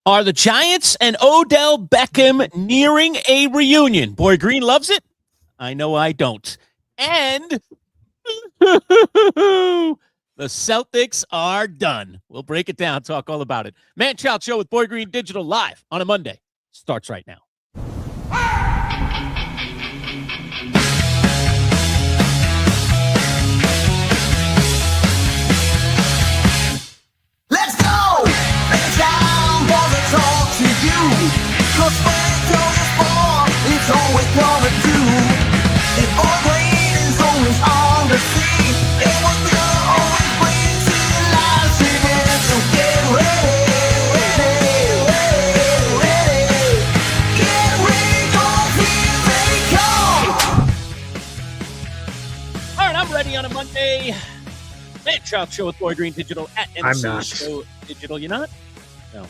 Are the Giants and Odell Beckham nearing a reunion? Boy Green loves it. I know I don't. And the Celtics are done. We'll break it down, talk all about it. Manchild Show with Boy Green Digital live on a Monday starts right now. Let's go! It's time for the talk to you. 'Cause Spectrum is born, it's all we're gonna do. And Boy Green is always on the scene. And we're gonna always bring to the live streaming. So get ready, Get ready, 'cause here they come. All right, I'm ready on a Monday. Manchild Show with Boy Green Digital at NC I'm not. Show Digital. You're not? No.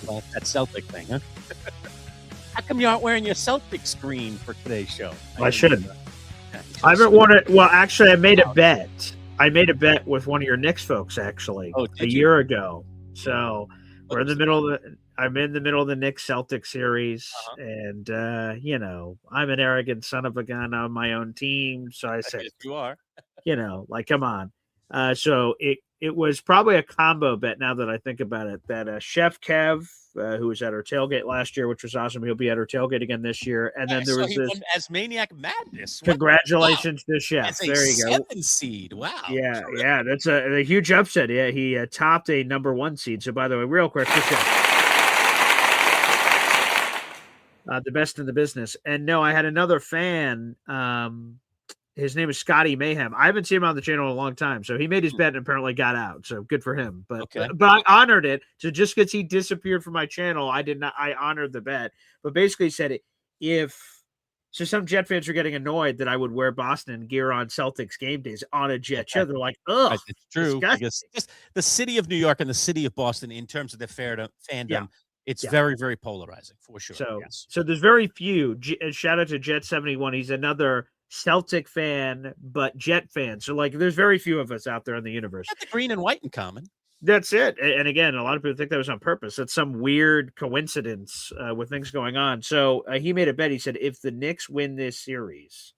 Well, that Celtic thing, huh? How come you aren't wearing your Celtics green for today's show? I should. I haven't worn it. Well, actually, I made a bet. I made a bet with one of your Knicks folks, actually, a year ago. So we're in the middle of I'm in the middle of the Knicks Celtics series, and I'm an arrogant son of a gun on my own team. So I said, Yes, you are. come on. So it was probably a combo bet. Now that I think about it, that Chef Kev, who was at our tailgate last year, which was awesome, he'll be at our tailgate again this year. And then there was this as Maniac Madness. congratulations to Chef. That's there you go. 7 seed. Wow. Yeah, that's a huge upset. Yeah, he topped a number 1 seed. So by the way, real quick, for Chef. The best in the business. And no, I had another fan. His name is Scotty Mayhem. I haven't seen him on the channel in a long time. So he made his bet and apparently got out. So good for him. But I honored it. So just because he disappeared from my channel, I honored the bet. But basically he said so some Jet fans are getting annoyed that I would wear Boston gear on Celtics game days on a Jet show. They're like, ugh. It's true. Because just the city of New York and the city of Boston, in terms of the fandom, it's very, very polarizing for sure. So there's very few. Shout out to Jet71. He's another Celtic fan, but Jet fan. So there's very few of us out there in the universe. Got the green and white in common. That's it. And again, a lot of people think that was on purpose. It's some weird coincidence with things going on. So he made a bet. He said, if the Knicks win this series,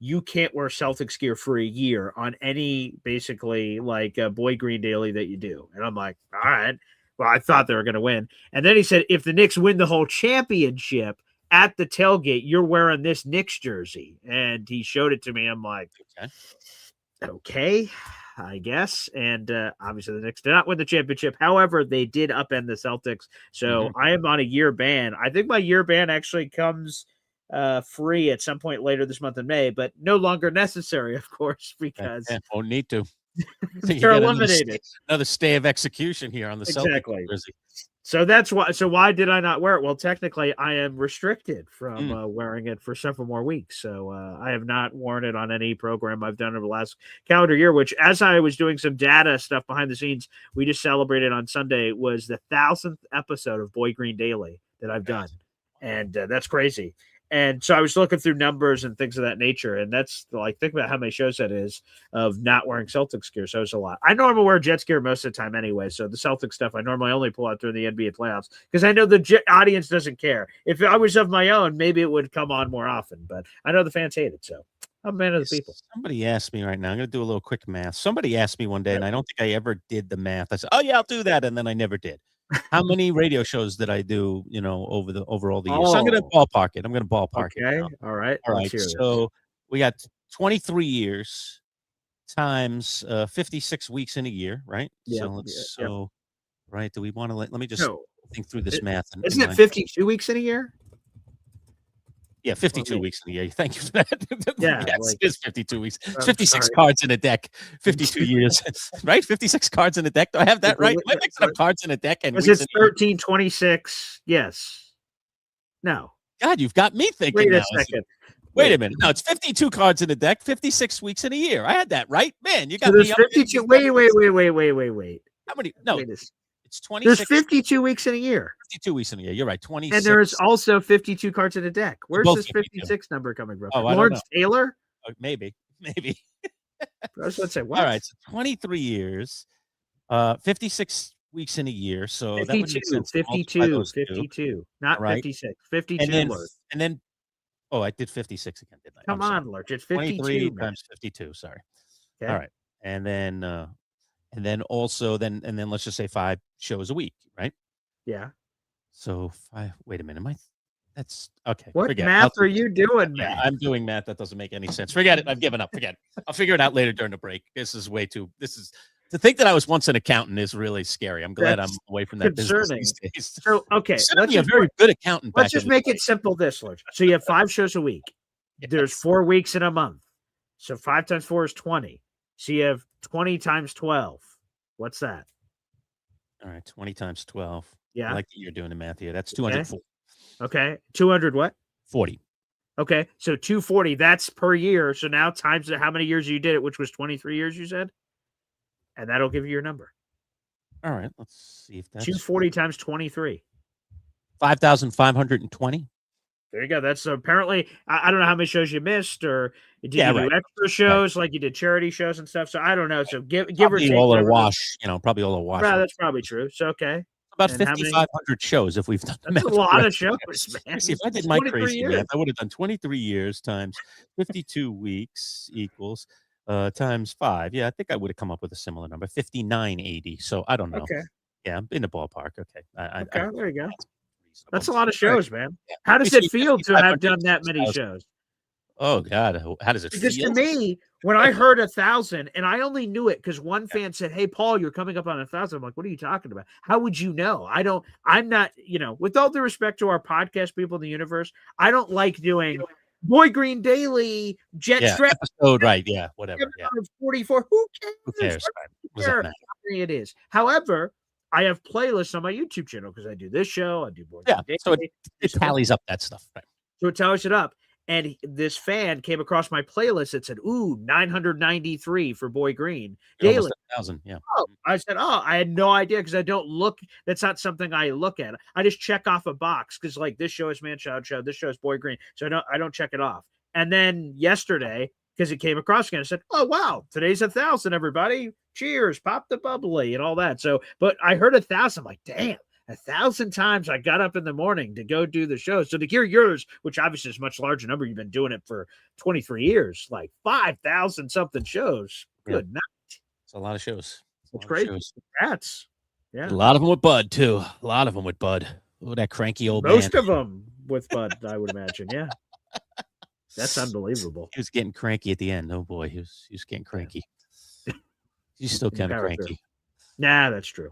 you can't wear Celtics gear for a year on any basically Boy Green daily that you do. And I'm like, all right. Well, I thought they were going to win. And then he said, if the Knicks win the whole championship at the tailgate, you're wearing this Knicks jersey. And he showed it to me. I'm like, okay, I guess. And obviously the Knicks did not win the championship. However, they did upend the Celtics. So I am on a year ban. I think my year ban actually comes free at some point later this month in May, but no longer necessary, of course, because won't need to. You're eliminated. Another stay of execution here on the exactly. Celtics jersey. So that's why. So why did I not wear it? Well, technically, I am restricted from wearing it for several more weeks. So I have not worn it on any program I've done over the last calendar year. Which, as I was doing some data stuff behind the scenes, we just celebrated on Sunday was the 1,000th episode of Boy Green Daily that I've done, and that's crazy. And so I was looking through numbers and things of that nature. And that's think about how many shows that is of not wearing Celtics gear. So it's a lot. I normally wear Jets gear most of the time anyway. So the Celtics stuff, I normally only pull out during the NBA playoffs because I know the audience doesn't care. If I was of my own, maybe it would come on more often, but I know the fans hate it. So I'm a man of the people. Somebody asked me right now, I'm going to do a little quick math. Somebody asked me one day, and I don't think I ever did the math. I said, oh yeah, I'll do that. And then I never did. How many radio shows did I do, over all the years? So I'm going to ballpark it. Okay. All right. So we got 23 years times 56 weeks in a year, right? Yeah. Right. Do we want to let me just think through this math? Isn't it 52 weeks in a year? Yeah, 52 weeks in a year. Thank you for that. Yeah, yes, it is 52 weeks. 56 cards in a deck, 52 years, right? 56 cards in a deck. Do I have that right? Am I mixing up cards in a deck? And it's 13, 26. Yes. No. God, you've got me thinking. Wait a second. Wait a minute. No, it's 52 cards in a deck, 56 weeks in a year. I had that right. Man, you got me. 52. Wait. How many? No. It's 26. There's 52 weeks in a year. 52 weeks in a year. You're right. 26. And there's also 52 cards in a deck. Where's this 56 number coming from? Lawrence Taylor? Maybe. I was going to say, what? All right. So 23 years, 56 weeks in a year, so that would 52, make sense to multiply 52, those 2, 52, not all right? 56, And 52, then Lurch. oh, I did 56 again, didn't I? I'm Come sorry. on, Lurch. It's 23 52, man. times 52, sorry. All Okay. right. And then also then let's just say 5 shows a week, right? Yeah. So 5 wait a minute, am I that's okay, What forget it. math are you doing, Yeah, man? I'm doing math that doesn't make any sense. Forget it, I've given up, forget it. I'll figure it out later during the break. This is to think that I was once an accountant is really scary. I'm glad I'm That's away from that business concerning. these days. So, okay, Consider me a very good accountant let's back in just the make day. it simple this, Lurch. So you have 5 shows a week. There's Yes. 4 weeks in a month. So 5 times 4 is 20. So you have 20 times 12. What's that? All right, 20 times 12. I Yeah. like that you're doing the math here. That's Okay. 240. Okay. 200 what? 40. Okay. So 240, that's per year. So now times how many years you did it, which was 23 years, you said? And that'll give you your number. All right, let's see if that's 240 times 23. 5,520. There you go. That's apparently, I don't know how many shows you missed, or did Yeah, you do right. extra shows like you did charity shows and stuff? So I don't know. So give or Probably take all a whatever. wash, probably all a wash. Well, that's probably true. So okay. About And how many? 5,500 shows if we've done the That's a math lot of correctly. shows, Let man. me see if I did It's my 23 crazy years. math. I would have done 23 years times 52 weeks equals times 5. Yeah, I think I would have come up with a similar number, 5980. So I don't know. Okay. Yeah, I'm in the ballpark. Okay. Okay. There you go. Reasonable. That's a lot of All right. shows, man. Yeah. How Let me does it see, feel to have done that many 6,000. shows? Oh God, how does it Because to feel? me, when I heard 1,000, and I only knew it because one fan said, "Hey, Paul, you're coming up on 1,000." I'm like, "What are you talking about? How would you know?" I'm not. With all due respect to our podcast people in the universe, I don't like doing Boy Green Daily, Jet Yeah, Stretch episode, right? Yeah, whatever. Yeah, 44. Who cares? who cares? Right. What does that Care matter? how many it is. However, I have playlists on my YouTube channel because I do this show, I do Boy Yeah, Green so Daily. it tallies up that stuff. Right. So it tallies it up. And this fan came across my playlist that said, "Ooh, 993 for Boy Green You're Daily." almost at 1,000. Yeah. Oh, I said, "Oh, I had no idea because I don't look. That's not something I look at. I just check off a box because, like, this show is Manchild Show, this show is Boy Green, so I don't check it off." And then yesterday, because it came across again, I said, "Oh wow, today's 1,000, everybody! Cheers, pop the bubbly, and all that." So, but I heard 1,000, I'm like, damn. 1,000 times I got up in the morning to go do the show. So to hear yours, which obviously is a much larger number, you've been doing it for 23 years, like 5,000 something shows. Good night. It's a lot of shows. It's great. Congrats. Yeah. A lot of them with Bud too. A lot of them with Bud. Oh, that cranky old Most man. of them with Bud, I would imagine. Yeah. That's unbelievable. He was getting cranky at the end. Oh boy, he was getting cranky. He's still kind of cranky. Nah, that's true.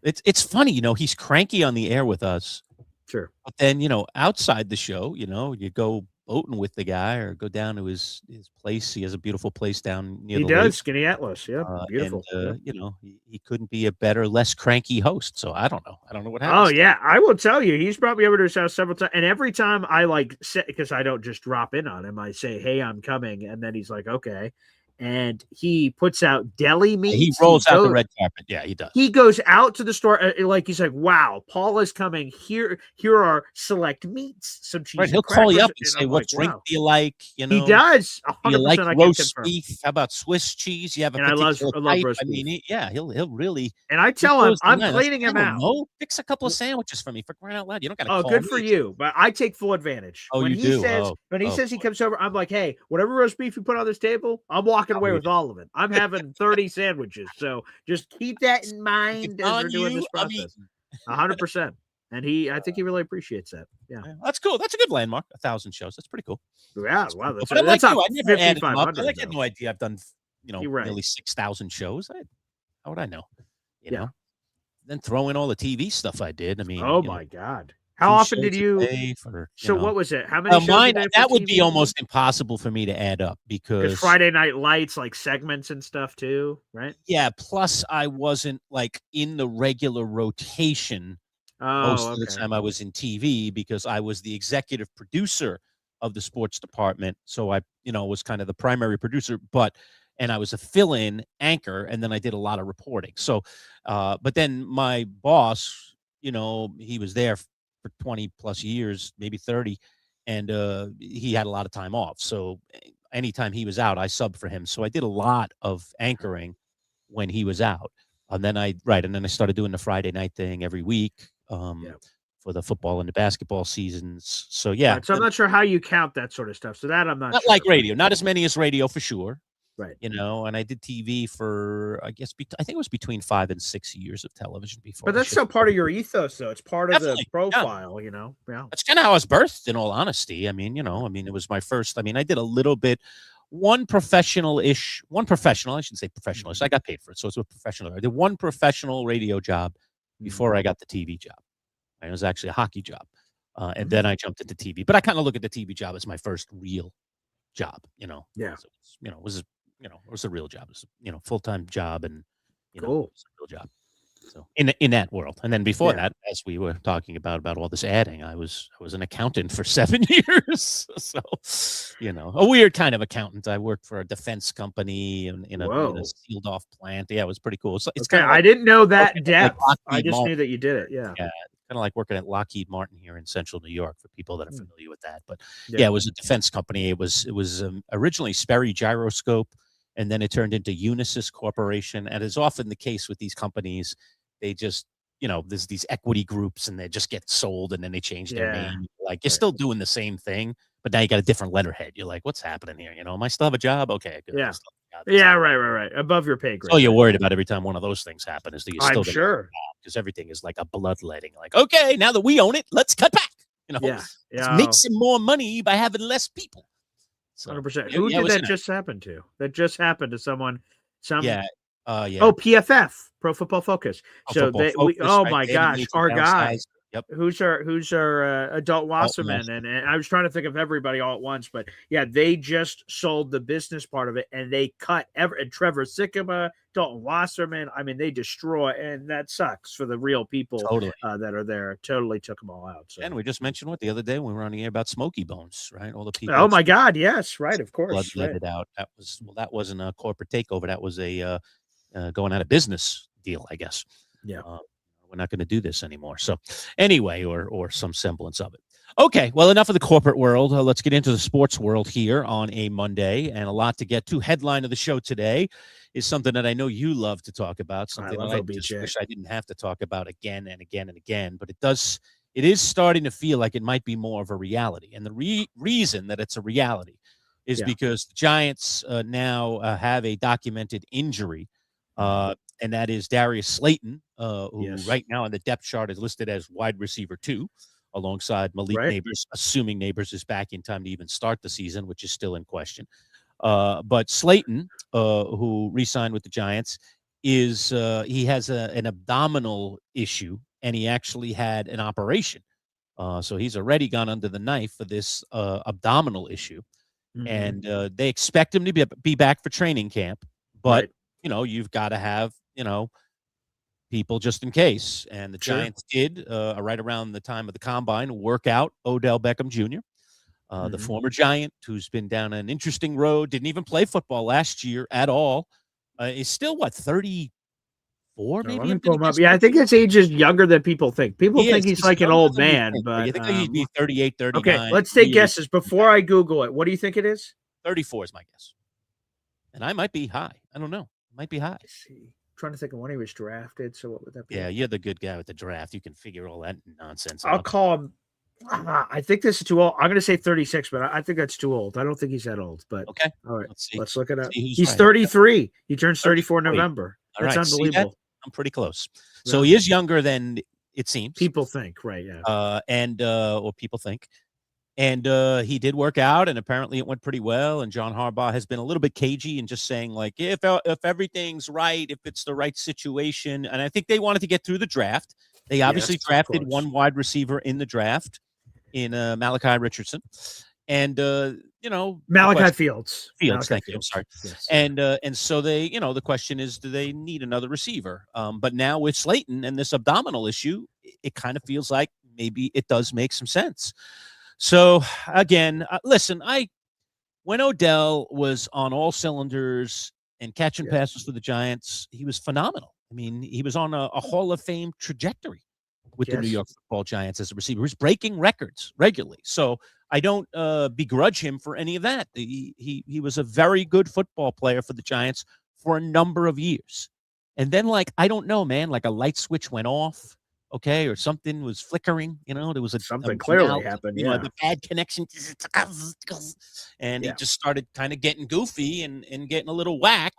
It's funny, he's cranky on the air with us. Sure. But then, outside the show, you go boating with the guy or go down to his place. He has a beautiful place down near He the does, lake. Skinny Atlas. Yeah, beautiful. And, he couldn't be a better, less cranky host. So I don't know. I don't know what Oh happens. yeah, I will tell you, he's brought me over to his house several times, and every time I because I don't just drop in on him, I say, "Hey, I'm coming," and then he's like, "Okay," and he puts out deli meats. He rolls out the red carpet. Yeah, he does. He goes out to the store, like he's like, "Wow, Paul is coming. Here are select meats, some cheese." Right, he'll call you up and say, "What drink do you like?" He does. 100%. Do you like I roast beef? How about Swiss cheese? You have a and I love type? roast I mean, beef. he'll really. And I tell him, I'm cleaning him out. No, fix a couple of sandwiches for me for crying out loud. You don't got to. Oh, call good me. for you. But I take full advantage. Oh, when you he do? Says, when he says he comes over, I'm like, "Hey, whatever roast beef you put on this table, I'm walking away with all of it. I'm having 30 sandwiches. So just keep that in mind as we're doing this process." 100%. And I think he really appreciates that. Yeah. That's cool. That's a good landmark. 1,000 shows. That's pretty cool. Yeah. Wow. But I'm like you. I never added them up. I had though. no idea. I've done, Right. nearly 6,000 shows. How would I know? You Yeah. know. Then throw in all the TV stuff I did. I mean, Oh my God. How often did you? What was it? How many shows mine, did that would be almost impossible for me to add up because Friday Night Lights, like segments and stuff too, right? Yeah. Plus, I wasn't like in the regular rotation most of the time I was in TV because I was the executive producer of the sports department. So I, was kind of the primary producer, and I was a fill-in anchor, and then I did a lot of reporting. So, but then my boss, he was there for 20 plus years, maybe 30, and he had a lot of time off. So anytime he was out, I subbed for him. So I did a lot of anchoring when he was out. And then I started doing the Friday night thing every week for the football and the basketball seasons. So yeah, Right, so I'm not sure how you count that sort of stuff. So that I'm not not sure. like radio, not as many as radio for sure. Right. And I did TV for, I guess, I think it was between 5 and 6 years of television before. But that's still part of your ethos, though. It's part of the Definitely, yeah. profile, Yeah. That's kind of how I was birthed, in all honesty. I mean, it was my first. I mean, I did a little bit, one professional, I shouldn't say professional-ish. I got paid for it, so it's a professional. I did one professional radio job before I got the TV job. And it was actually a hockey job. And then I jumped into TV. But I kind of look at the TV job as my first real job, Yeah. So, it was a real job. It was, full-time job, and, it Cool. was a real job. So in that world. And then before that, as we were talking about all this adding, I was an accountant for 7 years. So, a weird kind of accountant. I worked for a defense company in a sealed off plant. Yeah, it was pretty cool. So it's Okay, kind of I didn't know that depth. I just Martin. knew that you did it. Yeah. Yeah. Kind of like working at Lockheed Martin here in central New York, for people that are familiar with that. But yeah, it was a defense company. It was originally Sperry Gyroscope, and then it turned into Unisys Corporation. And as often the case with these companies, they just, there's these equity groups, and they just get sold, and then they change their name. Like, you're still doing the same thing, but now you got a different letterhead. You're like, what's happening here? Am I still have a job? Okay, good. Yeah. Yeah, right. Above your pay grade. All you're worried about every time one of those things happen is that you still, I'm sure, because everything is like a bloodletting. Like, okay, now that we own it, let's cut back. Let's make some more money by having less people. 100%. Who did that just happen to? That just happened to someone. Yeah. Oh, PFF, Pro Football Focus. So oh my gosh, our guy. Yep. Who's our adult Wasserman, and I was trying to think of everybody all at once, but yeah, they just sold the business part of it, and they cut and Trevor Sikkema, Dalton Wasserman. I mean, they destroy, and that sucks for the real people that are there. Totally took them all out. So. And we just mentioned the other day when we were on the air about Smoky Bones, right? All the people. Oh my God, yes, right, of course. Bloodletted out. That wasn't a corporate takeover. That was a going out of business deal, I guess. Yeah. We're not going to do this anymore. So anyway, or some semblance of it. Okay, well, enough of the corporate world. Let's get into the sports world here on a Monday, and a lot to get to. Headline of the show today is something that I know you love to talk about, something that I just wish I didn't have to talk about again and again and again, but it is starting to feel like it might be more of a reality. And the reason that it's a reality is because the Giants now have a documented injury, and that is Darius Slayton, who right now on the depth chart is listed as wide receiver 2, alongside Malik Neighbors, assuming Neighbors is back in time to even start the season, which is still in question. But Slayton, who re-signed with the Giants, he has an abdominal issue, and he actually had an operation. So he's already gone under the knife for this abdominal issue. And they expect him to be back for training camp, but you've got to have people just in case. And the Giants did, right around the time of the combine, work out Odell Beckham Jr., the former Giant, who's been down an interesting road, didn't even play football last year at all, is still, 34 maybe? Yeah, I think his age is younger than people think. People think he's like an old man, but I think he'd be 38, 39. Okay, let's take guesses before I Google it. What do you think it is? 34 is my guess. And I might be high. I don't know. Might be high. Let's see. Trying to think of when he was drafted. So what would that be? Yeah, you're the good guy with the draft. You can figure all that nonsense out. I'll call him. I think this is too old. I'm going to say 36, but I think that's too old. I don't think he's that old. But okay, all right, let's see. Let's look it up. He's 33. He turns 34 in November. That's unbelievable. I'm pretty close. Yeah. So he is younger than it seems. People think, right? Yeah. Or people think. And he did work out, and apparently it went pretty well. And John Harbaugh has been a little bit cagey and just saying, like, if everything's right, if it's the right situation. And I think they wanted to get through the draft. They obviously drafted one wide receiver in the draft in Malachi Richardson. And, Malachi Fields. Thank you. I'm sorry. Yes. And so they, the question is, do they need another receiver? But now with Slayton and this abdominal issue, it kind of feels like maybe it does make some sense. So again, listen, when Odell was on all cylinders and catching passes for the Giants, he was phenomenal. I mean, he was on a Hall of Fame trajectory with the New York Football Giants as a receiver. He was breaking records regularly. So I don't begrudge him for any of that. He was a very good football player for the Giants for a number of years. And then, like, I don't know, man, like a light switch went off, okay, or something was flickering, there was a Something clearly mal happened, yeah. the bad connection, and he Yeah. just started kinda getting goofy and getting a little whack,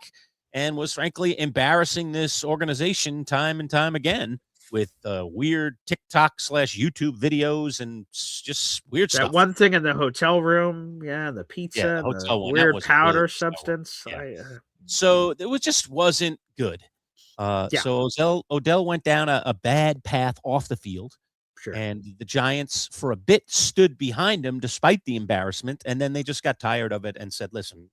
and was frankly embarrassing this organization time and time again with, weird TikTok/YouTube videos and just weird That stuff. one thing in the hotel room, yeah, the Yeah, pizza the and the hotel one, that weird wasn't really powder a hotel room. substance. Yeah. So, it was just wasn't good. Yeah, So Odell went down a bad path off the field, sure. and the Giants, for a bit, stood behind him despite the embarrassment, and then they just got tired of it and said, "Listen,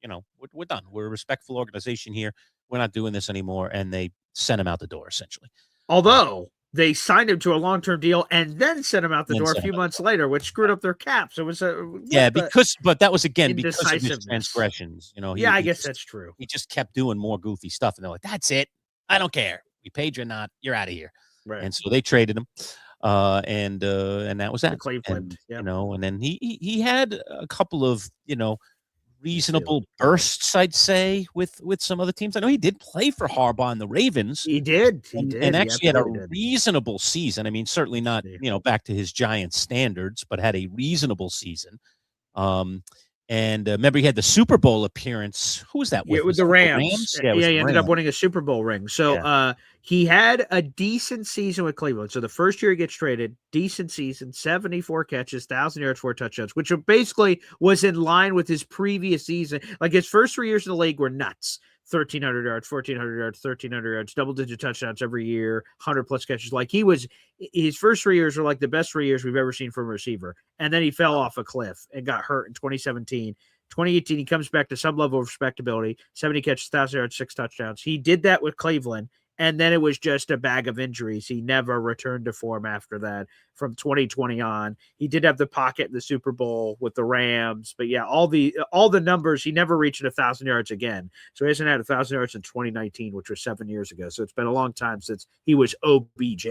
we're done. We're a respectful organization here. We're not doing this anymore," and they sent him out the door, essentially. Uh, Although they signed him to a long-term deal and then sent him out the and then door a sent him few out the months door. later, which screwed up their cap. So it was a Yeah, what the but that was, again, because of his indecisiveness. transgressions. Yeah, I He guess just that's true. he just kept doing more goofy stuff, and they're like, "That's it. I don't care. We paid you or not. You're out of here." Right. And so they traded him, and that was To that. Cleveland. Yep. And then he had a couple of Midfield. reasonable Yeah. bursts, I'd say, with some other teams. I know he did play for Harbaugh and the Ravens, He did. He and did. He actually had a absolutely did. reasonable season. I mean, certainly not Yeah. back to his Giants standards, but had a reasonable season. Um, and remember, he had the Super Bowl appearance. Who was that Yeah, with? with Was the that with the Rams. Rams? Yeah, it was Yeah, the he ended up Rams. winning a Super Bowl ring. So Yeah. he had a decent season with Cleveland. So the first year he gets traded, decent season, 74 catches, 1,000 yards, 4 touchdowns, which basically was in line with his previous season. Like his first 3 years in the league were nuts. 1,300 yards, 1,400 yards, 1,300 yards, double-digit touchdowns every year, 100-plus catches. Like his first 3 years were like the best 3 years we've ever seen from a receiver. And then he fell off a cliff and got hurt in 2017. 2018, he comes back to some level of respectability, 70 catches, 1,000 yards, 6 touchdowns. He did that with Cleveland, and then it was just a bag of injuries. He never returned to form after that from 2020 on. He did have the pocket in the Super Bowl with the Rams, but yeah, all the numbers, he never reached 1,000 yards again. So he hasn't had 1,000 yards in 2019, which was 7 years ago. So it's been a long time since he was OBJ.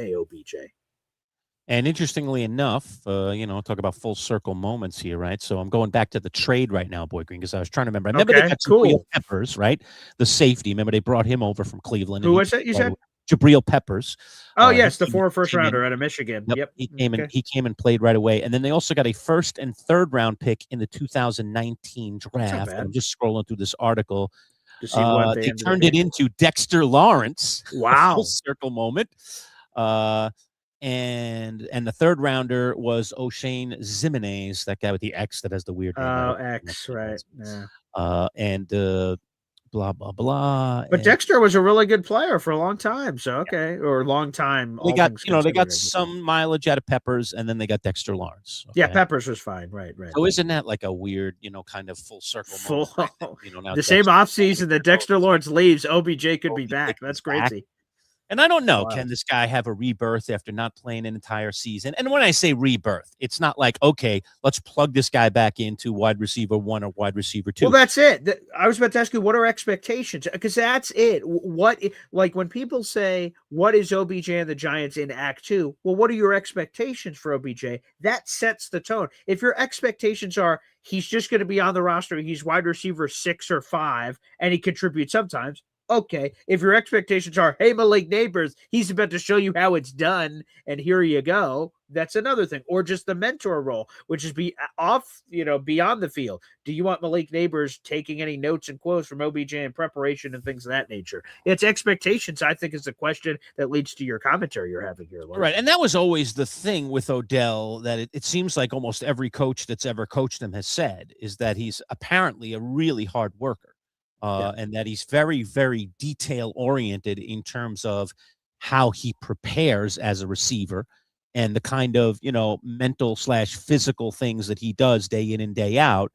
And interestingly enough, talk about full circle moments here, right? So I'm going back to the trade right now, Boy Green, because I was trying to remember. I remember they Okay, got Jabril cool. Peppers, right? The safety. Remember they brought him over from Cleveland. Who And was it you said? Jabril Peppers. Oh, He yes, the came former first came rounder in. out of Michigan. Yep, Yep. Okay. he came and played right away. And then they also got a first and third round pick in the 2019 draft. And I'm bad. just scrolling through this article. To see what they They ended up turned it getting. into Dexter Lawrence. Wow. Full circle moment. And the third rounder was O'Shane Ximenez, that guy with the X that has the weird name. Oh, X, right. Yeah. And blah blah blah. But And Dexter was a really good player for a long time. So okay, or a long time. they All got things they considered, I got guess. some mileage out of Peppers, and then they got Dexter Lawrence. Yeah, Okay? Peppers was fine. Right. So isn't that like a weird, kind of full circle Full, moment? Right? Now the same offseason that Dexter Lawrence leaves, OBJ could be OBJ back. comes That's back. crazy. And I don't know, Wow. can this guy have a rebirth after not playing an entire season? And when I say rebirth, it's not like, okay, let's plug this guy back into wide receiver 1 or wide receiver 2. Well, that's it. I was about to ask you, what are expectations? Because that's it. Like when people say, what is OBJ and the Giants in Act 2? Well, what are your expectations for OBJ? That sets the tone. If your expectations are he's just going to be on the roster, he's wide receiver 6 or 5, and he contributes sometimes. Okay, if your expectations are, hey, Malik Neighbors, he's about to show you how it's done, and here you go, that's another thing. Or just the mentor role, which is beyond the field. Do you want Malik Neighbors taking any notes and quotes from OBJ in preparation and things of that nature? It's expectations, I think, is the question that leads to your commentary you're having here, Lawrence. Right. And that was always the thing with Odell, that it seems like almost every coach that's ever coached him has said, is that he's apparently a really hard worker. And that he's very, very detail oriented in terms of how he prepares as a receiver and the kind of, mental/physical things that he does day in and day out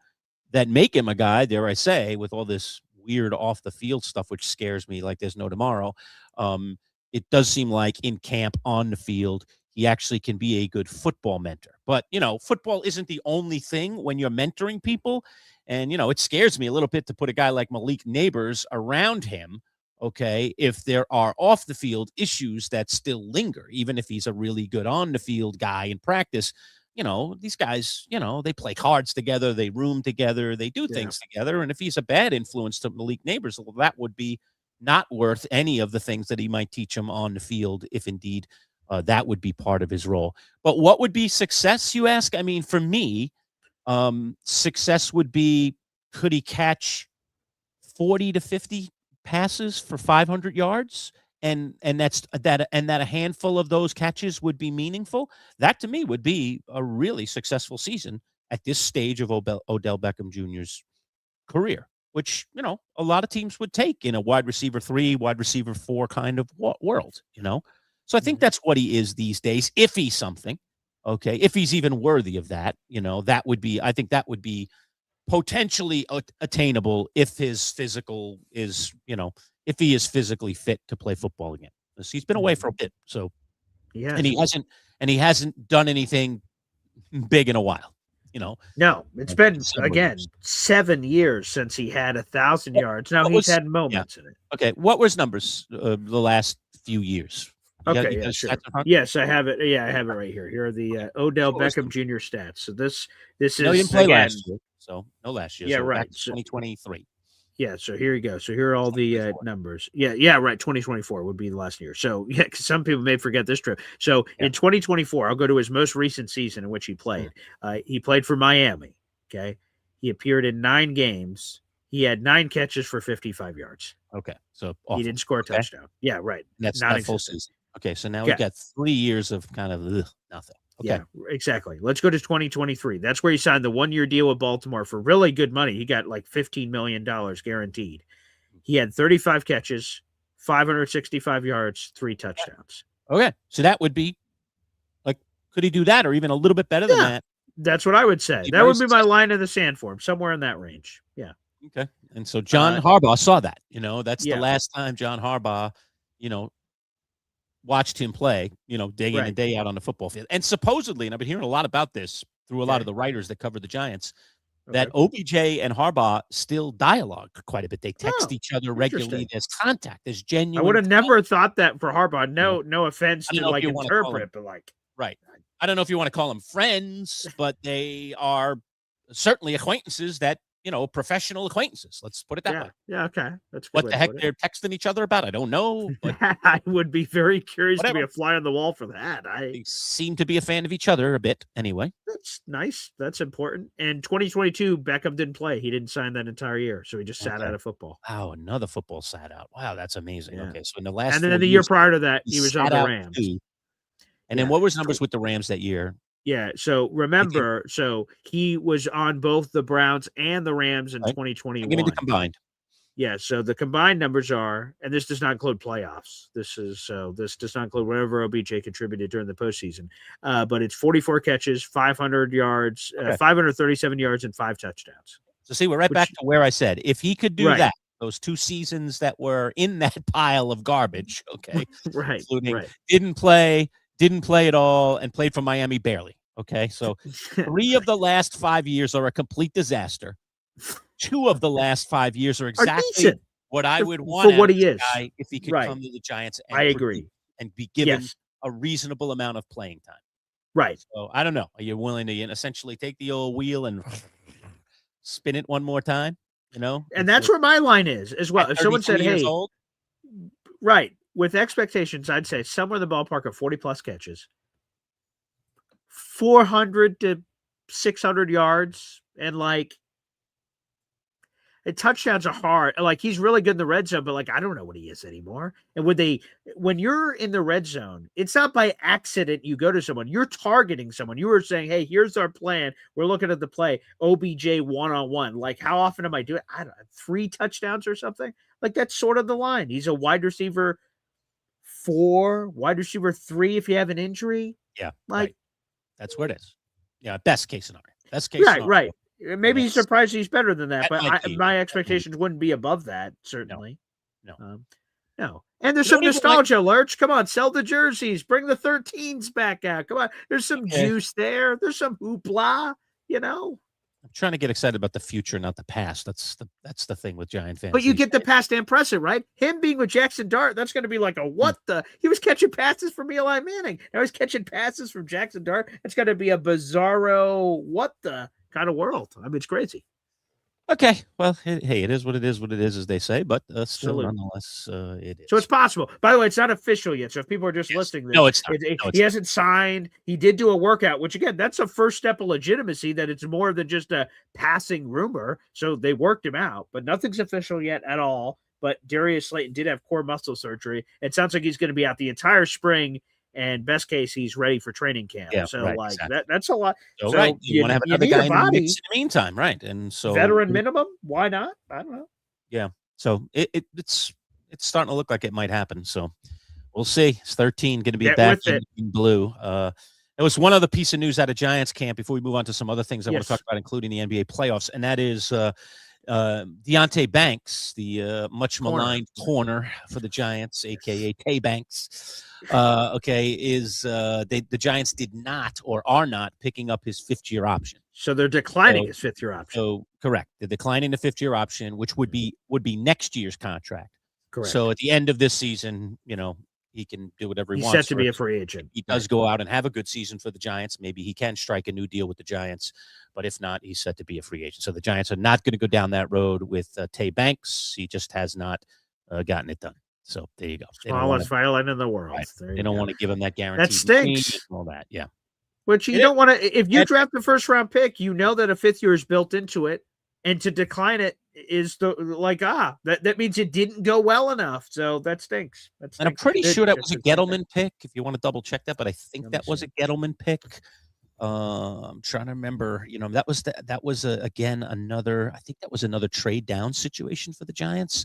that make him a guy, dare I say, with all this weird off the field stuff, which scares me like there's no tomorrow. It does seem like in camp, on the field, he actually can be a good football mentor. But, football isn't the only thing when you're mentoring people. And, it scares me a little bit to put a guy like Malik Neighbors around him, okay, if there are off the field issues that still linger, even if he's a really good on the field guy in practice. These guys, they play cards together, they room together, they do things together. And if he's a bad influence to Malik Neighbors, well, that would be not worth any of the things that he might teach him on the field if indeed that would be part of his role. But what would be success, you ask? I mean, for me, success would be, could he catch 40 to 50 passes for 500 yards? And that a handful of those catches would be meaningful. That to me would be a really successful season at this stage of Odell Beckham Jr.'s career, which, a lot of teams would take in a wide receiver 3, wide receiver 4 kind of world, So I think that's what he is these days, if he's something. Okay, if he's even worthy of that, I think that would be potentially attainable if his physical is, if he is physically fit to play football again. He's been away for a bit, so and he hasn't done anything big in a while. No, it's been again 7 years since he had 1,000 yards. Now he's had moments in it. Okay, what was numbers the last few years? Sure. Yes, I have it. Yeah, I have it right here. Here are the Odell Beckham Jr. stats. So this is he didn't play last year, so no last year. Yeah, so right. 2023. Yeah, so here you go. So here are all the numbers. Yeah, right. 2024 would be the last year. So yeah, because some people may forget this trip. So in 2024, I'll go to his most recent season in which he played. He played for Miami. Okay, he appeared in 9 games. He had 9 catches for 55 yards. Okay, so he didn't score a touchdown. Yeah, right. That's not full season. Okay, so now we've got 3 years of kind of nothing. Okay. Yeah, exactly. Let's go to 2023. That's where he signed the 1-year deal with Baltimore for really good money. He got like $15 million guaranteed. He had 35 catches, 565 yards, 3 touchdowns. Okay, so that would be like, could he do that or even a little bit better than that? That's what I would say. That would be my line in the sand for him, somewhere in that range. Yeah. Okay. And so John Harbaugh saw that. That's the last time John Harbaugh, watched him play, day in and day out on the football field. And supposedly, and I've been hearing a lot about this through a lot of the writers that cover the Giants, that OBJ and Harbaugh still dialogue quite a bit. They text each other regularly. There's contact. There's genuine. I would have never thought that for Harbaugh. No offense to like interpret, but like right. I don't know if you want to call them friends, but they are certainly acquaintances that, professional acquaintances. Let's put it that way. Yeah, okay. That's what the heck they're texting each other about. I don't know. But I would be very curious to be a fly on the wall for that. They seem to be a fan of each other a bit anyway. That's nice. That's important. And 2022, Beckham didn't play. He didn't sign that entire year. So he just sat out of football. Wow, another football sat out. Wow, that's amazing. Yeah. Okay, so in the last and then the year prior to that, he was on the Rams. And then what was numbers with the Rams that year? Yeah, so remember, he was on both the Browns and the Rams in 2021. Give me the combined. Yeah, so the combined numbers are, and this does not include playoffs. This does not include whatever OBJ contributed during the postseason. But it's 44 catches, 500 yards, 537 yards, and 5 touchdowns. So see, we're back to where I said if he could do that, those 2 seasons that were in that pile of garbage, including didn't play at all, and played for Miami barely. Okay, so 3 of the last 5 years are a complete disaster. 2 of the last 5 years are exactly what I would want for what he is. Guy if he could come to the Giants. And I agree, and be given a reasonable amount of playing time. Right. So I don't know. Are you willing to essentially take the old wheel and spin it one more time? And that's where my line is as well. If someone said, "Hey," right. With expectations, I'd say somewhere in the ballpark of 40 plus catches, 400 to 600 yards, and touchdowns are hard. Like, he's really good in the red zone, but I don't know what he is anymore. And when you're in the red zone, it's not by accident you go to someone. You're targeting someone. You were saying, "Hey, here's our plan. We're looking at the play. OBJ one-on-one." Like, how often am I doing? I don't know, 3 touchdowns or something. Like, that's sort of the line. He's a wide receiver 4, wide receiver 3 if you have an injury. Yeah, that's where it is. Yeah, best case scenario. Scenario. Right. Maybe he's surprised he's better than that, but my expectations wouldn't be above that, certainly. No. No. And there's some nostalgia, Lurch. Come on, sell the jerseys. Bring the 13s back out. Come on. There's some juice there. There's some hoopla, I'm trying to get excited about the future, not the past. That's the thing with Giant fans. But you get the past and present, right? Him being with Jackson Dart, that's going to be like a what the? He was catching passes from Eli Manning. Now he's catching passes from Jackson Dart. It's going to be a bizarro what the kind of world. I mean, it's crazy. Okay, well, hey, it is what it is, as they say, but still, Absolutely. nonetheless, it So is. it's possible. By the way, it's not official yet. So if people are just Yes. listening to No, this, it's not. No, he it's not. hasn't signed. He did do a workout, which again, that's a first step of legitimacy. That it's more than just a passing rumor. So they worked him out, but nothing's official yet at all. But Darius Slayton did have core muscle surgery. It sounds like he's going to be out the entire spring. And best case, he's ready for training camp. Yeah, So right, like exactly. that's a lot. So, right, So you wanna have you another need a guy in the mix body, in the meantime, right, and so veteran minimum. Why not? I don't know. yeah. So it's starting to look like it might happen, so we'll see. It's 13 gonna be Get back with it. in blue. There was one other piece of news out of Giants camp before we move on to some other things I wanna talk Yes. about, including the NBA playoffs, and that is, Deonte Banks, the much Corner. maligned corner for the Giants, aka Tay Banks. Okay, the Giants did not or are not picking up his 5th-year option. So they're declining So, his 5th-year option. so correct, they're declining the 5th-year option, which would be next year's contract. Correct. So at the end of this season, he can do whatever he He's wants. set to be a free agent. He does go out and have a good season for the Giants. Maybe he can strike a new deal with the Giants, but if not, he's set to be a free agent. So the Giants are not going to go down that road with Tay Banks. He just has not gotten it done. So there you go. Smallest violin in the world. Right. They don't want to give him that guarantee. That stinks. And all that, yeah. Which you don't want to. If you draft the first round pick, you know that a 5th year is built into it, and to decline it is that means it didn't go well enough. So that stinks. And I'm pretty sure that was a Gettleman pick. If you want to double check that, but I think that was a Gettleman pick. I'm trying to remember. That was again another. I think that was another trade down situation for the Giants.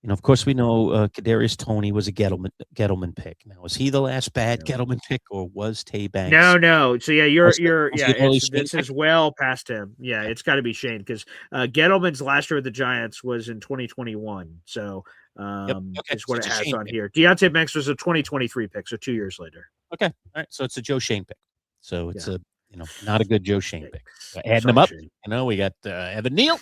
Of course, we know Kadarius Toney was a Gettleman pick. Now, was he the last bad Gettleman pick, or was Tay Banks? No. So yeah, this is well past him. Yeah, it's got to be Shane because Gettleman's last year with the Giants was in 2021. So is what it has on here. Deonte Banks was a 2023 pick, so 2 years later. Okay, all right. So it's a Joe Shane pick. So it's not a good Joe Shane pick. Adding them up, we got Evan Neal.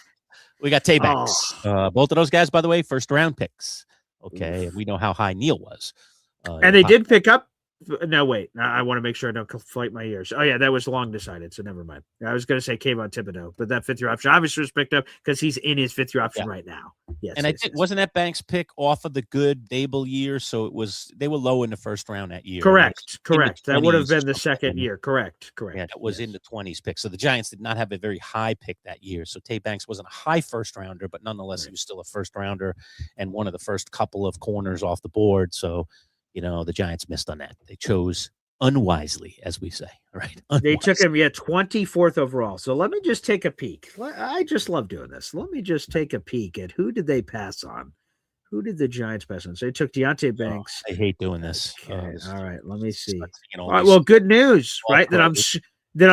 We got Tay Banks. Both of those guys, by the way, 1st-round picks. Okay, and we know how high Neal was. And they did pick up. No, wait. I want to make sure I don't conflate my ears. Oh, yeah, that was long decided, so never mind. I was going to say Kayvon Thibodeau, but that 5th-year option obviously was picked up because he's in his 5th-year option right now. Yes, and I think wasn't that Banks pick off of the good Dable year? So they were low in the 1st round that year. Correct. That would have been the 2nd year. Correct. Yeah, that was in the 20s pick. So the Giants did not have a very high pick that year. So Tay Banks wasn't a high 1st rounder, but nonetheless, he was still a 1st rounder and one of the first couple of corners off the board. So, the Giants missed on that. They chose unwisely, as we say, right? Unwisely. They took him, 24th overall. So let me just take a peek. I just love doing this. Let me just take a peek at who did they pass on? Who did the Giants pass on? So they took Deonte Banks. I hate doing this. Okay. All right, let me see. All right, well, good news, right? That I'm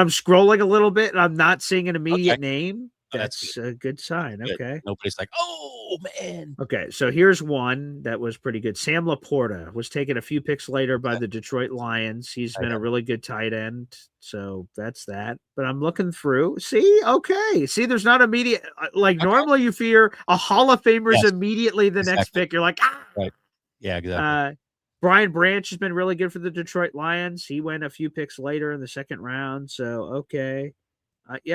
scrolling a little bit and I'm not seeing an immediate name. That's a good sign. Good. Okay. Nobody's like, oh, man. Okay, so here's one that was pretty good. Sam Laporta was taken a few picks later by the Detroit Lions. He's been a really good tight end. So that's that. But I'm looking through. See, there's not immediate. Normally you fear a Hall of Famer's immediately the next pick. You're like, ah. Right. Yeah, exactly. Brian Branch has been really good for the Detroit Lions. He went a few picks later in the 2nd round. So, okay.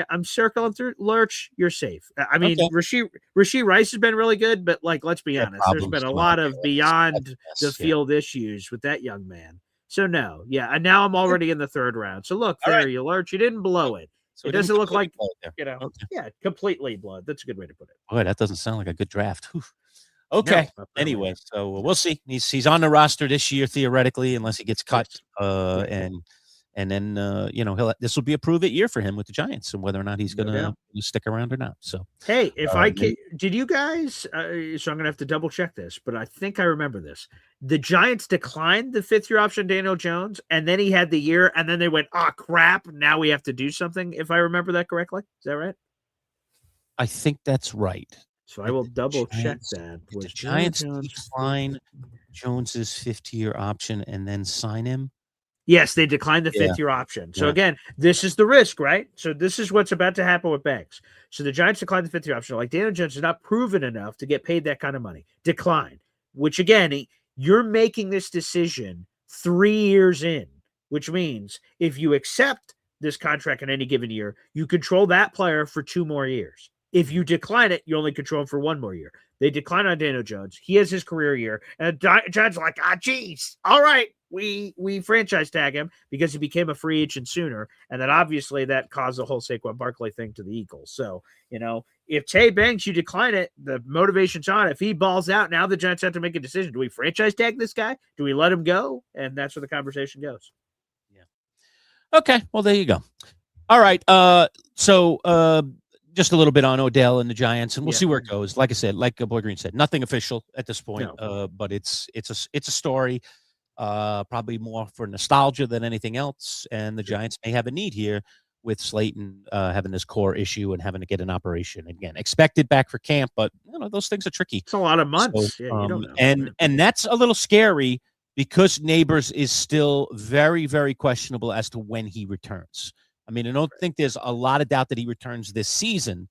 I'm circling through. Lurch, you're safe. I mean, Rashee Rice has been really good, but let's be honest, there's been a lot of beyond the field issues with that young man. So no, and now I'm already in the 3rd round. So look, you Lurch, you didn't blow it. So it doesn't look like completely blood. That's a good way to put it. Boy, that doesn't sound like a good draft. Whew. Okay. No, anyway, so we'll see. He's on the roster this year theoretically, unless he gets cut, and then, this will be a prove-it year for him with the Giants and whether or not he's going to stick around or not. So, hey, if did you guys, so I'm going to have to double check this, but I think I remember this. The Giants declined the 5th-year option, Daniel Jones, and then he had the year, and then they went, crap, now we have to do something, if I remember that correctly. Is that right? I think that's right. So I will double check that. Was the Giants decline Jones's 5th-year option and then sign him? Yes, they declined the 5th-year option. So again, this is the risk, right? So this is what's about to happen with Banks. So the Giants declined the 5th-year option. Daniel Jones is not proven enough to get paid that kind of money. Decline, which again, you're making this decision 3 years in, which means if you accept this contract in any given year, you control that player for 2 more years. If you decline it, you only control him for 1 more year. They decline on Daniel Jones. He has his career year, and Giants are like, geez, all right, we franchise tag him because he became a free agent sooner, and then obviously that caused the whole Saquon Barkley thing to the Eagles. So if Tay Banks, you decline it, the motivation's on. If he balls out, now the Giants have to make a decision: do we franchise tag this guy? Do we let him go? And that's where the conversation goes. Yeah. Okay. Well, there you go. All right. So just a little bit on Odell and the Giants, and we'll see where it goes. Like I said, like Boy Green said, nothing official at this point, but it's a story, probably more for nostalgia than anything else. And the Giants may have a need here with Slayton having this core issue and having to get an operation again. Expected back for camp, but those things are tricky. It's a lot of months. So, you don't know. And that's a little scary because Neighbors is still very, very questionable as to when he returns. I mean, I don't think there's a lot of doubt that he returns this season,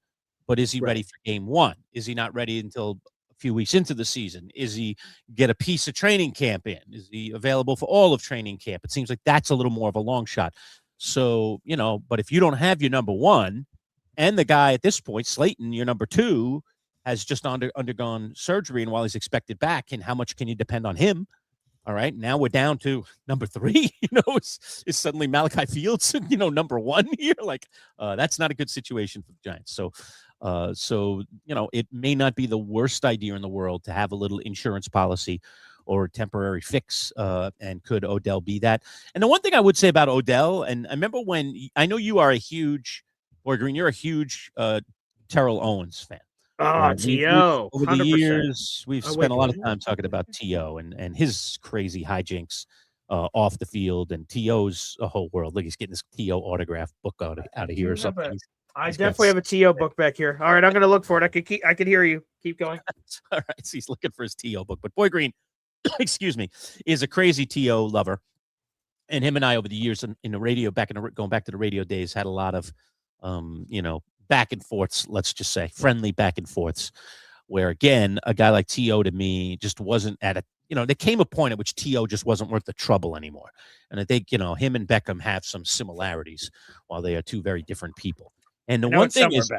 but is he ready for game 1? Is he not ready until a few weeks into the season? Is he get a piece of training camp in? Is he available for all of training camp? It seems like that's a little more of a long shot. So, but if you don't have your number 1 and the guy at this point, Slayton, your number 2, has just undergone surgery, and while he's expected back, and how much can you depend on him? All right, now we're down to number 3. Is suddenly Malachi Fields, number 1 here? Like, that's not a good situation for the Giants. So, it may not be the worst idea in the world to have a little insurance policy or a temporary fix. And could Odell be that? And the one thing I would say about Odell, and I remember when I know you are a huge Boy Green, you're a huge Terrell Owens fan. T.O. Over the years, we've spent a lot of time talking about T.O. and his crazy hijinks off the field, and T.O.'s a whole world. Like he's getting his T.O. autograph book out of here or something. I definitely have a T.O. book back here. All right, I'm going to look for it. I can hear you. Keep going. All right, so he's looking for his T.O. book. But Boy Green, excuse me, is a crazy T.O. lover. And him and I, over the years in the radio, going back to the radio days, had a lot of, back and forths, let's just say, friendly back and forths, where, again, a guy like T.O. to me just wasn't at there came a point at which T.O. just wasn't worth the trouble anymore. And I think, him and Beckham have some similarities while they are two very different people. And the one thing is,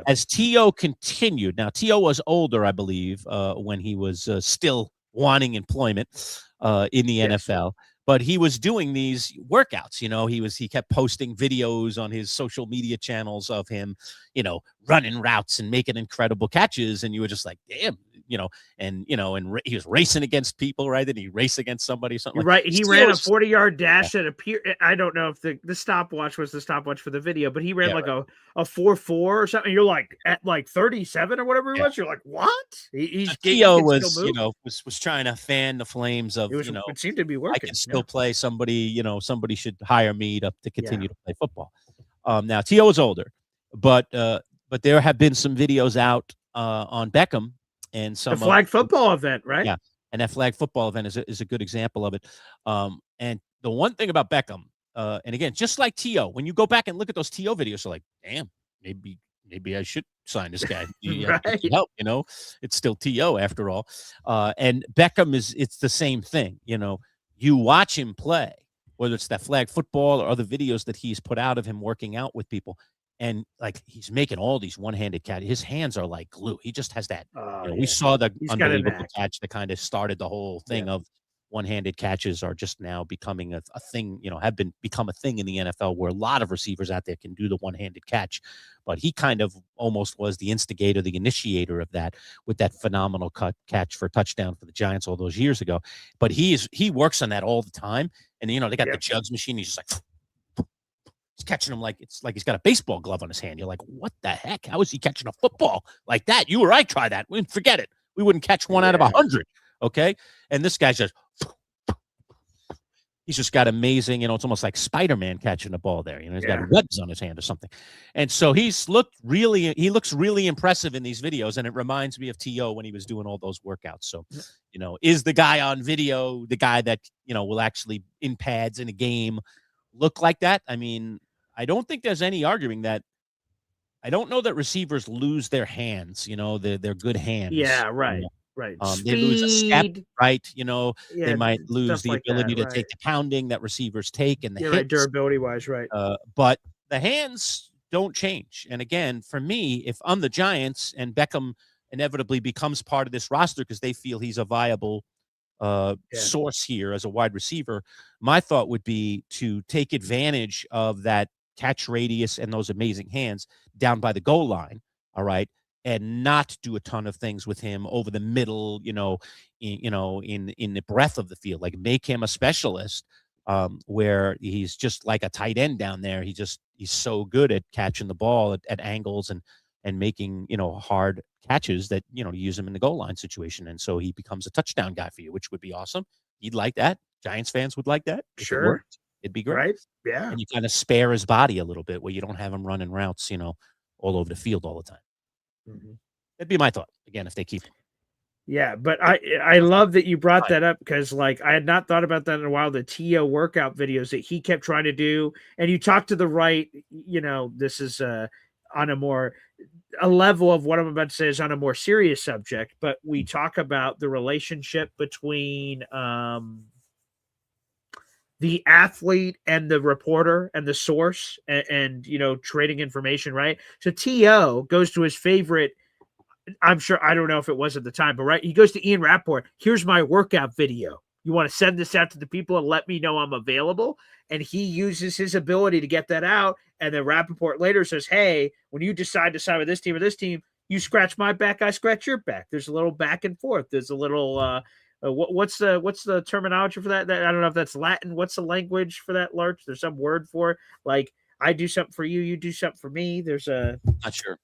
as T.O. continued, now T.O. was older, I believe, when he was still wanting employment in the NFL. But he was doing these workouts, he kept posting videos on his social media channels of him, running routes and making incredible catches. And you were just like, damn, and he was racing against people, right? Didn't he race against somebody? Something right. He ran a 40-yard dash that appeared. I don't know if the stopwatch was the stopwatch for the video, but he ran a 4.4 or something. You're like at 37 or whatever he was. You're like, what? T.O. was trying to fan the flames of, it seemed to be working. I can still play. Somebody should hire me to continue to play football. Now T.O. is older, but there have been some videos out on Beckham and some the flag football event, right? Yeah, and that flag football event is a good example of it. And the one thing about Beckham, and again, just like T.O., when you go back and look at those T.O. videos, you're like, damn, maybe I should sign this guy. Right. Help, it's still T.O. after all. And Beckham it's the same thing. You watch him play, whether it's that flag football or other videos that he's put out of him working out with people. And he's making all these one-handed catches. His hands are like glue. He just has that. We saw the unbelievable catch that kind of started the whole thing of one-handed catches are just now becoming a thing, become a thing in the NFL where a lot of receivers out there can do the one-handed catch. But he kind of almost was the instigator, the initiator of that with that phenomenal catch for a touchdown for the Giants all those years ago. But he works on that all the time. And, they got the jugs machine. He's just like, he's catching him like he's got a baseball glove on his hand. You're like, what the heck? How is he catching a football like that? You or I try that. Forget it. We wouldn't catch one out of 100. Okay. And this guy's he's just got amazing, it's almost like Spider-Man catching the ball there. He's got webs on his hand or something. And so he looks really impressive in these videos. And it reminds me of T.O. when he was doing all those workouts. So, is the guy on video the guy that, will actually in pads in a game look like that? I mean, I don't think there's any arguing that. I don't know that receivers lose their hands, their good hands. Yeah, right. Right. They lose a step, Speed. right? You know, they Yeah, might lose stuff the like that, ability to right. take the pounding that receivers take and the Yeah, right, hits. durability-wise, right. But the hands don't change. And again, for me, if I'm the Giants and Beckham inevitably becomes part of this roster because they feel he's a viable Yeah, source here as a wide receiver, my thought would be to take advantage of that catch radius and those amazing hands down by the goal line. All right. And not do a ton of things with him over the middle, in the breadth of the field, like make him a specialist, where he's just like a tight end down there. He's so good at catching the ball at angles and making, hard catches that, use him in the goal line situation. And so he becomes a touchdown guy for you, which would be awesome. You'd like that. Giants fans would like that. If it sure, worked, it'd be great. right? Yeah. And you kind of spare his body a little bit where you don't have him running routes, all over the field all the time. Mhm. That'd be my thought. Again, if they keep him. Yeah, but I love that you brought Right. that up because, like, I had not thought about that in a while, the T.O. workout videos that he kept trying to do, and you talk to the right, this is, on a level of what I'm about to say is on a more serious subject, but we talk about the relationship between, the athlete and the reporter and the source and trading information, right? So T.O. goes to his favorite. I'm sure, I don't know if it was at the time, but right, he goes to Ian Rapport. Here's my workout video. You want to send this out to the people and let me know I'm available? And he uses his ability to get that out. And then Rappaport later says, hey, when you decide to sign with this team or this team, you scratch my back, I scratch your back. There's a little back and forth. There's a little what's the terminology for that? I don't know if that's Latin. What's the language for that, Larch? There's some word for it. Like, I do something for you, you do something for me. There's a Not sure.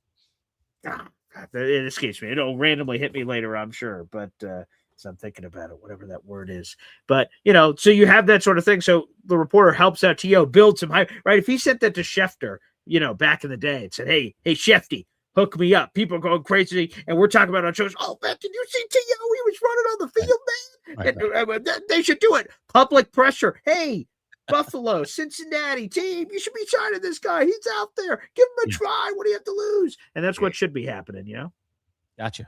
Ah, it escapes me. It'll randomly hit me later, I'm sure. But so I'm thinking about it, whatever that word is. But so you have that sort of thing. So the reporter helps out T.O. build some hype, right? If he sent that to Schefter, back in the day, and said, "Hey, Shefty, hook me up." People are going crazy, and we're talking about on shows. Oh man, did you see T.O.? He was running on the Right. field, Right, man. right. They should do it. Public pressure. Hey, Buffalo, Cincinnati team, you should be signing this guy. He's out there. Give him a Yeah. try. What do you have to lose? And that's what should be happening. Gotcha.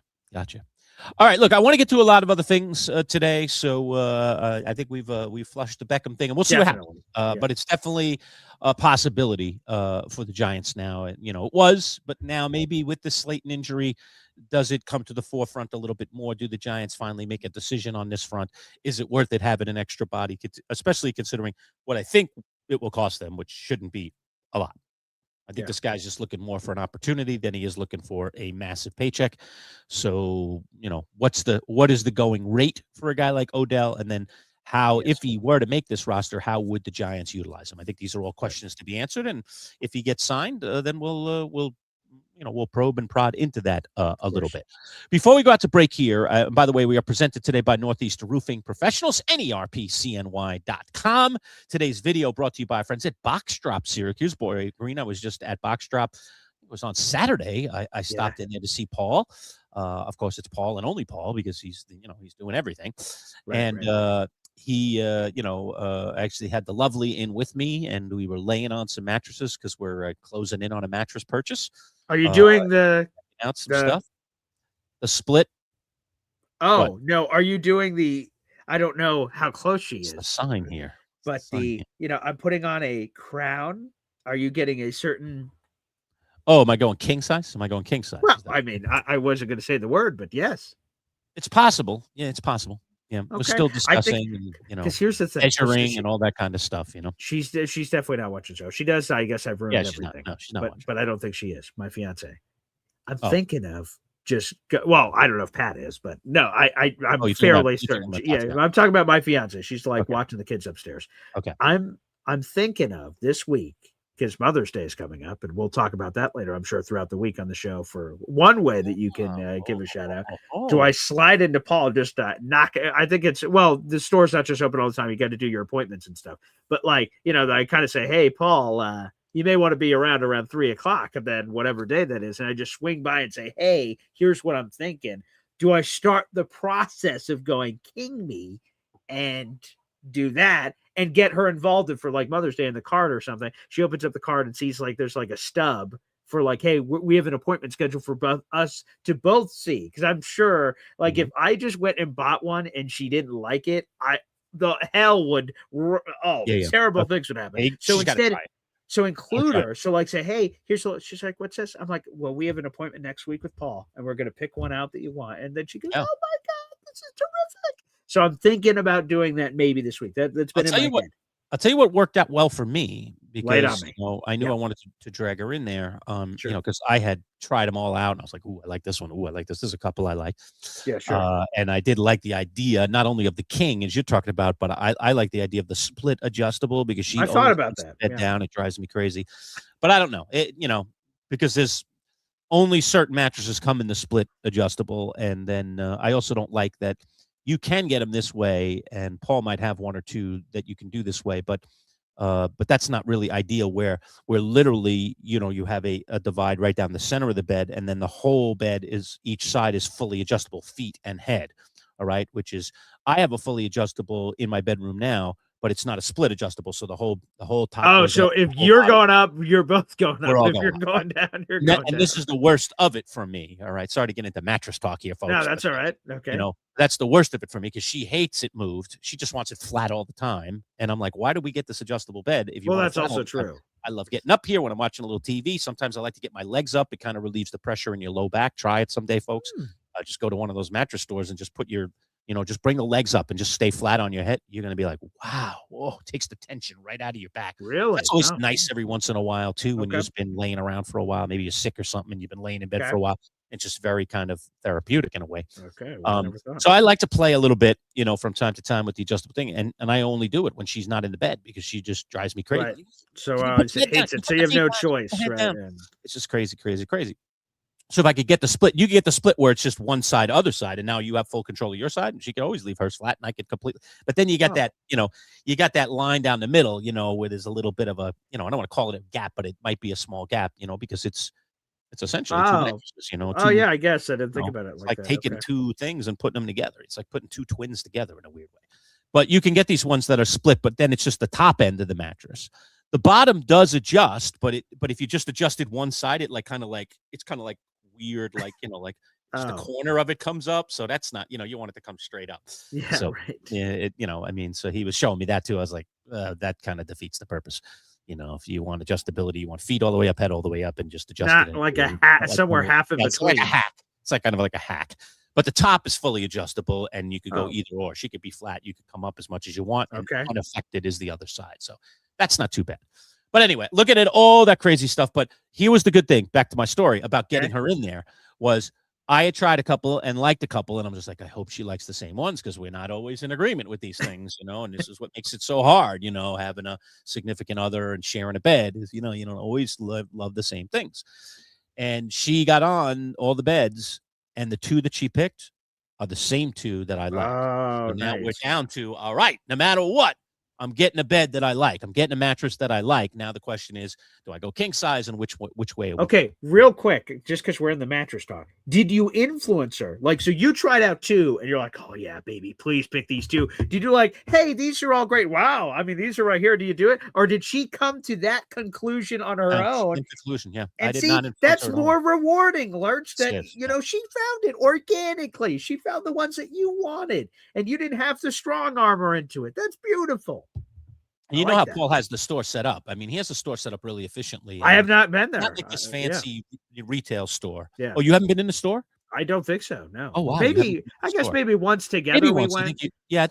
All right, look, I want to get to a lot of other things today, so I think we've flushed the Beckham thing, and we'll see what happens. Yeah. But it's definitely a possibility for the Giants now. And it was, but now maybe with the Slayton injury, does it come to the forefront a little bit more? Do the Giants finally make a decision on this front? Is it worth it having an extra body, especially considering what I think it will cost them, which shouldn't be a lot. I think Yeah. this guy's just looking more for an opportunity than he is looking for a massive paycheck. So, what is the going rate for a guy like Odell? And then how, Yes. if he were to make this roster, how would the Giants utilize him? I think these are all questions to be answered. And if he gets signed, then we'll probe and prod into that a little bit. Before we go out to break here, by the way, we are presented today by Northeast Roofing Professionals, nerpcny.com. Today's video brought to you by our friends at Box Drop Syracuse. Boy Green, I was just at Box Drop. It was on Saturday. I stopped in there to see Paul. Of course, it's Paul and only Paul because he's doing everything. He actually had the lovely in with me, and we were laying on some mattresses because we're closing in on a mattress purchase. Are you doing Out some stuff. The split. Oh, no. Are you doing I don't know how close she It's the is, sign here. but I'm putting on a crown. Are you getting a certain? Oh, am I going king size? Well, I mean, I wasn't going to say the word, but yes, It's possible. Yeah, it's possible. Yeah, we're okay. still I think discussing, because here's the thing, measuring and all that kind of stuff. she's definitely not watching the show. She does. I guess I've ruined Yeah, she's not. everything. No, she's not watching. But I don't think she is. My fiance. I'm Oh. thinking of well, I don't know if Pat is, but no, I'm Oh, fairly certain. I'm talking about my fiance. She's like Okay. watching the kids upstairs. Okay. I'm thinking of this week because Mother's Day is coming up, and we'll talk about that later, I'm sure, throughout the week on the show. For one way that you can give a shout out. Do I slide into Paul just knock? I think the store's not just open all the time. You got to do your appointments and stuff. But I kind of say, hey, Paul, you may want to be around 3:00, and then whatever day that is. And I just swing by and say, hey, here's what I'm thinking. Do I start the process of going king me and do that and get her involved for Mother's Day in the card or something? She opens up the card and sees there's a stub for like, hey, we have an appointment scheduled for us to both see. Because I'm sure, like, if I just went and bought one and she didn't like it, the hell would Yeah. terrible things would happen. Hey, So she's got to instead, try it. so include try it. her. So like say, hey, she's like, what's this? I'm like, well, we have an appointment next week with Paul, and we're gonna pick one out that you want. And then she goes, Yeah. oh my god, this is terrific. So I'm thinking about doing that maybe this week. That's been in my head. I'll tell you what worked out well for me Lay it on because me. I knew I wanted to drag her in there. Sure. Because I had tried them all out and I was like, "Ooh, I like this one. Ooh, I like this. There's a couple I like." Yeah, sure. And I did like the idea not only of the king as you're talking about, but I like the idea of the split adjustable because she I thought always about puts that. the bed Yeah. down. It drives me crazy. But I don't know. Because there's only certain mattresses come in the split adjustable, and then I also don't like that you can get them this way, and Paul might have one or two that you can do this way, but that's not really ideal where literally, you have a divide right down the center of the bed, and then the whole bed is each side is fully adjustable, feet and head. All right, which is I have a fully adjustable in my bedroom now, but it's not a split adjustable, so the whole top. Oh, goes so up, if the whole you're bottom. going up, you're both going We're up. all If going you're up. going down, you're And, going and down. this is the worst of it for me. All right, sorry to get into mattress talk here, folks. No, that's but, all right. Okay. That's the worst of it for me because she hates it moved. She just wants it flat all the time. And I'm like, why do we get this adjustable bed if you Well, want it that's flat all also the time? true. I love getting up here when I'm watching a little TV. Sometimes I like to get my legs up. It kind of relieves the pressure in your low back. Try it someday, folks. Just go to one of those mattress stores and just put just bring the legs up and just stay flat on your head. You're going to be like, wow, whoa, it takes the tension right out of your back. Really? That's always Wow. nice every once in a while, too, when Okay. you've just been laying around for a while. Maybe you're sick or something and you've been laying in bed Okay. for a while. It's just very kind of therapeutic in a way. Okay. Well, I never thought. So I like to play a little bit, from time to time with the adjustable thing. And I only do it when she's not in the bed because she just drives me crazy. Right. So She hates it. So you have no choice, right? And it's just crazy, crazy, crazy. So if I could get the split, you get the split where it's just one side, other side, and now you have full control of your side, and she could always leave hers flat, and I could completely. But then you got that, you got that line down the middle, where there's a little bit of a, I don't want to call it a gap, but it might be a small gap, because it's essentially two mattresses, Oh yeah, I guess I didn't think about it it's like like that. taking Okay. two things and putting them together. It's like putting two twins together in a weird way. But you can get these ones that are split, but then it's just the top end of the mattress. The bottom does adjust, but if you just adjusted one side, it's kind of like weird, like just the corner of it comes up. So that's not, you want it to come straight up. Yeah, So right. so he was showing me that too. I was like, that kind of defeats the purpose. If you want adjustability, you want feet all the way up, head all the way up, and just adjust Not it. like a hat, somewhere half in It's like between. a hack. It's like kind of like a hack. But the top is fully adjustable, and you could go Oh. either or. She could be flat. You could come up as much as you want, and Okay. unaffected is the other side. So that's not too bad. But anyway, looking at all that crazy stuff. But here was the good thing. Back to my story about getting her in there was I had tried a couple and liked a couple, and I'm just like, I hope she likes the same ones because we're not always in agreement with these things, and this is what makes it so hard, having a significant other and sharing a bed is, you don't always love the same things. And she got on all the beds, and the two that she picked are the same two that I like. Oh, So now we're nice. down to, all right, no matter what, I'm getting a bed that I like. I'm getting a mattress that I like. Now the question is, do I go king size and which way? Okay, real quick, just because we're in the mattress talk, did you influence her? Like, so you tried out two, and you're like, oh yeah, baby, please pick these two. Did you like, hey, these are all great. Wow, I mean, these are right here. Do you do it, or did she come to that conclusion on her own? Conclusion, yeah. And I did see, not influence that's her at all. more rewarding, Lurch. That Yes. she found it organically. She found the ones that you wanted, and you didn't have to strong arm her into it. That's beautiful. And you I know like how that. Paul has the store set up. I mean, he has the store set up really efficiently. I have not been there. Not like this Yeah. fancy retail store. Yeah. Oh, you haven't been in the store? I don't think so. No. Oh, wow, you haven't been Maybe to the I guess store. maybe once together Maybe we once. went. I think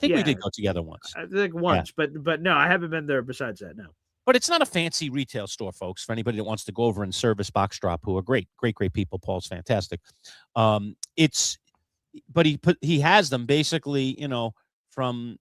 we Yeah. did go together once. I think once, but no, I haven't been there besides that. No. But it's not a fancy retail store, folks. For anybody that wants to go over and service Box Drop, who are great people. Paul's fantastic. But he has them basically, from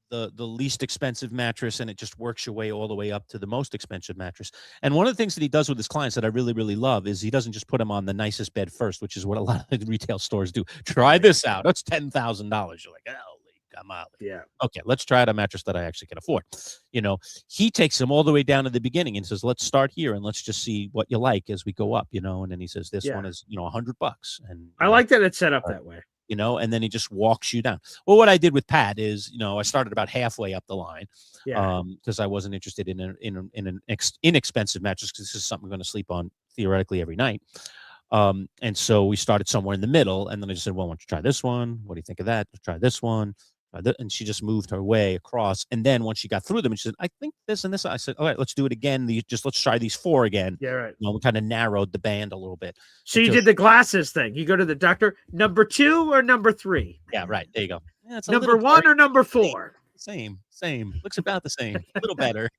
the least expensive mattress, and it just works your way all the way up to the most expensive mattress. And one of the things that he does with his clients that I really, really love is he doesn't just put them on the nicest bed first, which is what a lot of the retail stores do. Try this out. That's $10,000. You're like, holy camale. Yeah. Okay, let's try out a mattress that I actually can afford. He takes them all the way down to the beginning and says, let's start here and let's just see what you like as we go up, and then he says, this one is, $100. And I like that it's set up that way. and then he just walks you down. Well, what I did with Pat is, I started about halfway up the line, because I wasn't interested in an inexpensive mattress because this is something I'm going to sleep on theoretically every night. And so we started somewhere in the middle, and then I just said, well, why don't you try this one? What do you think of that? Try this one. And she just moved her way across. And then once she got through them, and she said, I think this and this. I said, all right, let's do it again. Let's try these 4 again. Yeah, right. We kind of narrowed the band a little bit. So you did the glasses thing. You go to the doctor, number 2 or number 3? Yeah, right. There you go. Yeah, it's number 1 or number 4? Same. Looks about the same. A little better.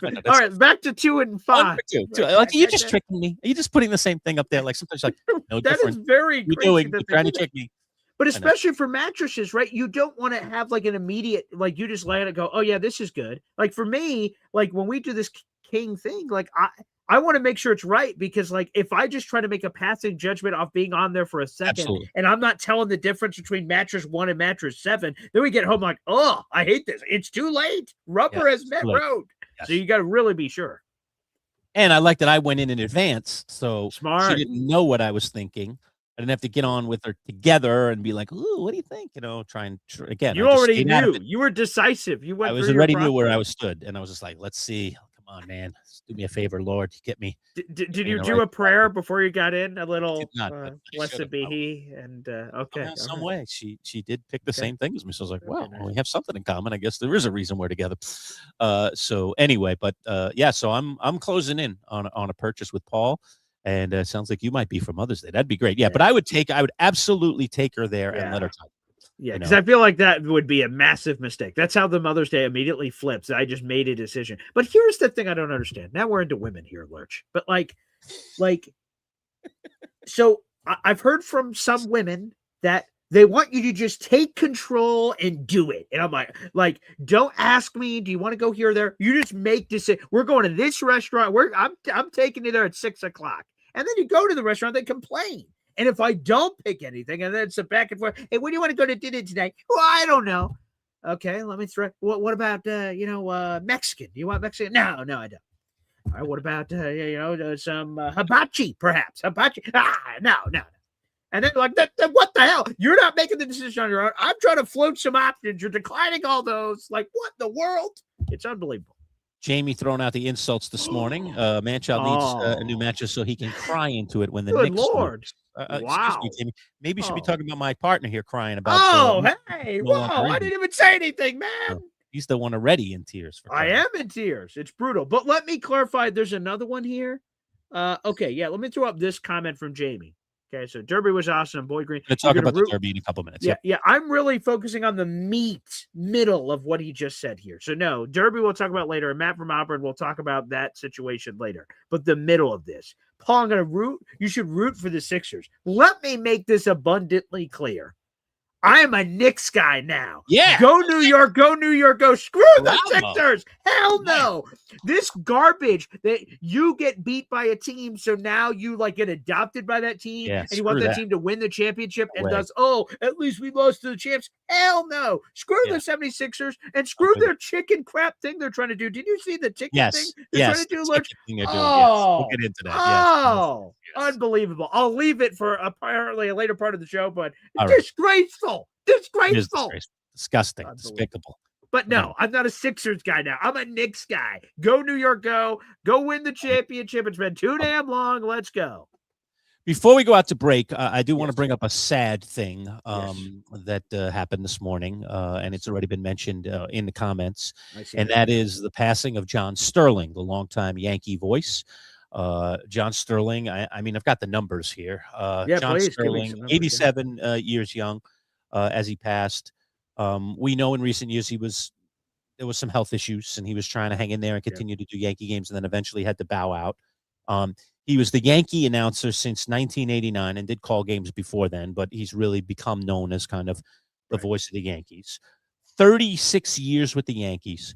All right, back to 2 and 5. Two. Like, are you just tricking me? Are you just putting the same thing up there? Like sometimes like, no that different. Is very You're trying to trick me. But especially for mattresses, right? You don't want to have like an immediate, like you just lay on it and go, oh yeah, this is good. Like for me, like when we do this king thing, like I want to make sure it's right, because like if I just try to make a passing judgment off being on there for a second, Absolutely. and I'm not telling the difference between mattress 1 and mattress 7, then we get home like, oh, I hate this. It's too late. Rubber has met road. Yes. So you got to really be sure. And I like that I went in advance, so smart. She didn't know what I was thinking. I didn't have to get on with her together and be like, "Ooh, what do you think?" Again. You already knew. You were decisive. You went. I was already knew where I was stood, and I was just like, "Let's see. Come on, man. Do me a favor, Lord. Get me." Did you do a prayer before you got in? A little blessed be He, and okay. Some way she did pick the same thing as me. So I was like, "Wow, we have something in common. I guess there is a reason we're together." So anyway, but yeah. So I'm closing in on a purchase with Paul. And it sounds like you might be for Mother's Day. That'd be great. Yeah, but I would absolutely take her there and let her talk. Yeah, because I feel like that would be a massive mistake. That's how the Mother's Day immediately flips. I just made a decision. But here's the thing I don't understand. Now we're into women here, Lurch. But like, so I've heard from some women that they want you to just take control and do it. And I'm like, don't ask me, do you want to go here or there? You just make decision. We're going to this restaurant. I'm taking you there at 6:00. And then you go to the restaurant, they complain. And if I don't pick anything, and then it's a back and forth, hey, where do you want to go to dinner tonight? Well, I don't know. Okay, let me throw. What about Mexican? Do you want Mexican? No, I don't. All right, what about some hibachi, perhaps? Hibachi? No. And then like that, what the hell? You're not making the decision on your own. I'm trying to float some options. You're declining all those. Like, what in the world? It's unbelievable. Jamie throwing out the insults this morning. Manchild needs a new mattress so he can cry into it when the Knicks Lord. Excuse me, Jamie. Maybe you should be talking about my partner here crying about. Hey, whoa! I didn't even say anything, man. No, he's the one already in tears. I am in tears. It's brutal. But let me clarify. There's another one here. Okay, yeah. Let me throw up this comment from Jamie. Okay, so Derby was awesome. Boy Green. Let's talk about the Derby in a couple minutes. Yeah. I'm really focusing on the middle of what he just said here. So no, Derby we'll talk about later, and Matt from Auburn will talk about that situation later. But the middle of this, Paul, I'm going to root. You should root for the Sixers. Let me make this abundantly clear. I am a Knicks guy now. Yeah. Go New York, go New York, go. Screw the Sixers. Hell no. This garbage that you get beat by a team, so now you like get adopted by that team, and you want that team to win the championship, and does, at least we lost to the champs. Hell no. Screw the 76ers and screw their chicken crap thing they're trying to do. Did you see the chicken thing they're trying to do? We'll get into that. Unbelievable. I'll leave it for apparently a later part of the show, but disgraceful. Disgraceful. Disgusting. Despicable. But no, I'm not a Sixers guy now. I'm a Knicks guy. Go New York, go win the championship. It's been too damn long. Let's go. Before we go out to break, I do want to bring up a sad thing that happened this morning, and it's already been mentioned in the comments, and that is the passing of John Sterling, the longtime Yankee voice. John Sterling, I mean, I've got the numbers here. John Sterling, 87 years young as he passed. We know in recent years there was some health issues, and he was trying to hang in there and continue to do Yankee games, and then eventually had to bow out. He was the Yankee announcer since 1989 and did call games before then, but he's really become known as kind of the voice of the Yankees. 36 years with the Yankees.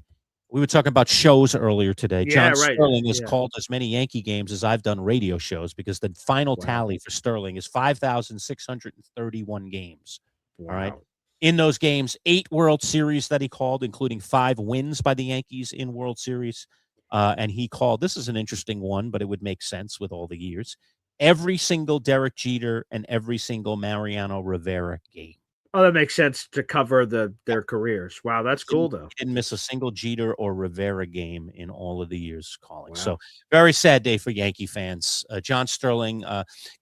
We were talking about shows earlier today. John Sterling has called as many Yankee games as I've done radio shows, because the final tally for Sterling is 5,631 games. All right. In those games, 8 World Series that he called, including 5 wins by the Yankees in World Series. And he called, this is an interesting one, but it would make sense with all the years, every single Derek Jeter and every single Mariano Rivera game. Oh, that makes sense to cover their careers. Wow, that's cool though. He didn't miss a single Jeter or Rivera game in all of the years calling. Wow. So very sad day for Yankee fans. John Sterling,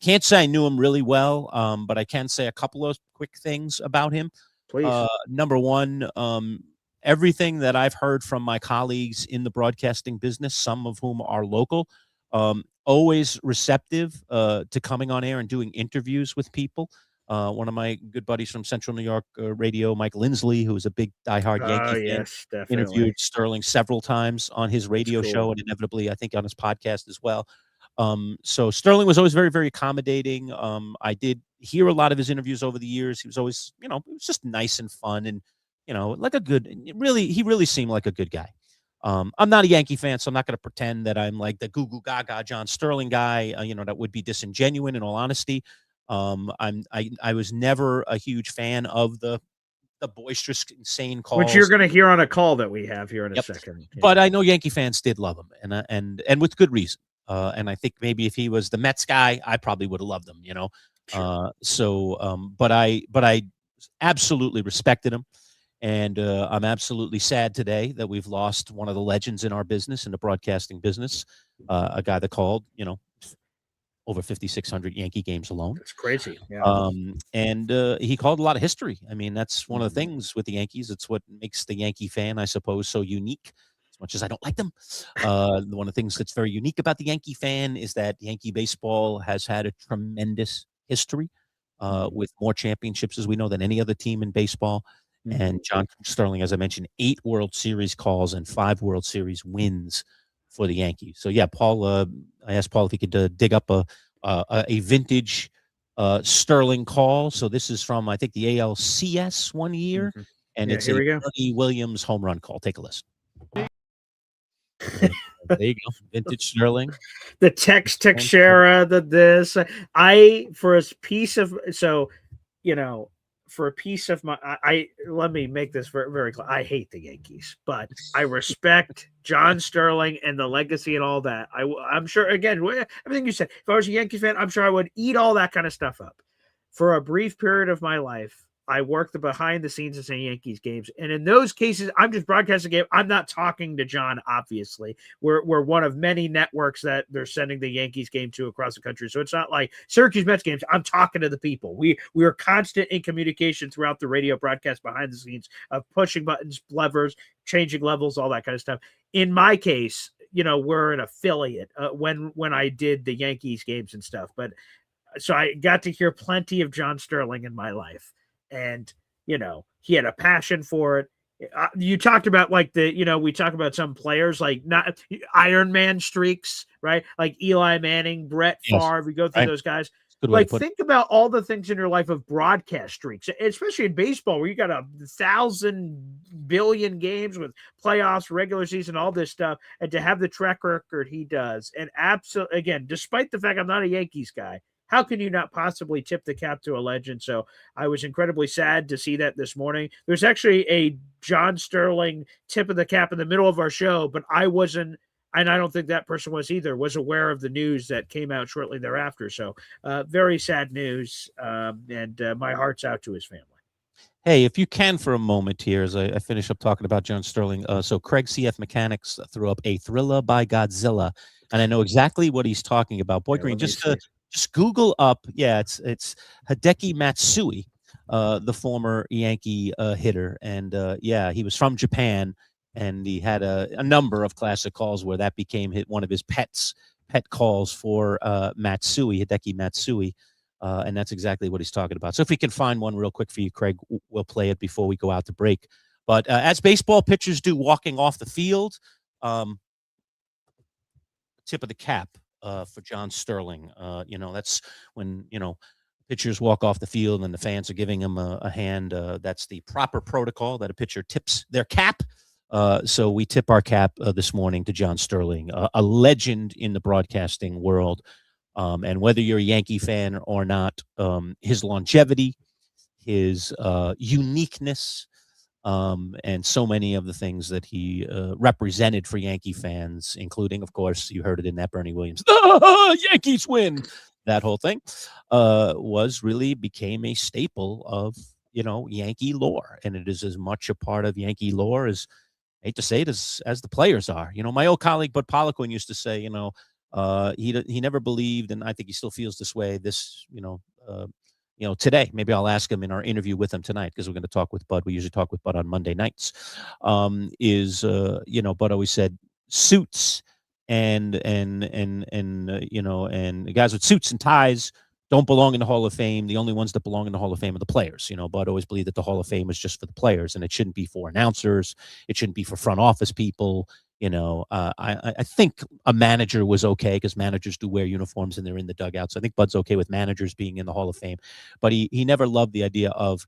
can't say I knew him really well, but I can say a couple of quick things about him. Please. Number one, everything that I've heard from my colleagues in the broadcasting business, some of whom are local, always receptive to coming on air and doing interviews with people. One of my good buddies from Central New York radio, Mike Lindsley, who is a big diehard Oh, Yankee fan, yes, definitely. interviewed Sterling several times on his radio cool. show and inevitably, I think, on his podcast as well. So Sterling was always very, very accommodating. I did hear a lot of his interviews over the years. He was always, it was just nice and fun and, like he really seemed like a good guy. I'm not a Yankee fan, so I'm not going to pretend that I'm like the goo goo gaga John Sterling guy. That would be disingenuous in all honesty. I was never a huge fan of the boisterous, insane calls, which you're going to hear on a call that we have here in a Yep. second. Yeah. But I know Yankee fans did love him, and with good reason. And I think maybe if he was the Mets guy, I probably would have loved him. Sure. But I absolutely respected him, and I'm absolutely sad today that we've lost one of the legends in our business, in the broadcasting business, a guy that called, over 5,600 Yankee games alone. It's crazy. Yeah. And he called a lot of history. I mean, that's one of the things with the Yankees. It's what makes the Yankee fan, I suppose, so unique. As much as I don't like them, one of the things that's very unique about the Yankee fan is that Yankee baseball has had a tremendous history with more championships, as we know, than any other team in baseball. And John Sterling, as I mentioned, 8 World Series calls and 5 World Series wins for the Yankees. So yeah, Paul, I asked Paul if he could dig up a vintage Sterling call. So this is from, I think, the ALCS one year, and it's a Bernie Williams home run call. Take a listen. There you go, vintage Sterling. The Texera, for a piece of my, let me make this very, very clear. I hate the Yankees, but I respect John Sterling and the legacy and all that. I'm sure, again, everything you said, if I was a Yankee fan, I'm sure I would eat all that kind of stuff up. For a brief period of my life, I worked the behind the scenes of St. Yankees games. And in those cases, I'm just broadcasting a game. I'm not talking to John, obviously. We're one of many networks that they're sending the Yankees game to across the country. So it's not like Syracuse Mets games. I'm talking to the people. We are constant in communication throughout the radio broadcast behind the scenes of pushing buttons, levers, changing levels, all that kind of stuff. In my case, we're an affiliate when I did the Yankees games and stuff. But so I got to hear plenty of John Sterling in my life. And, he had a passion for it. You talked about we talk about some players like not Iron Man streaks, right? Like Eli Manning, Brett Favre. We go through those guys. Like, think about all the things in your life of broadcast streaks, especially in baseball, where you got 1,000 billion games with playoffs, regular season, all this stuff. And to have the track record he does. And absolutely, again, despite the fact I'm not a Yankees guy, how can you not possibly tip the cap to a legend? So I was incredibly sad to see that this morning. There's actually a John Sterling tip of the cap in the middle of our show, but I wasn't, and I don't think that person was either, was aware of the news that came out shortly thereafter. So very sad news, and my heart's out to his family. Hey, if you can for a moment here, as I finish up talking about John Sterling. So Craig CF Mechanics threw up a Thriller by Godzilla, and I know exactly what he's talking about. Boy Green, just Google up. Yeah, it's Hideki Matsui, the former Yankee hitter. And he was from Japan, and he had a number of classic calls where that became one of his pet calls for Matsui, Hideki Matsui. And that's exactly what he's talking about. So if we can find one real quick for you, Craig, we'll play it before we go out to break. But as baseball pitchers do walking off the field, tip of the cap for John Sterling. That's when, pitchers walk off the field and the fans are giving him a hand. That's the proper protocol that a pitcher tips their cap. So we tip our cap this morning to John Sterling, a legend in the broadcasting world. And whether you're a Yankee fan or not, his longevity, his uniqueness, and so many of the things that he represented for Yankee fans, including, of course, you heard it in that Bernie Williams, Yankees win, that whole thing, became a staple of Yankee lore, and it is as much a part of Yankee lore as, I hate to say it, as the players are. My old colleague Bud Poliquin used to say, he never believed, and I think he still feels this way. Today, maybe I'll ask him in our interview with him tonight, because we're going to talk with Bud. We usually talk with Bud on Monday nights. Bud always said suits and guys with suits and ties don't belong in the Hall of Fame. The only ones that belong in the Hall of Fame are the players. Bud always believed that the Hall of Fame was just for the players, and it shouldn't be for announcers. It shouldn't be for front office people. I think a manager was okay, because managers do wear uniforms and they're in the dugouts. I think Bud's okay with managers being in the Hall of Fame, but he never loved the idea of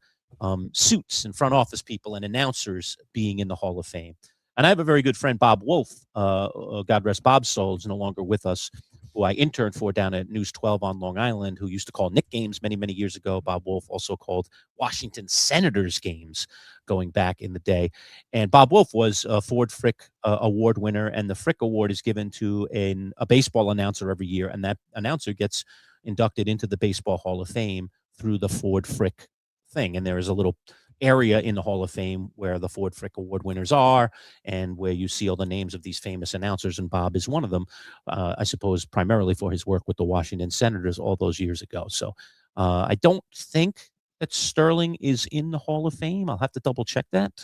suits and front office people and announcers being in the Hall of Fame. And I have a very good friend, Bob Wolf, God rest Bob's soul, is no longer with us, who I interned for down at News 12 on Long Island, who used to call Knick games many, many years ago. Bob Wolf also called Washington Senators games going back in the day. And Bob Wolf was a Ford Frick Award winner, and the Frick Award is given to a baseball announcer every year, and that announcer gets inducted into the Baseball Hall of Fame through the Ford Frick thing. And there is a little area in the Hall of Fame where the Ford Frick Award winners are, and where you see all the names of these famous announcers, and Bob is one of them, I suppose primarily for his work with the Washington Senators all those years ago. So I don't think that Sterling is in the Hall of Fame. I'll have to double check that,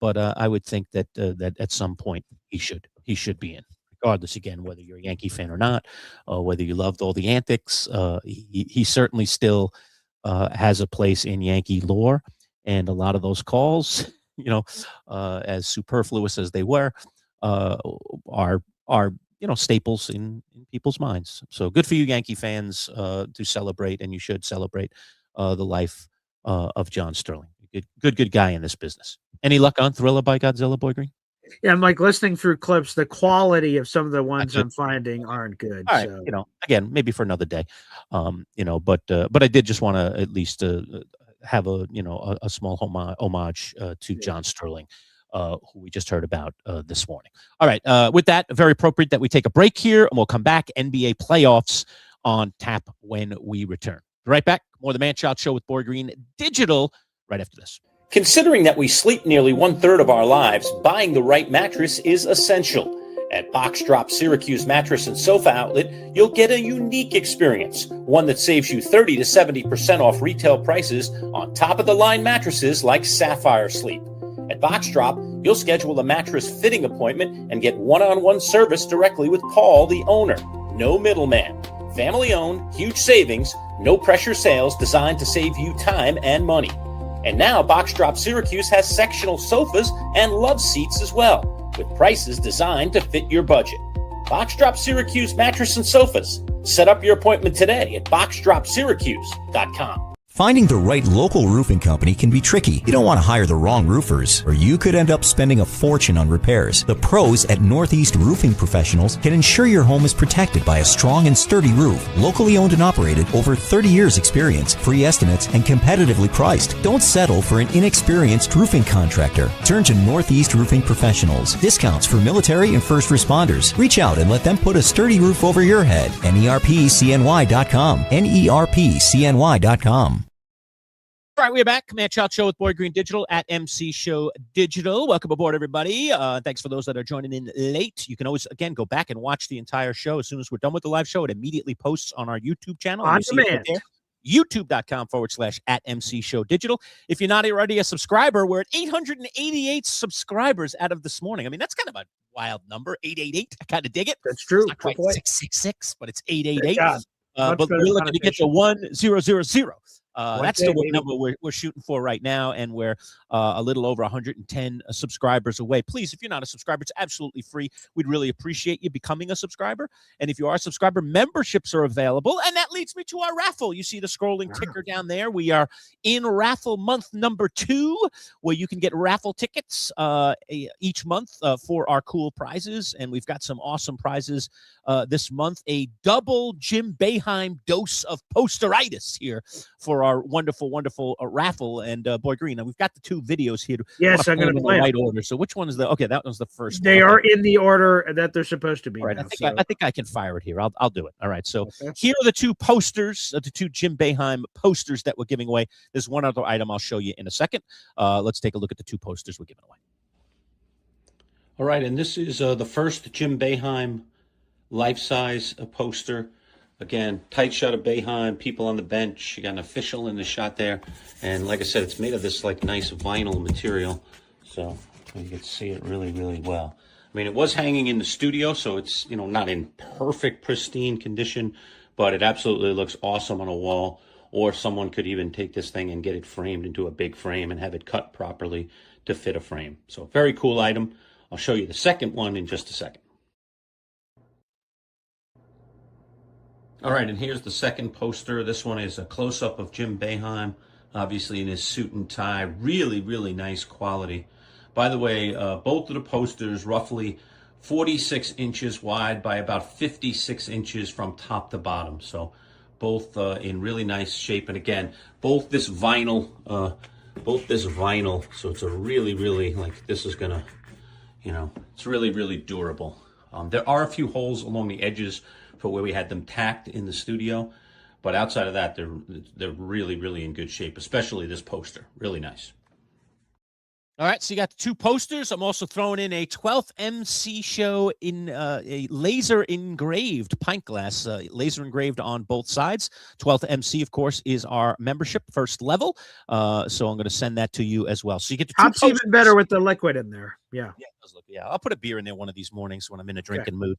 but I would think that at some point he should be in, regardless, again, whether you're a Yankee fan or not, whether you loved all the antics. He certainly still has a place in Yankee lore. And a lot of those calls, as superfluous as they were, are staples in people's minds. So good for you, Yankee fans, to celebrate, and you should celebrate the life of John Sterling. Good guy in this business. Any luck on Thriller by Godzilla Boy Green? Yeah, I'm listening through clips. The quality of some of the ones I'm finding aren't good. All right, so. Again, maybe for another day. But I did just want to at least have a small homage to John Sterling, who we just heard about this morning. All right, with that, very appropriate that we take a break here, and we'll come back. NBA playoffs on tap when we return. Right back, more of the Manchild Show with Boy Green Digital right after this. Considering that we sleep nearly 1/3 of our lives, buying the right mattress is essential. At Box Drop Syracuse Mattress and Sofa Outlet, you'll get a unique experience, one that saves you 30 to 70% off retail prices on top-of-the-line mattresses like Sapphire Sleep. At Box Drop, you'll schedule a mattress fitting appointment and get one-on-one service directly with Paul, the owner. No middleman. Family-owned, huge savings, no-pressure sales designed to save you time and money. And now Box Drop Syracuse has sectional sofas and love seats as well, with prices designed to fit your budget. Box Drop Syracuse Mattress and Sofas. Set up your appointment today at boxdropsyracuse.com. Finding the right local roofing company can be tricky. You don't want to hire the wrong roofers, or you could end up spending a fortune on repairs. The pros at Northeast Roofing Professionals can ensure your home is protected by a strong and sturdy roof. Locally owned and operated, over 30 years experience, free estimates, and competitively priced. Don't settle for an inexperienced roofing contractor. Turn to Northeast Roofing Professionals. Discounts for military and first responders. Reach out and let them put a sturdy roof over your head. NERPCNY.com. NERPCNY.com. All right, we're back. Manchild Show with Boy Green Digital at MC Show Digital. Welcome aboard, everybody. Thanks for those that are joining in late. You can always, again, go back and watch the entire show. As soon as we're done with the live show, it immediately posts on our YouTube channel. On demand. YouTube.com/@MC Show Digital. If you're not already a subscriber, we're at 888 subscribers out of this morning. I mean, that's kind of a wild number, 888. I kind of dig it. That's true. It's not quite 666, but it's 888. But better we're looking to get to 1000. That's the day, number we're shooting for right now, and we're a little over 110 subscribers away. Please, if you're not a subscriber, it's absolutely free. We'd really appreciate you becoming a subscriber. And if you are a subscriber, memberships are available. And that leads me to our raffle. You see the scrolling ticker down there. We are in raffle month number 2, where you can get raffle tickets each month for our cool prizes. And we've got some awesome prizes this month. A double Jim Boeheim dose of posteritis here for our wonderful, wonderful raffle. And Boy Green, now we've got the 2 videos here. Yes, I'm going to in the play 'em. right order. So which one is the? Okay, that one's the first. They one. are in the order that they're supposed to be. All right, now, I think I can fire it here. I'll do it. All right. So Okay. here are the 2 posters, the 2 Jim Boeheim posters that we're giving away. There's one other item I'll show you in a second. Let's take a look at the 2 posters we're giving away. All right, and this is the first Jim Boeheim life-size poster. Again, tight shot of Boeheim, people on the bench. You got an official in the shot there. And like I said, it's made of this like nice vinyl material. So you can see it really, really well. I mean, it was hanging in the studio, so it's, you know, not in perfect, pristine condition, but it absolutely looks awesome on a wall. Or someone could even take this thing and get it framed into a big frame and have it cut properly to fit a frame. So very cool item. I'll show you the second one in just a second. All right, and here's the second poster. This one is a close-up of Jim Boeheim, obviously in his suit and tie. Really, really nice quality. By the way, both of the posters roughly 46 inches wide by about 56 inches from top to bottom. So both in really nice shape. And again, both this vinyl. So it's a really, really, like, this is gonna, you know, it's really, really durable. There are a few holes along the edges for where we had them tacked in the studio, but outside of that, they're really, really in good shape, especially this poster. Really nice. All right, so you got the 2 posters. I'm also throwing in a 12th MC show in a laser engraved pint glass, laser engraved on both sides. 12th MC, of course, is our membership first level. So I'm going to send that to you as well. So you get the 2 Top's posters. even better with the liquid in there. Yeah. Yeah, it does look, yeah. I'll put a beer in there one of these mornings when I'm in a drinking mood.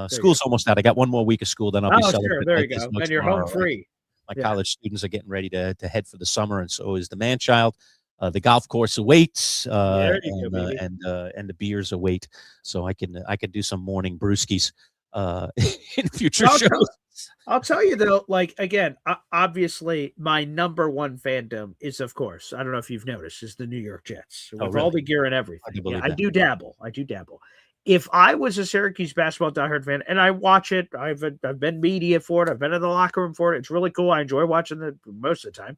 School's almost out. I got one more week of school, then I'll be celebrating. Sure. There you go. And you're home free. My college students are getting ready to head for the summer, and so is the Manchild. The golf course awaits, and the beers await. So I can do some morning brewskis in future shows. I'll tell you though, like, again, obviously my number one fandom is, of course, I don't know if you've noticed, is the New York Jets with all the gear and everything. I do dabble. If I was a Syracuse basketball diehard fan, and I watch it, I've been media for it, I've been in the locker room for it. It's really cool. I enjoy watching it most of the time.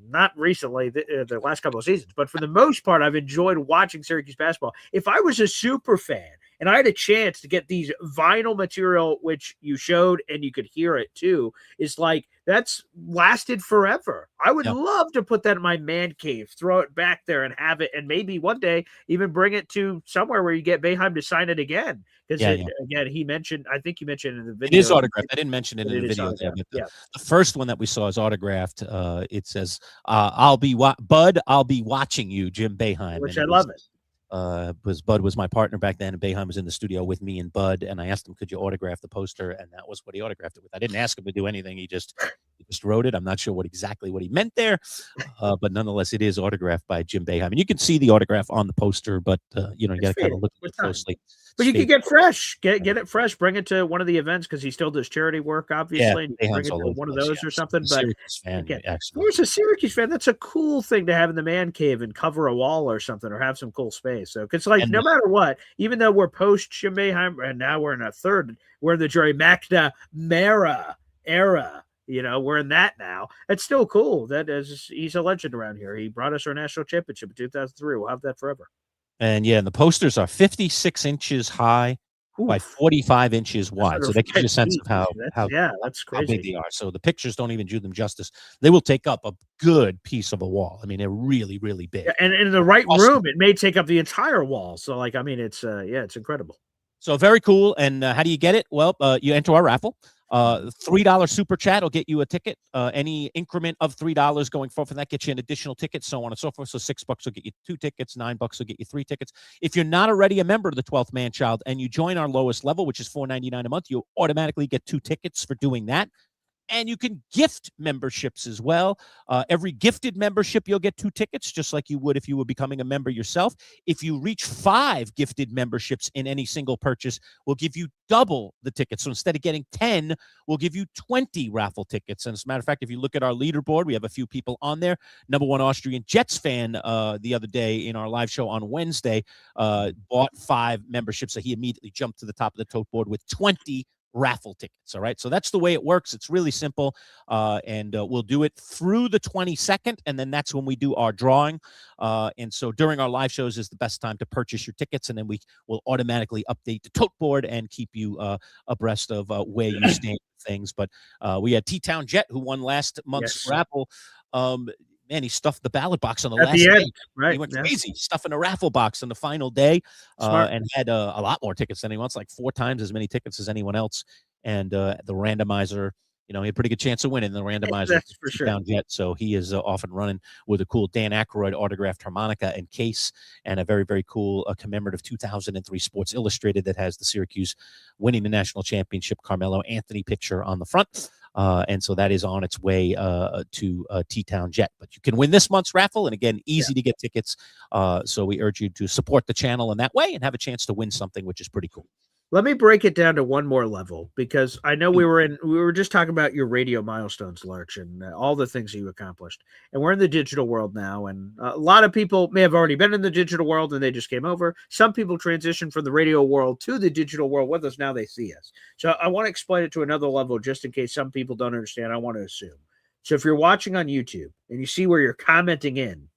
Not recently, the last couple of seasons, but for the most part, I've enjoyed watching Syracuse basketball. If I was a super fan and I had a chance to get these vinyl material, which you showed and you could hear it too, is like, that's lasted forever. I would love to put that in my man cave, throw it back there and have it, and maybe one day even bring it to somewhere where you get Boeheim to sign it again. Because again, he mentioned, I think you mentioned in the video. It is autographed. I didn't mention it in the video. The first one that we saw is autographed. It says, Bud, I'll be watching you, Jim Boeheim. Which I love it. Bud was my partner back then, and Boeheim was in the studio with me and Bud, and I asked him, could you autograph the poster? And that was what he autographed it with. I didn't ask him to do anything. He just wrote it. I'm not sure exactly what he meant there, but nonetheless, it is autographed by Jim Boeheim. And you can see the autograph on the poster, but you got to kind of look at it closely. But you can get fresh, get it fresh, bring it to one of the events, because he still does charity work, obviously. And bring it to one of those or something. But again, if you're a Syracuse fan, that's a cool thing to have in the man cave and cover a wall or something, or have some cool space. So it's like, no matter what, even though we're post Jim Boeheim, and now we're in we're in the Jerry McNamara era. We're in that now. It's still cool. He's a legend around here. He brought us our national championship in 2003. We'll have that forever. And the posters are 56 inches high by 45 inches wide. So that gives you a sense of how that's crazy. How big they are. So the pictures don't even do them justice. They will take up a good piece of a wall. I mean, they're really, really big. Yeah, and in the right room, it may take up the entire wall. So, like, I mean, it's incredible. So very cool. And how do you get it? Well, you enter our raffle. $3 super chat will get you a ticket. Any increment of $3 going forward, that gets you an additional ticket, so on and so forth. So $6 will get you 2 tickets, $9 will get you 3 tickets. If you're not already a member of the 12th Manchild and you join our lowest level, which is $4.99 a month, you automatically get 2 tickets for doing that. And you can gift memberships as well. Every gifted membership, you'll get 2 tickets, just like you would if you were becoming a member yourself. If you reach 5 gifted memberships in any single purchase, we'll give you double the tickets. So instead of getting 10, we'll give you 20 raffle tickets. And as a matter of fact, if you look at our leaderboard, we have a few people on there. Number 1 Austrian Jets fan the other day in our live show on Wednesday bought 5 memberships, so he immediately jumped to the top of the tote board with 20 raffle tickets. All right. So that's the way it works. It's really simple. And we'll do it through the 22nd. And then that's when we do our drawing. And so during our live shows is the best time to purchase your tickets. And then we will automatically update the tote board and keep you abreast of where you stand with things. But we had T-Town Jet, who won last month's raffle. Man, he stuffed the ballot box on the last day. Right. He went crazy, stuffing a raffle box on the final day, and had a lot more tickets than he wants, like 4 times as many tickets as anyone else. And the randomizer, he had a pretty good chance of winning the randomizer. That's for sure. Down Jet, so he is off and running with a cool Dan Aykroyd autographed harmonica and case, and a very, very cool commemorative 2003 Sports Illustrated that has the Syracuse winning the national championship Carmelo Anthony picture on the front. And so that is on its way to T-Town Jet. But you can win this month's raffle. And again, easy to get tickets. So we urge you to support the channel in that way and have a chance to win something, which is pretty cool. Let me break it down to one more level, because I know we were just talking about your radio milestones, Larch, and all the things you accomplished. And we're in the digital world now, and a lot of people may have already been in the digital world and they just came over. Some people transitioned from the radio world to the digital world with us. Now they see us. So I want to explain it to another level, just in case some people don't understand. I want to assume. So if you're watching on YouTube and you see where you're commenting in,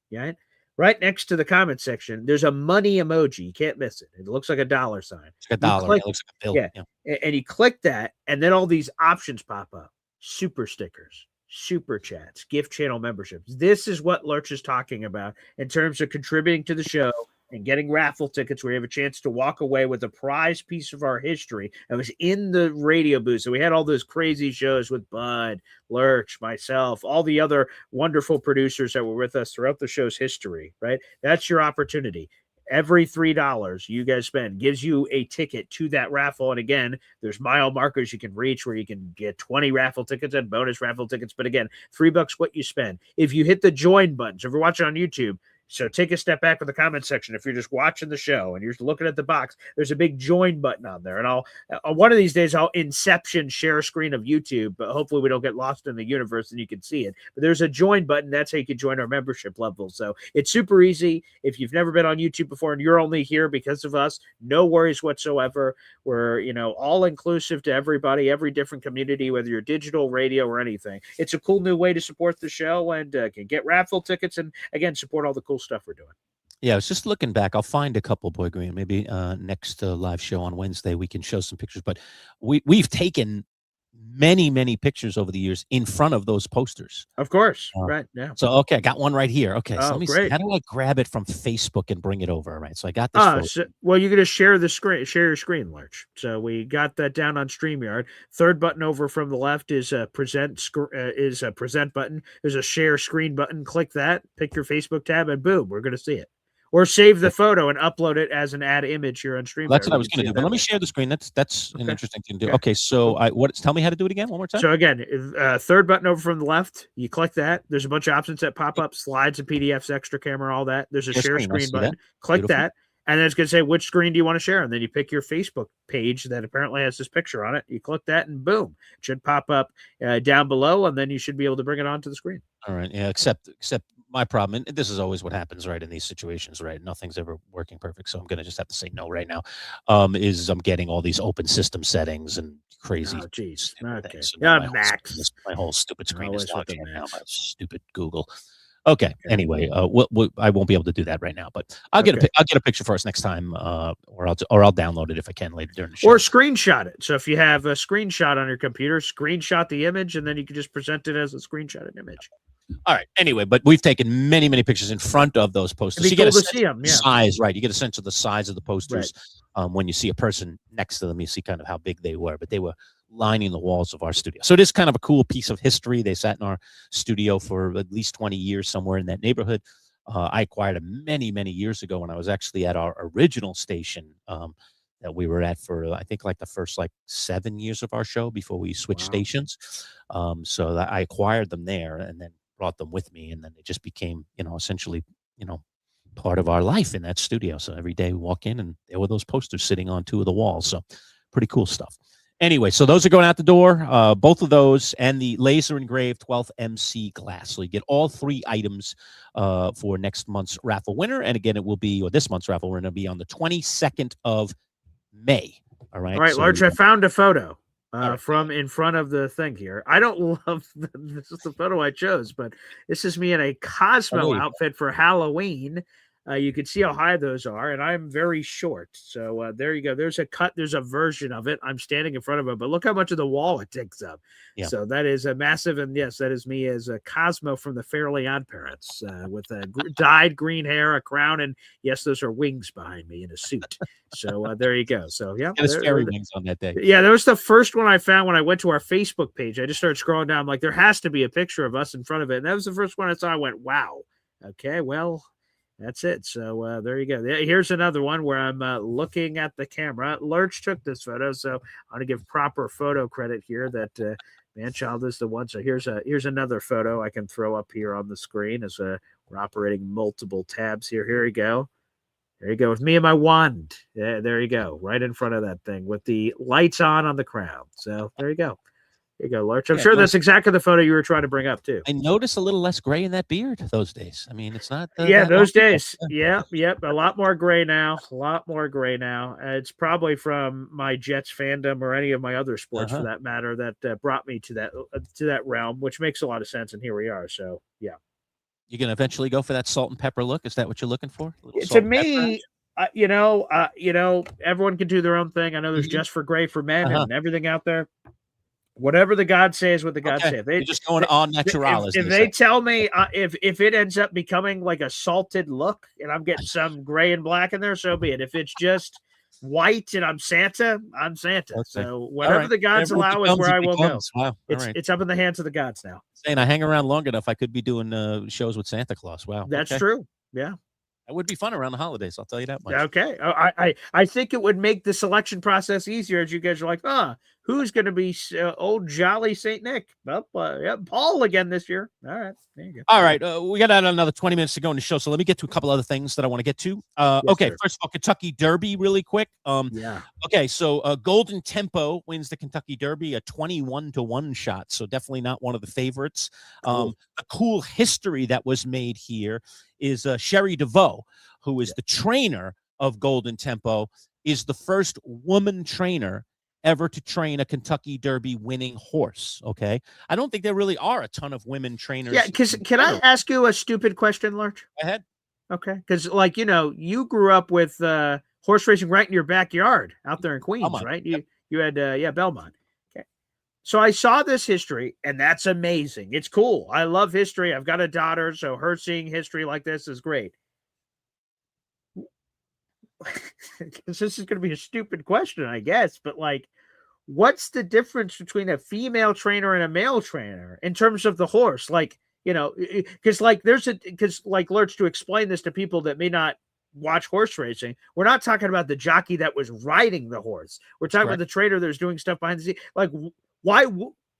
right next to the comment section, there's a money emoji. You can't miss it. It looks like a $. It's like a dollar. It looks like a bill. Yeah. And you click that, and then all these options pop up. Super stickers, super chats, gift channel memberships. This is what Lurch is talking about in terms of contributing to the show and getting raffle tickets where you have a chance to walk away with a prized piece of our history. I was in the radio booth, so we had all those crazy shows with Bud, Lurch, myself, all the other wonderful producers that were with us throughout the show's history, right? That's your opportunity. Every $3 you guys spend gives you a ticket to that raffle. And again, there's mile markers you can reach where you can get 20 raffle tickets and bonus raffle tickets. But again, $3 what you spend. If you hit the join button, so if you're watching on YouTube, so take a step back from the comment section. If you're just watching the show and you're looking at the box, there's a big join button on there. And I'll one of these days I'll inception share a screen of YouTube, but hopefully we don't get lost in the universe and you can see it. But there's a join button. That's how you can join our membership level. So it's super easy. If you've never been on YouTube before and you're only here because of us, no worries whatsoever. We're all inclusive to everybody, every different community, whether you're digital, radio, or anything. It's a cool new way to support the show and can get raffle tickets and again support all the cool stuff we're doing. Yeah, I was just looking back. I'll find a couple, Boy Green. Maybe next live show on Wednesday we can show some pictures. But we've taken many pictures over the years in front of those posters. Of course, right? Yeah. So okay, I got one right here. Okay, so let me see. How do I grab it from Facebook and bring it over? All right, so I got this. Well, you're gonna share the screen, share your screen, Larch. So we got that down on StreamYard. Third button over from the left is a present button. There's a share screen button. Click that, pick your Facebook tab, and boom, we're gonna see it. Or save the photo and upload it as an add image here on StreamYard. That's what I was going to do. But let me share the screen. That's an interesting thing to do. Okay, so tell me how to do it again one more time. So again, third button over from the left, you click that. There's a bunch of options that pop up: slides and PDFs, extra camera, all that. There's a share screen button. Click that, and then it's going to say which screen do you want to share, and then you pick your Facebook page that apparently has this picture on it. You click that, and boom, it should pop up down below, and then you should be able to bring it onto the screen. All right. Yeah. Except my problem, and this is always what happens, right, in these situations, right? Nothing's ever working perfect, so I'm going to just have to say no right now. Is I'm getting all these open system settings and crazy. Oh, geez. Okay. So Max. My whole stupid screen is logged in now. My stupid Google. Okay. Anyway, I won't be able to do that right now, but I'll get a picture for us next time, or I'll download it if I can later during the show. Or screenshot it. So if you have a screenshot on your computer, screenshot the image, and then you can just present it as a screenshotted image. All right. Anyway, but we've taken many pixtures in front of those posters. So you get a sense of the size, right? You get a sense of the size of the posters. Right. When you see a person next to them, you see kind of how big they were. But they were lining the walls of our studio. So it is kind of a cool piece of history. They sat in our studio for at least 20 years somewhere in that neighborhood. I acquired them many years ago when I was actually at our original station that we were at for, I think, like the first 7 years of our show before we switched stations. So I acquired them there and then brought them with me, and then they just became, essentially, part of our life in that studio. So every day we walk in and there were those posters sitting on 2 of the walls. So pretty cool stuff. Anyway, so those are going out the door, both of those, and the laser engraved 12th MC glass. So you get all 3 items for next month's raffle winner. And again, it will be, or this month's raffle winner will be on the 22nd of May. All right. All right, Large, I found a photo. right, from in front of the thing here. I don't love this is the photo I chose, but this is me in a Cosmo there you outfit for Halloween. You can see how high those are, and I'm very short. So there you go. There's a cut. There's a version of it. I'm standing in front of it, but look how much of the wall it takes up. Yeah. So that is a massive, and yes, that is me as a Cosmo from the Fairly Odd Parents with a dyed green hair, a crown, and yes, those are wings behind me in a suit. So there you go. So yeah, Get his fairy wings on that day. yeah, that was the first one I found when I went to our Facebook page. I just started scrolling down. I'm like, there has to be a picture of us in front of it. And that was the first one I saw. I went, wow. Okay, well, that's it. So there you go. Here's another one where I'm looking at the camera. Lurch took this photo, so I'm going to give proper photo credit here that Manchild is the one. So here's another photo I can throw up here on the screen as we're operating multiple tabs here. Here we go. There you go with me and my wand. Yeah, there you go, right in front of that thing with the lights on the crown. So there you go. There you go, Lurch. I'm sure that's exactly the photo you were trying to bring up too. I notice a little less gray in that beard those days. I mean, it's not. Yeah, those days. Yeah, yep. A lot more gray now. A lot more gray now. It's probably from my Jets fandom or any of my other sports for that matter that brought me to that realm, which makes a lot of sense. And here we are. So yeah. You're gonna eventually go for that salt and pepper look. Is that what you're looking for? To me, everyone can do their own thing. I know there's just for gray for men and everything out there. Whatever the God says, what the God says. You're just going on natural. If they tell me if it ends up becoming like a salted look and I'm getting some gray and black in there, so be it. If it's just white and I'm Santa, I'm Santa. Okay. So whatever the gods allow is where I will go. Wow. It's up in the hands of the gods now. Saying I hang around long enough, I could be doing shows with Santa Claus. Wow, that's true. Yeah. That would be fun around the holidays. I'll tell you that much. Okay. I think it would make the selection process easier as you guys are like, who's going to be old jolly Saint Nick? Well, yeah, Paul again this year. All right. There you go. All right. We got another 20 minutes to go in the show. So let me get to a couple other things that I want to get to. Okay. Sir. First of all, Kentucky Derby really quick. Yeah. Okay. So Golden Tempo wins the Kentucky Derby, a 21-1 shot. So definitely not one of the favorites. Cool. The cool history that was made here is Sherry DeVoe, who is the trainer of Golden Tempo, is the first woman trainer ever to train a Kentucky Derby winning horse. Okay. I don't think there really are a ton of women trainers. Yeah. Because can I ask you a stupid question, Lurch? Go ahead. Okay. Because you grew up with horse racing right in your backyard out there in Queens, Belmont. Right? You had, Belmont. Okay. So I saw this history and that's amazing. It's cool. I love history. I've got a daughter, so her seeing history like this is great. This is going to be a stupid question, I guess, but what's the difference between a female trainer and a male trainer in terms of the horse? Because Lurch, to explain this to people that may not watch horse racing, we're not talking about the jockey that was riding the horse. We're talking about the trainer that's doing stuff behind the scenes.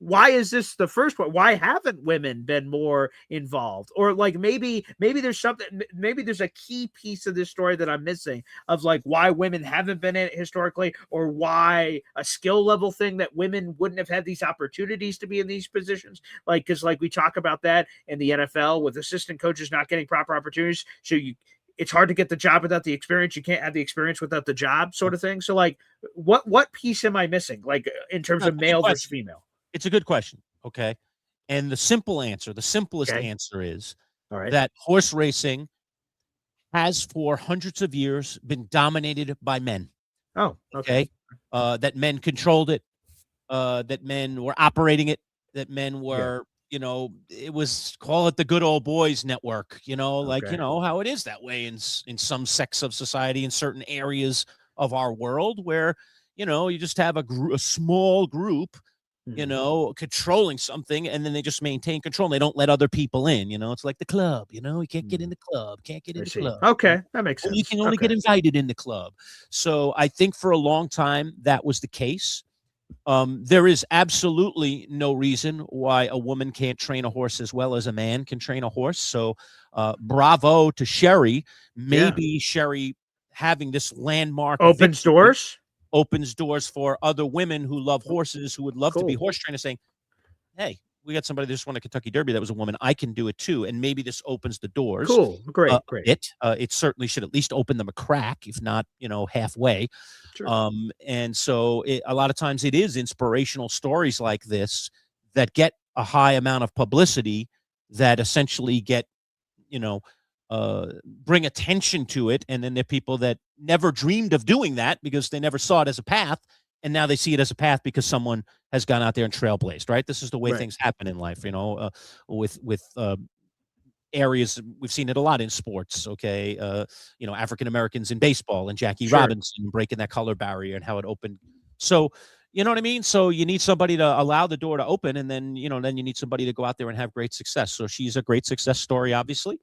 Why is this the first one? Why haven't women been more involved? Or maybe there's something, maybe there's a key piece of this story that I'm missing of why women haven't been in it historically, or why a skill level thing that women wouldn't have had these opportunities to be in these positions. Because we talk about that in the NFL with assistant coaches not getting proper opportunities. So it's hard to get the job without the experience. You can't have the experience without the job, sort of thing. So what piece am I missing? In terms of male versus female? It's a good question. Okay. And the simplest answer is that horse racing has for hundreds of years been dominated by men. Oh, okay. That men controlled it, that men were operating it, that men were, it was, call it the good old boys network, how it is that way in some sects of society in certain areas of our world where, you just have a small group controlling something, and then they just maintain control and they don't let other people in. It's like the club, you can't get in the club, Okay, that makes sense. You can only get invited in the club. So I think for a long time that was the case. There is absolutely no reason why a woman can't train a horse as well as a man can train a horse. So bravo to Sherry. Maybe Sherry having this landmark opens doors for other women who love horses, who would love to be horse trainers, saying, hey, we got somebody that just won a Kentucky Derby that was a woman. I can do it too, and maybe this opens the doors. Cool, great, A great. bit. It certainly should at least open them a crack, if not, halfway. Sure. And so a lot of times it is inspirational stories like this that get a high amount of publicity that essentially get, bring attention to it. And then there are people that never dreamed of doing that because they never saw it as a path. And now they see it as a path because someone has gone out there and trailblazed, right? This is the way Right. things happen in life, with areas. We've seen it a lot in sports. Okay. African Americans in baseball and Jackie Sure. Robinson breaking that color barrier and how it opened. So, you know what I mean? So you need somebody to allow the door to open, and then, then you need somebody to go out there and have great success. So she's a great success story, obviously.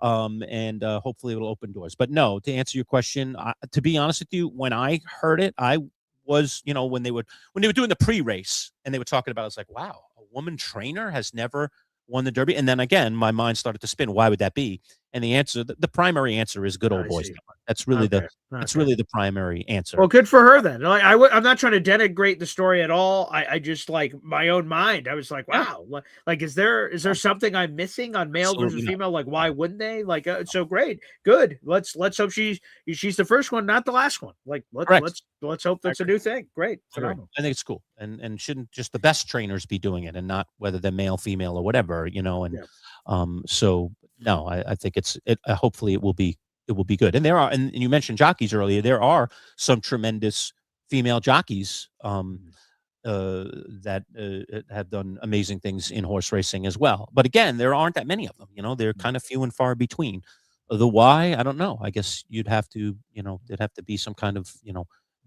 And hopefully it'll open doors. But no, to answer your question, to be honest with you, when I heard it, I was, when they were doing the pre-race and they were talking about it, I was like, wow, a woman trainer has never won the Derby. And then again, my mind started to spin. Why would that be? And the answer, the primary answer is good old boys. That's really that's really the primary answer. Well, good for her then. Like, I'm not trying to denigrate the story at all. I just, like, my own mind, I was like, wow, like, is there something I'm missing on male Absolutely versus not. female? Like, why wouldn't they? Like, so great, good. Let's hope she's the first one, not the last one. Like, let's hope that's a new thing. Great, phenomenal. I think it's cool, and shouldn't just the best trainers be doing it, and not whether they're male, female, or whatever, and so no, I think hopefully it will be good. And there are, and you mentioned jockeys earlier. There are some tremendous female jockeys that have done amazing things in horse racing as well. But again, there aren't that many of them. They're kind of few and far between. The why, I don't know. I guess you'd have to, there'd have to be some kind of,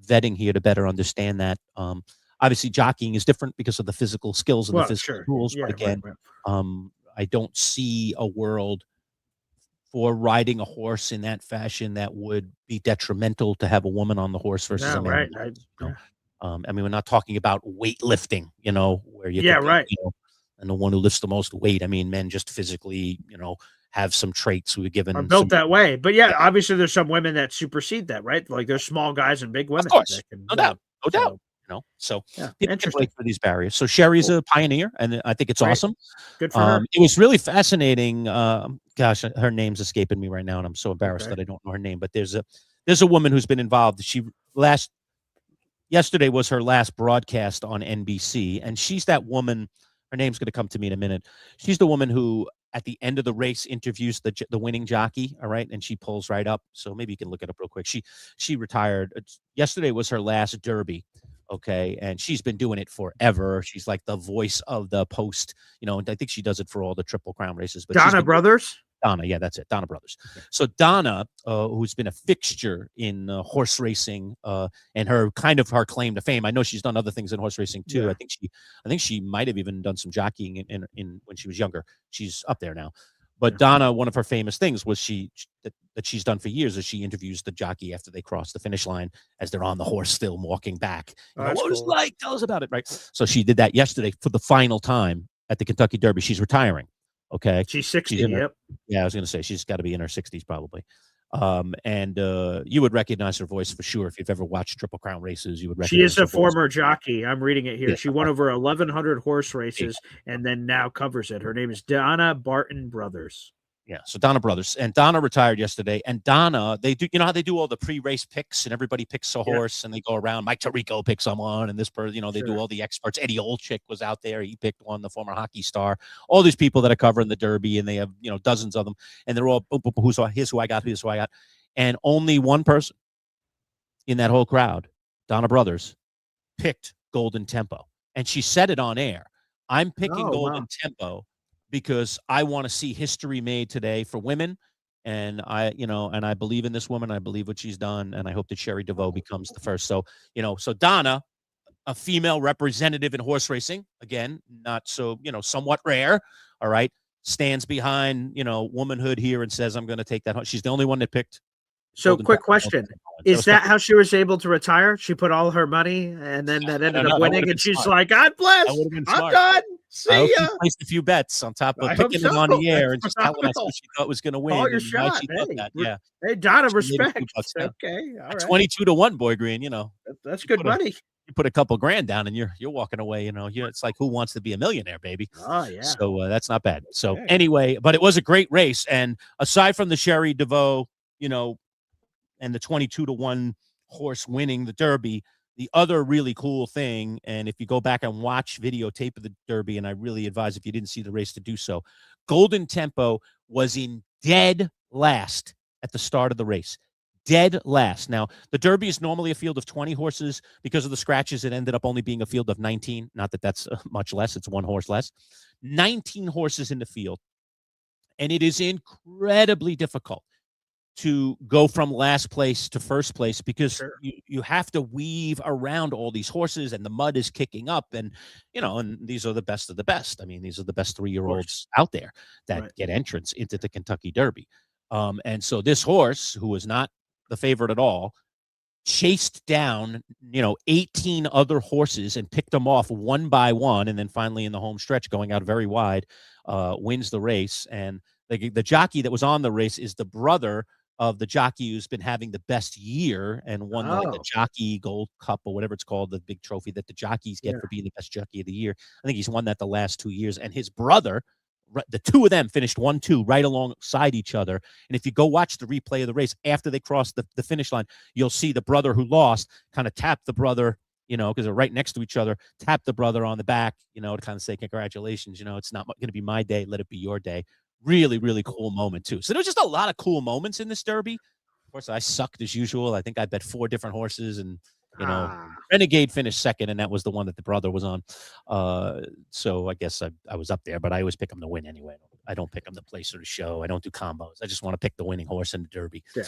vetting here to better understand that. Obviously, jockeying is different because of the physical skills and the physical rules. Yeah, but again, right. I don't see a world for riding a horse in that fashion that would be detrimental to have a woman on the horse versus a man. Right. I mean, we're not talking about weightlifting, where you right. And the one who lifts the most weight. I mean, men just physically, have some traits we were given. Are built that way. But yeah, obviously there's some women that supersede that, right? Like there's small guys and big women. Of course, that can, no doubt. So yeah, people can break through these barriers. So Sherry's a pioneer, and I think it's awesome. Good for her. It was really fascinating. Gosh, her name's escaping me right now, and I'm so embarrassed that I don't know her name. But there's a woman who's been involved. Yesterday was her last broadcast on NBC, and she's that woman. Her name's going to come to me in a minute. She's the woman who, at the end of the race, interviews the winning jockey. All right, and she pulls right up. So maybe you can look it up real quick. She retired. Yesterday was her last Derby. Okay, and she's been doing it forever. She's like the voice of the post, and I think she does it for all the Triple Crown races. But Donna Brothers? Donna, yeah, that's it. Donna Brothers. Okay. So Donna, who's been a fixture in horse racing, and her claim to fame. I know she's done other things in horse racing too. Yeah. I think she might have even done some jockeying in when she was younger. She's up there now. But Donna, one of her famous things was that she's done for years is she interviews the jockey after they cross the finish line as they're on the horse still walking back. What was it like? Tell us about it, right? So she did that yesterday for the final time at the Kentucky Derby. She's retiring. Okay. She's 60. Yeah, I was going to say she's got to be in her 60s probably. And you would recognize her voice for sure if you've ever watched Triple Crown races. You would recognize. She is her a former jockey. I'm reading it here. Yeah. She won over 1,100 horse races and then now covers it. Her name is Donna Barton Brothers. Yeah, so Donna Brothers, and Donna retired yesterday. And Donna, they do, how they do all the pre-race picks, and everybody picks a horse, and they go around. Mike Tirico picks someone, and this person, they do all the experts. Eddie Olczyk was out there; he picked one, the former hockey star. All these people that are covering the Derby, and they have dozens of them, and they're all boom, boom, boom, here's who I got, and only one person in that whole crowd, Donna Brothers, picked Golden Tempo, and she said it on air. I'm picking Golden Tempo because I want to see history made today for women. And I believe in this woman. I believe what she's done. And I hope that Sherry DeVoe becomes the first. So Donna, a female representative in horse racing, again, not so, somewhat rare. All right. Stands behind, womanhood here and says, I'm going to take that. She's the only one that picked. So quick question. Is that how she was able to retire? She put all her money and then that ended up winning. And she's like, God bless. I'm done. See ya. Placed a few bets on top of picking them on the air and just telling us who she thought was going to win. Call your shot. Yeah. Hey, Donna, respect. Okay. All right. 22-1, Boy Green, That's good money. you put a couple grand down and you're walking away, it's like Who Wants to Be a Millionaire, baby. Oh, yeah. So that's not bad. So Yeah. anyway, but it was a great race. And aside from the Sherry DeVoe, and the 22-1 horse winning the Derby, the other really cool thing, and if you go back and watch videotape of the Derby, and I really advise if you didn't see the race to do so, Golden Tempo was in dead last at the start of the race. Dead last. Now, the Derby is normally a field of 20 horses. Because of the scratches, it ended up only being a field of 19. Not that that's much less. It's one horse less. 19 horses in the field. And it is incredibly difficult to go from last place to first place because you have to weave around all these horses and the mud is kicking up and these are the best of the best. I mean, these are the best 3-year-olds out there that get entrance into the Kentucky Derby. And so this horse, who was not the favorite at all, chased down 18 other horses and picked them off one by one, and then finally in the home stretch, going out very wide, wins the race. And the jockey that was on the race is the brother of the jockey who's been having the best year and won the Jockey Gold Cup or whatever it's called, the big trophy that the jockeys get for being the best jockey of the year. I think he's won that the last 2 years. And his brother, the two of them finished 1-2 right alongside each other. And if you go watch the replay of the race after they crossed the finish line, you'll see the brother who lost kind of tap the brother, because they're right next to each other, tap the brother on the back, to kind of say, congratulations, it's not going to be my day. Let it be your day. Really, really cool moment, too. So there was just a lot of cool moments in this Derby. Of course, I sucked as usual. I think I bet 4 different horses, and, Renegade finished second, and that was the one that the brother was on. So I guess I was up there, but I always pick them to win anyway. I don't pick them to place or to show. I don't do combos. I just want to pick the winning horse in the Derby. Yeah.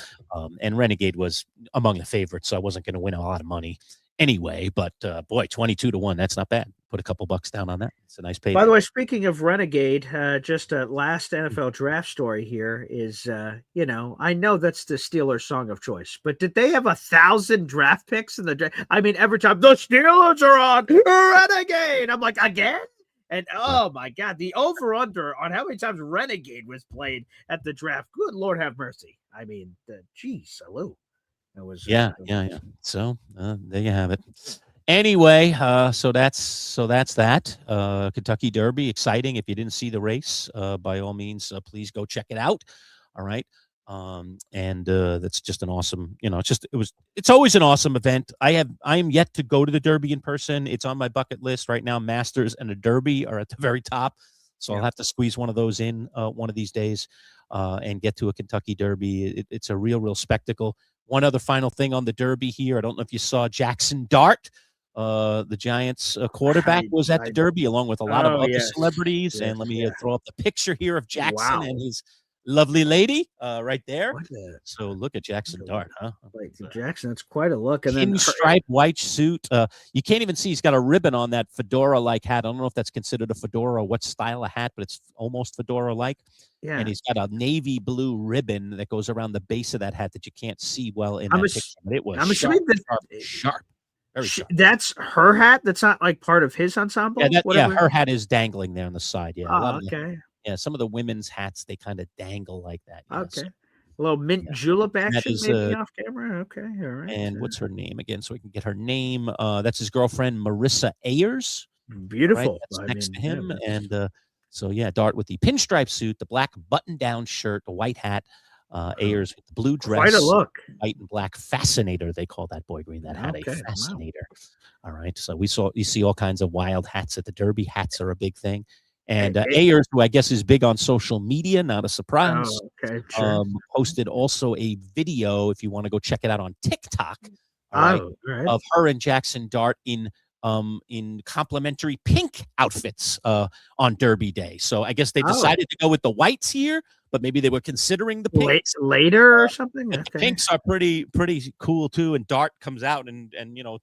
And Renegade was among the favorites, so I wasn't going to win a lot of money anyway. But, boy, 22-1, that's not bad. Put a couple bucks down on that. It's a nice pay. By the way, speaking of Renegade, just a last NFL draft story here is, I know that's the Steelers' song of choice, but did they have 1,000 draft picks in the draft? I mean, every time the Steelers are on Renegade, I'm like, again? And oh my God, the over/under on how many times Renegade was played at the draft. Good Lord, have mercy. I mean, salute. It was yeah. So there you have it. Anyway, so that's that. Kentucky Derby, exciting. If you didn't see the race, by all means, please go check it out. All right. And that's just an awesome, it's always an awesome event. I am yet to go to the Derby in person. It's on my bucket list right now. Masters and the Derby are at the very top. So I'll have to squeeze one of those in one of these days and get to a Kentucky Derby. It's a real spectacle. One other final thing on the Derby here. I don't know if you saw Jackson Dart. The Giants quarterback was at the Derby along with a lot of other celebrities. And let me throw up the picture here of Jackson and his lovely lady right there. So look at Jackson Dart, huh? Jackson, that's quite a look. And pinstripe white suit. You can't even see he's got a ribbon on that fedora-like hat. I don't know if that's considered a fedora, what style of hat, but it's almost fedora-like. Yeah. And he's got a navy blue ribbon that goes around the base of that hat that you can't see well in that picture. But it was sharp. Very sharp. That's her hat? That's not like part of his ensemble? Yeah, her hat is dangling there on the side. Yeah. Oh, okay. Some of the women's hats, they kind of dangle like that. Okay. A little mint julep action maybe off camera. Okay. All right. And what's her name again? So we can get her name. That's his girlfriend, Marissa Ayers. Beautiful. Right? That's next to him. And so, Dart with the pinstripe suit, the black button-down shirt, the white hat. Ayers with the blue dress. Quite a look. White and black fascinator, they call that Boy Green. That had a fascinator. Wow. All right. So you see all kinds of wild hats at the Derby. Hats are a big thing. And Ayers, who I guess is big on social media, not a surprise, posted also a video, if you want to go check it out on TikTok, of her and Jackson Dart in complimentary pink outfits on Derby Day. So I guess they decided to go with the whites here, but maybe they were considering the pinks later or something. The pinks are pretty cool too. And Dart comes out and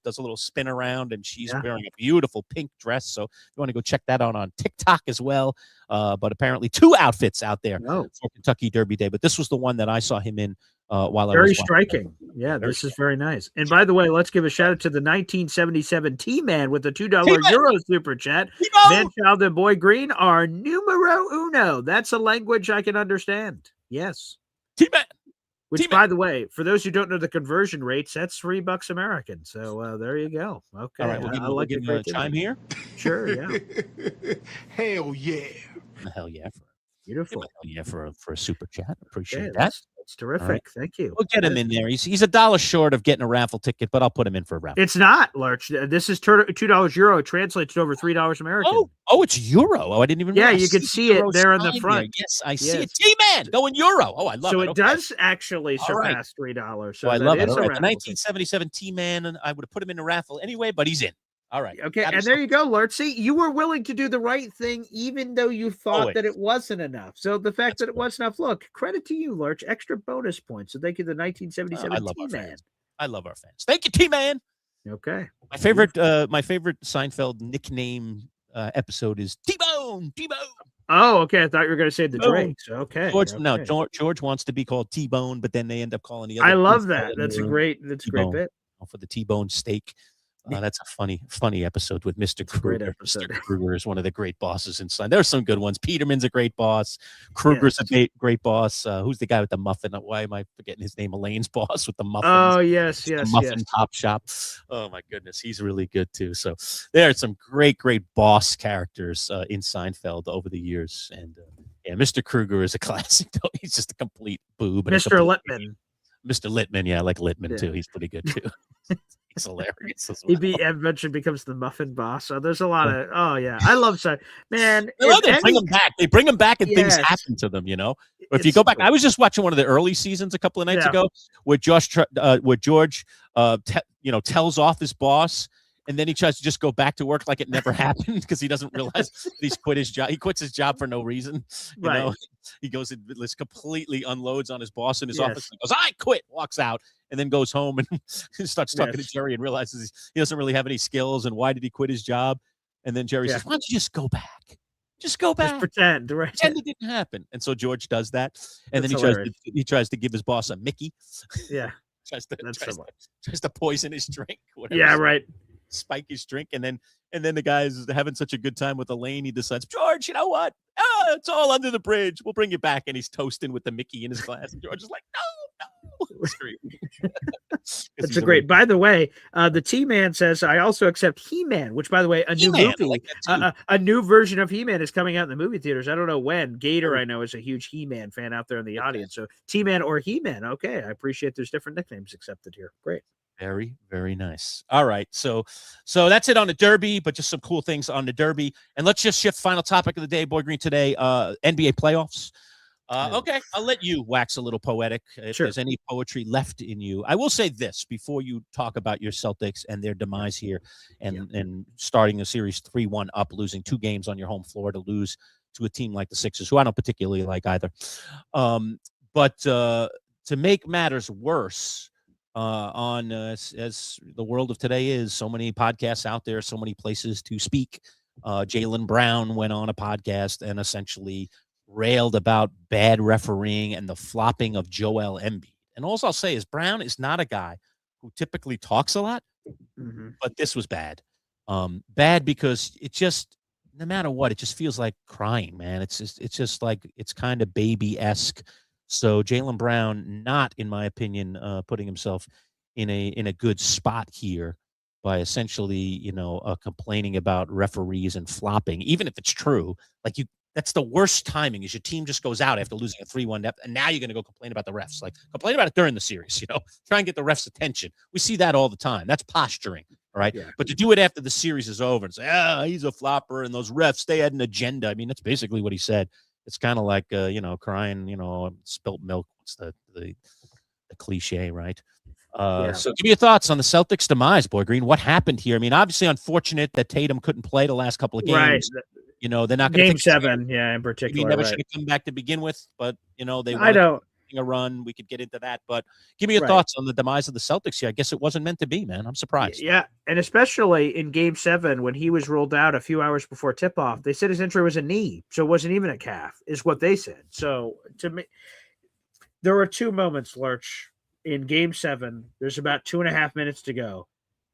does a little spin around, and she's wearing a beautiful pink dress. So if you want to go check that out on TikTok as well. But apparently 2 outfits out there for Kentucky Derby Day. But this was the one that I saw him in while I was very striking. Yeah, this is very nice. And by the way, let's give a shout out to the 1977 T-Man with the $2 Euro super chat. Manchild Boy Green are numero uno. That's a language I can understand. Yes. T-Man. Which, T-Man. by the way, for those who don't know the conversion rates, that's $3 American. So there you go. Okay, All right, we'll give him, I like the a chime creativity. here. Sure, yeah, Hell yeah. Hell yeah. beautiful. Hell yeah for a super chat. Appreciate Okay, that. that's All right. terrific. Thank you. We'll get him in there. He's $1 short of getting a raffle ticket, but I'll put him in for a raffle. It's not, Lurch. This is $2 euro. It translates to over $3 American. Oh, it's euro. Oh, I didn't even Yeah, realize. you can see it Euro there on the sign front. Yes, I see it. Yes. T-Man going euro. Oh, I love So it. it Okay. does actually All right. surpass $3. So Oh, I that love it. is All a right. The raffle ticket. 1977 T-Man, and I would have put him in the raffle anyway, but he's in. All right. Okay, and there you go, Lurch. See, you were willing to do the right thing, even though you thought Always. that it wasn't enough. So the fact That's that it was enough, look, credit to you, Lurch. Extra bonus points. So thank you, the 1977 I love our T-Man. fans. I love our fans. Thank you, T-Man. Okay. My favorite Seinfeld nickname episode is T-Bone. T-Bone. Oh, okay. I thought you were going to say the Boom. Drakes. Okay. George, okay. no, George wants to be called T-Bone, but then they end up calling the other. I love T-Bone that. That's a great T-Bone. bit. For the T-bone steak. That's a funny episode with Mr. great Kruger. episode. Mr. Kruger is one of the great bosses in Sign. There's some good ones. Peterman's a great boss. Kruger's a great boss. Who's the guy with the muffin? Why am I forgetting his name? Elaine's boss with the muffins. Oh, yes. The muffin top shop. Oh my goodness, he's really good too. So there are some great boss characters in Seinfeld over the years, and Mr. Kruger is a classic. Though he's just a complete boob. Mr. Littman. Mr. Littman, yeah, I like Littman too. He's pretty good too. He's hilarious as He well. eventually becomes the muffin boss. So there's a lot of I love man. I love they bring him back. They bring him back and things happen to them, you know. Or if you go back, I was just watching one of the early seasons a couple of nights ago where George tells off his boss, and then he tries to just go back to work like it never happened because he doesn't realize that he's quit his job. He quits his job for no reason. You know, he goes and completely unloads on his boss in his office and goes, "I quit," walks out, and then goes home and starts talking to Jerry and realizes he doesn't really have any skills and why did he quit his job? And then Jerry says, "Why don't you just go back? Just go back. Just pretend, right? Pretend it didn't happen." And so George does that, and That's then he tries to give his boss a Mickey. Yeah, tries to poison his drink. Yeah, right. Spike his drink, and then the guy's having such a good time with Elaine, he decides, George, you know what? It's all under the bridge. We'll bring you back. And he's toasting with the Mickey in his glass. And George is like, no. It's great. That's a great. By the way, the T-Man says, I also accept He-Man, which, by the way, a new movie, a new version of He-Man is coming out in the movie theaters. I don't know when. Gator, I know, is a huge He-Man fan out there in the audience. So T-Man or He-Man. Okay, I appreciate there's different nicknames accepted here. Great. Very, very nice. All right. So that's it on the Derby, but just some cool things on the Derby. And let's just shift final topic of the day, Boy Green, today, NBA playoffs. Okay, I'll let you wax a little poetic if there's any poetry left in you. I will say this before you talk about your Celtics and their demise here and starting a series 3-1 up, losing 2 games on your home floor to lose to a team like the Sixers, who I don't particularly like either. But to make matters worse, as the world of today is, so many podcasts out there, so many places to speak. Jaylen Brown went on a podcast and essentially railed about bad refereeing and the flopping of Joel Embiid. And all I'll say is Brown is not a guy who typically talks a lot, but this was bad. Bad because it just, no matter what, it just feels like crying, man. It's just like, it's kind of baby-esque. So Jaylen Brown, not in my opinion, putting himself in a good spot here by essentially, complaining about referees and flopping, even if it's true. Like that's the worst timing. Is your team just goes out after losing a 3-1 and now you're going to go complain about the refs. Like complain about it during the series. Try and get the refs' attention. We see that all the time. That's posturing. All right. Yeah. But to do it after the series is over and say, he's a flopper and those refs, they had an agenda. I mean, that's basically what he said. It's kind of like, crying, spilt milk. What's the cliche, right? So give me your thoughts on the Celtics' demise, Boy Green. What happened here? I mean, obviously unfortunate that Tatum couldn't play the last couple of games. Right. They're not going to Game 7, in particular. He never should have come back to begin with, but, they wanted a run. We could get into that, but give me your thoughts on the demise of the Celtics here. I guess it wasn't meant to be, man. I'm surprised. Yeah, and especially in Game 7 when he was ruled out a few hours before tip-off, they said his injury was a knee, so it wasn't even a calf, is what they said. So to me, there were 2 moments, Lurch, in Game 7. There's about 2.5 minutes to go.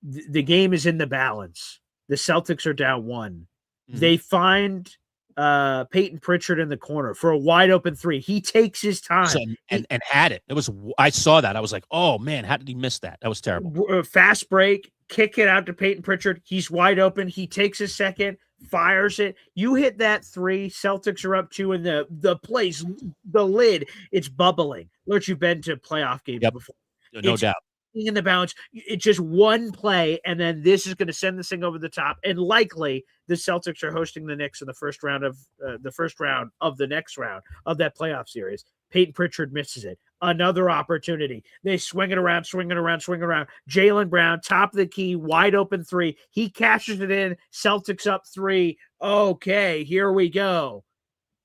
The game is in the balance. The Celtics are down 1. They find Peyton Pritchard in the corner for a wide open three. He takes his time. So, and had it. It was, I saw that. I was like, oh man, how did he miss that? That was terrible. Fast break, kick it out to Peyton Pritchard. He's wide open. He takes his second, fires it. You hit that three. Celtics are up 2 in the place, the lid. It's bubbling. Lurch, you've been to playoff games before. No doubt. In the balance, it's just one play, and then this is going to send this thing over the top. And likely, the Celtics are hosting the Knicks in the first round of the next round of that playoff series. Peyton Pritchard misses it. Another opportunity. They swing it around. Jaylen Brown, top of the key, wide open three. He cashes it in. Celtics up 3. Okay, here we go.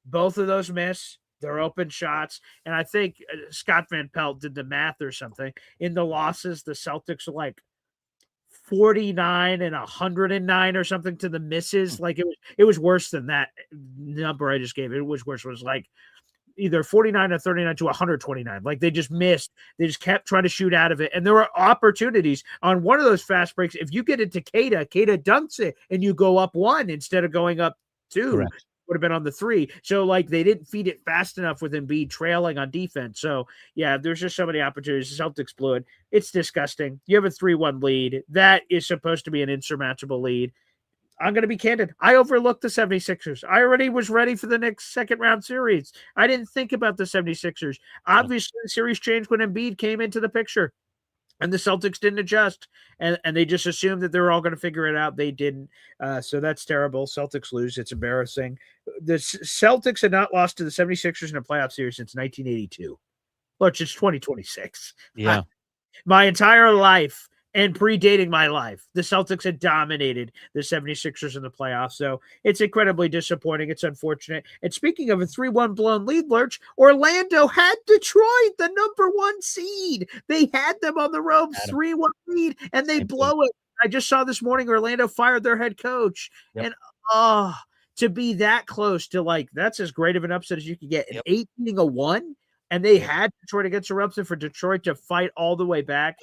Both of those miss. They're open shots. And I think Scott Van Pelt did the math or something. In the losses, the Celtics are like 49 and 109 or something to the misses. Like it was worse than that number I just gave. It was worse. It was like either 49 or 39 to 129. Like they just missed. They just kept trying to shoot out of it. And there were opportunities on one of those fast breaks. If you get it to Keita dunks it and you go up 1 instead of going up 2. Correct. Would have been on the 3. So like they didn't feed it fast enough with Embiid trailing on defense. So yeah, there's just so many opportunities. The Celtics blew it. It's disgusting. You have a 3-1 lead. That is supposed to be an insurmountable lead. I'm going to be candid. I overlooked the 76ers. I already was ready for the next second round series. I didn't think about the 76ers. Obviously, the series changed when Embiid came into the picture. And the Celtics didn't adjust, and they just assumed that they were all going to figure it out. They didn't. So that's terrible. Celtics lose. It's embarrassing. The Celtics had not lost to the 76ers in a playoff series since 1982. Look, it's 2026. Yeah. My entire life and predating my life, the Celtics had dominated the 76ers in the playoffs. So it's incredibly disappointing. It's unfortunate. And speaking of a 3-1 blown lead, Lurch, Orlando had Detroit, the number 1 seed. They had them on the ropes, 3-1 lead, and they blow it. I just saw this morning Orlando fired their head coach. Yep. And to be that close to like, that's as great of an upset as you could get. An 8 beating a 1, and they had Detroit against eruption for Detroit to fight all the way back.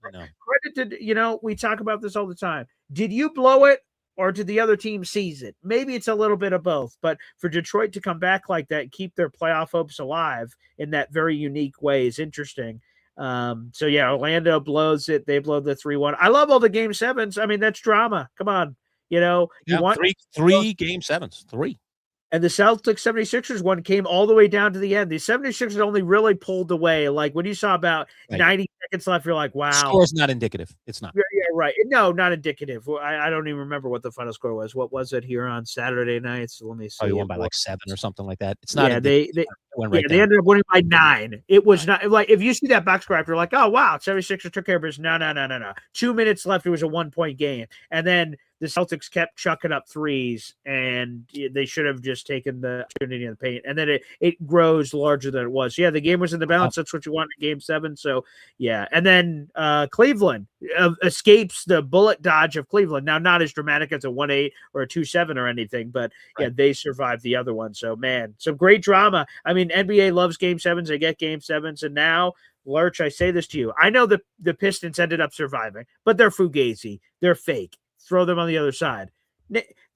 Credit to, we talk about this all the time. Did you blow it or did the other team seize it? Maybe it's a little bit of both, but for Detroit to come back like that, keep their playoff hopes alive in that very unique way is interesting. So yeah, Orlando blows it. They blow the 3-1. I love all the game 7s. I mean, that's drama. Come on. You want three game 7s, 3. And the Celtics 76ers one came all the way down to the end. The 76ers only really pulled away. Like when you saw about 90 seconds left, you're like, wow. Score is not indicative. It's not. Yeah, right. No, not indicative. I don't even remember what the final score was. What was it here on Saturday night? So let me see. Oh, you won by like 7 or something like that. It's not. Yeah, they ended up winning by 9. It was not like if you see that box score after, you're like, oh wow, 76ers took care of business. No. 2 minutes left. It was a 1-point game, and then the Celtics kept chucking up threes, and they should have just taken the opportunity in the paint. And then it grows larger than it was. Yeah, the game was in the balance. That's what you want in game 7. So, yeah. And then Cleveland escapes the bullet dodge of Cleveland. Now, not as dramatic as a 1-8 or a 2-7 or anything, but yeah, they survived the other one. So, man, some great drama. I mean, NBA loves game 7s. They get game 7s. And now, Lurch, I say this to you. I know the Pistons ended up surviving, but they're fugazi. They're fake. Throw them on the other side.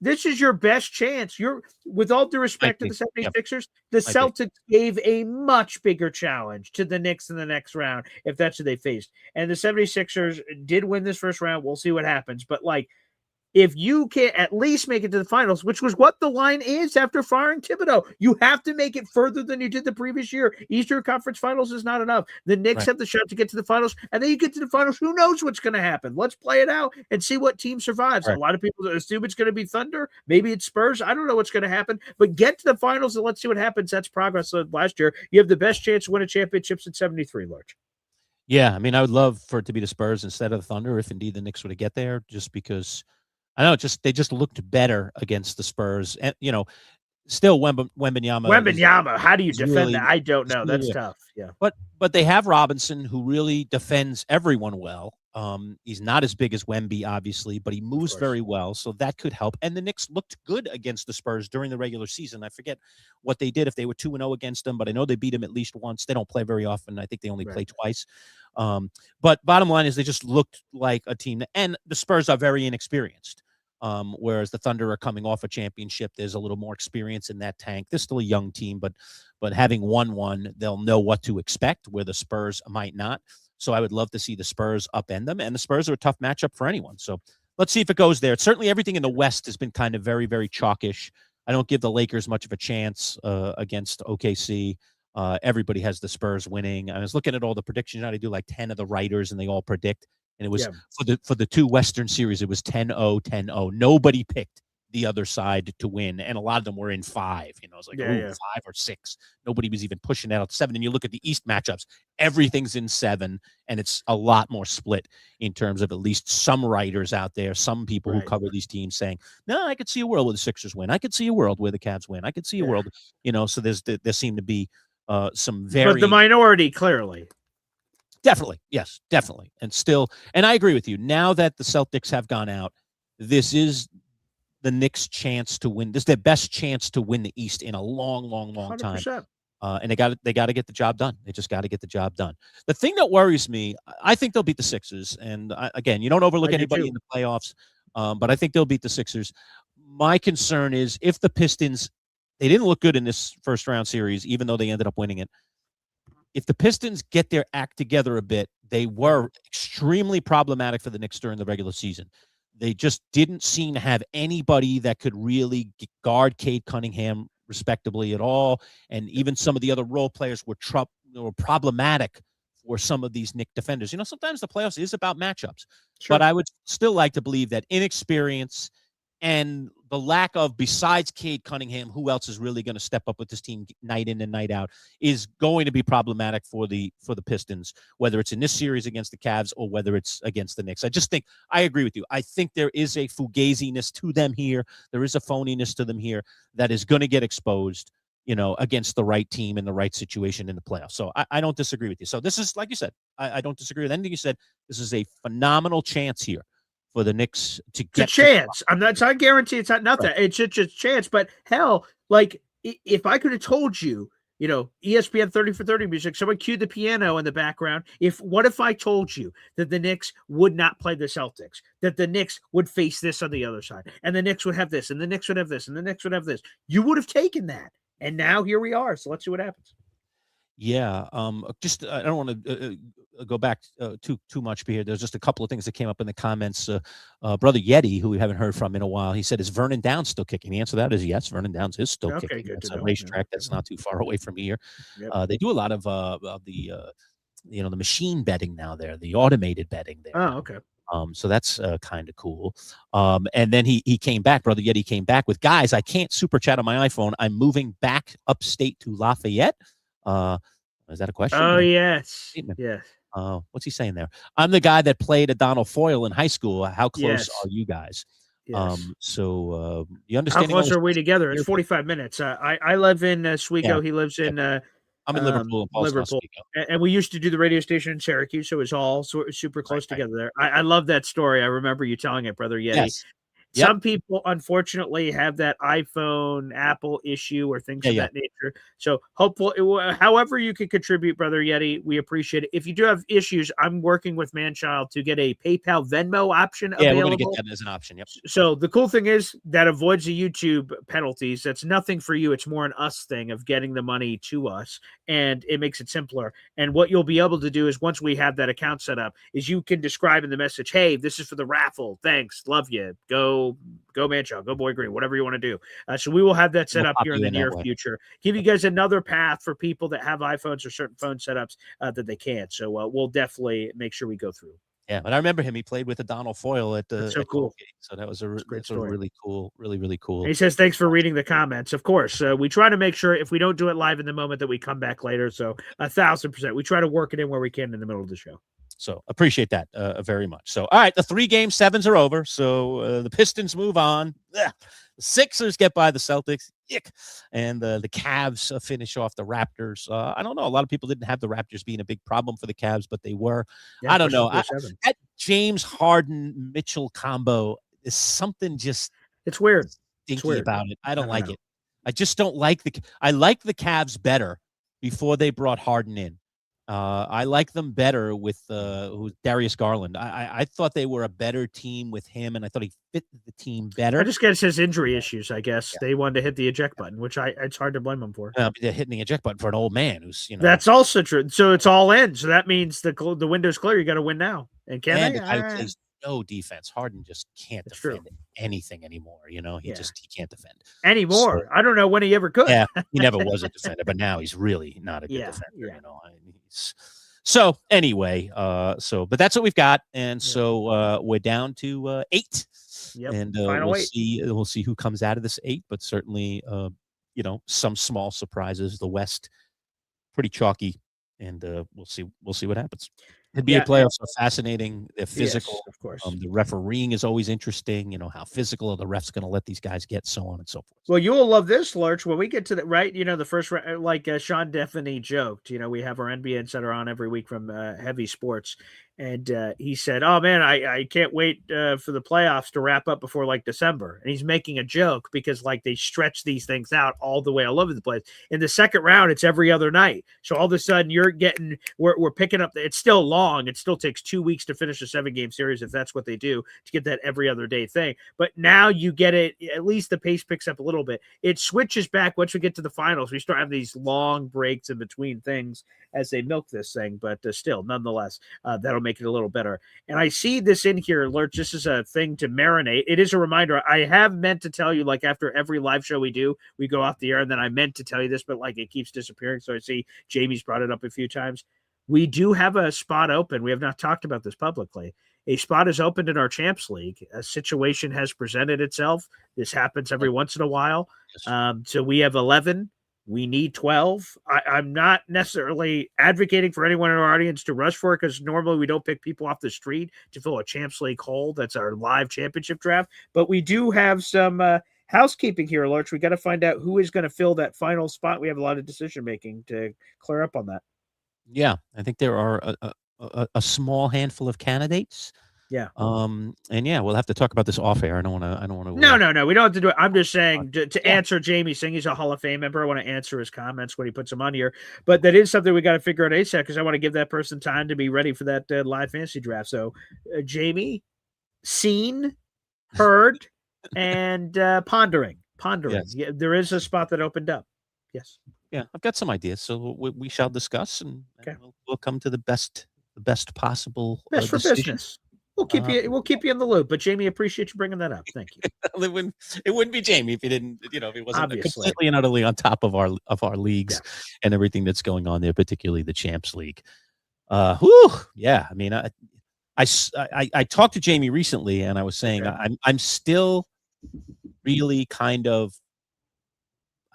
This is your best chance. You're, with all due respect to the 76ers, the Celtics gave a much bigger challenge to the Knicks in the next round, if that's who they faced. And the 76ers did win this first round. We'll see what happens. But, like, if you can at least make it to the finals, which was what the line is after firing Thibodeau, you have to make it further than you did the previous year. Eastern Conference Finals is not enough. The Knicks have the shot to get to the finals, and then you get to the finals. Who knows what's going to happen? Let's play it out and see what team survives. A lot of people assume it's going to be Thunder. Maybe it's Spurs. I don't know what's going to happen, but get to the finals and let's see what happens. That's progress. So last year, you have the best chance to win a championship in 73, Large. Yeah, I mean, I would love for it to be the Spurs instead of the Thunder if indeed the Knicks were to get there, just because I know they just looked better against the Spurs. And, still Wembanyama, how do you defend that? I don't know. That's tough. Yeah. But they have Robinson, who really defends everyone well. He's not as big as Wemby, obviously, but he moves very well, so that could help. And the Knicks looked good against the Spurs during the regular season. I forget what they did, if they were 2-0 against them, but I know they beat them at least once. They don't play very often. I think they only play twice. But bottom line is they just looked like a team, and the Spurs are very inexperienced. Whereas the Thunder are coming off a championship. There's a little more experience in that tank. They're still a young team, but having won one, they'll know what to expect, where the Spurs might not. So I would love to see the Spurs upend them, and the Spurs are a tough matchup for anyone. So let's see if it goes there. Certainly everything in the West has been kind of very, very chalkish. I don't give the Lakers much of a chance against OKC. Everybody has the Spurs winning. I was looking at all the predictions. I do like 10 of the writers, and they all predict. And it was for the two Western series, it was 10-0, 10-0. Nobody picked the other side to win, and a lot of them were in 5. You know, it's like 5 or 6. Nobody was even pushing out 7. And you look at the East matchups, everything's in 7, and it's a lot more split in terms of at least some writers out there, some people who cover these teams saying, no, I could see a world where the Sixers win. I could see a world where the Cavs win. I could see a world, you know, so there seem to be some very... But the minority, clearly. Definitely. Yes, definitely. And I agree with you. Now that the Celtics have gone out, this is the Knicks' chance to win. This is their best chance to win the East in a long, long, long time. 100%. And they got to get the job done. They just got to get the job done. The thing that worries me, I think they'll beat the Sixers. And again, you don't overlook anybody in the playoffs, but I think they'll beat the Sixers. My concern is if the Pistons, they didn't look good in this first round series, even though they ended up winning it. If the Pistons get their act together a bit, they were extremely problematic for the Knicks during the regular season. They just didn't seem to have anybody that could really guard Cade Cunningham respectably at all. And even some of the other role players were problematic for some of these Knicks defenders. You know, sometimes the playoffs is about matchups. Sure. But I would still like to believe that inexperience and the lack of, besides Cade Cunningham, who else is really going to step up with this team night in and night out, is going to be problematic for the Pistons, whether it's in this series against the Cavs or whether it's against the Knicks. I agree with you. I think there is a fugaziness to them here. There is a phoniness to them here that is going to get exposed, you know, against the right team in the right situation in the playoffs. So I don't disagree with you. So this is, like you said, I don't disagree with anything you said. This is a phenomenal chance here for the Knicks to get a chance. It's not guaranteed. It's not nothing. Right. It's just a chance. But hell, like if I could have told you, you know, ESPN 30 for 30 music, someone cued the piano in the background. What if I told you that the Knicks would not play the Celtics, that the Knicks would face this on the other side, and the Knicks would have this, and the Knicks would have this, and the Knicks would have this? You would have taken that. And now here we are. So let's see what happens. Yeah. Just I don't want to go back too much here. There's just a couple of things that came up in the comments. Brother Yeti, who we haven't heard from in a while, he said, "Is Vernon Downs still kicking?" The answer to that is yes. Vernon Downs is still kicking. It's a racetrack that's not too far away from here. Yep. They do a lot of the the machine betting now there, the automated betting there. Oh, okay. So that's kind of cool. And then he came back, Brother Yeti came back with, guys, I can't super chat on my iPhone. I'm moving back upstate to Lafayette. Is that a question? Oh, yes. Yes. What's he saying there? I'm the guy that played O'Donnell Foyle in high school. How close are you guys? Yes. You understand? How close are we together? It's 45 minutes. I live in Oswego. Yeah. He lives in I'm in Liverpool. And we used to do the radio station in Syracuse, so it was all super close together there. I love that story. I remember you telling it, Brother Yeti. Yes. Yep. Some people, unfortunately, have that iPhone, Apple issue or things of that nature. So hopefully, however you can contribute, Brother Yeti, we appreciate it. If you do have issues, I'm working with Manchild to get a PayPal Venmo option available. We're going to get that as an option. Yep. So the cool thing is that avoids the YouTube penalties. That's nothing for you. It's more an us thing of getting the money to us, and it makes it simpler. And what you'll be able to do is, once we have that account set up, is you can describe in the message, hey, this is for the raffle. Thanks. Love you. Go Manchild, go Boy Green, whatever you want to do. So we will have that set up here in the near future. Give you guys another path for people that have iPhones or certain phone setups that they can't. So we'll definitely make sure we go through. Yeah, but I remember him. He played with O'Donnell Foyle at the cool. So that was a really cool, really cool. And he says, thanks for reading the comments. Of course, we try to make sure if we don't do it live in the moment that we come back later. So 1,000%. We try to work it in where we can in the middle of the show. So appreciate that very much. So, all right, the 3-game 7s are over. So the Pistons move on. Ugh. The Sixers get by the Celtics. Yick. And the Cavs finish off the Raptors. I don't know. A lot of people didn't have the Raptors being a big problem for the Cavs, but they were. Yeah, I don't know. That James Harden-Mitchell combo is something just it's weird. Stinky about it. I don't like it. I just don't like I like the Cavs better before they brought Harden in. I like them better with Darius Garland. I thought they were a better team with him, and I thought he fit the team better. I just guess his injury issues. I guess they wanted to hit the eject button, which it's hard to blame him for. They're hitting the eject button for an old man who's That's also true. So it's all in. So that means the window's clear. You got to win now. And can they? the guy who plays no defense. Harden just can't defend anything anymore. He can't defend anymore. So, I don't know when he ever could. Yeah, he never was a defender, but now he's really not a good defender. So anyway, but that's what we've got, and so we're down to 8, and we'll see who comes out of this 8. But certainly, some small surprises. The West, pretty chalky, and we'll see what happens. NBA playoffs are fascinating. They're physical. Yes, of course. The refereeing is always interesting. How physical are the refs going to let these guys get, so on and so forth. Well, you'll love this, Lurch. When we get to the right, the first, like Sean Devaney joked, we have our NBA Insider on every week from Heavy Sports. And he said, "Oh man, I can't wait for the playoffs to wrap up before like December." And he's making a joke because like they stretch these things out all the way all over the place. In the second round, it's every other night. So all of a sudden, we're picking up. It's still long. It still takes 2 weeks to finish a 7-game series if that's what they do to get that every other day thing. But now you get it. At least the pace picks up a little bit. It switches back once we get to the finals. We start having these long breaks in between things as they milk this thing. But still, nonetheless, that'll make it a little better. And I see this in here, Lurch, just as a thing to marinate. It is a reminder. I have meant to tell you, like after every live show we do, we go off the air, and then I meant to tell you this, but like it keeps disappearing. So I see Jamie's brought it up a few times. We do have a spot open. We have not talked about this publicly. A spot is opened in our Champs League. A situation has presented itself. This happens every once in a while. So we have 11. We need 12. I'm not necessarily advocating for anyone in our audience to rush for it because normally we don't pick people off the street to fill a Champs League hole. That's our live championship draft. But we do have some housekeeping here, Lurch. We got to find out who is going to fill that final spot. We have a lot of decision making to clear up on that. Yeah, I think there are a small handful of candidates. Yeah. And we'll have to talk about this off air. I don't want to. No. We don't have to do it. I'm just saying to answer Jamie Singh. He's a Hall of Fame member. I want to answer his comments when he puts them on here. But that is something we got to figure out ASAP because I want to give that person time to be ready for that live fantasy draft. So, Jamie, seen, heard, and pondering. Yes. Yeah, there is a spot that opened up. Yes. Yeah, I've got some ideas, so we shall discuss, and we'll come to the best possible for business. We'll keep you in the loop. But Jamie, appreciate you bringing that up. Thank you. It wouldn't be Jamie if he didn't, if he wasn't Obviously. completely and utterly on top of our leagues and everything that's going on there, particularly the Champs League. I mean, I talked to Jamie recently, and I was saying I'm still really kind of,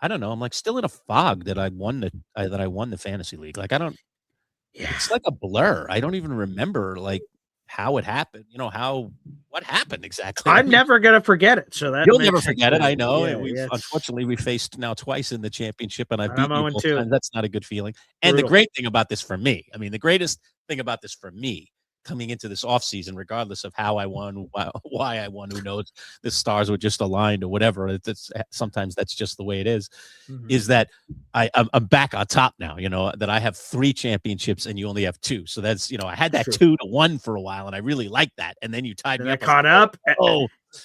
I don't know. I'm like still in a fog that I won the fantasy league. Like I don't. Yeah. It's like a blur. I don't even remember like how it happened. What happened exactly. I'm never gonna forget it. So that you'll never forget it. I know. Yeah, unfortunately we faced now twice in the championship, and I've beaten you both times. That's not a good feeling. And the great thing about this for me, the greatest thing about this for me, coming into this offseason, regardless of how I won, why I won, who knows, the stars were just aligned or whatever. Sometimes that's just the way it is, is that I'm back on top now, that I have 3 championships and you only have 2. So that's, I had that 2-1 for a while, and I really liked that. And then you tied me up. Caught up.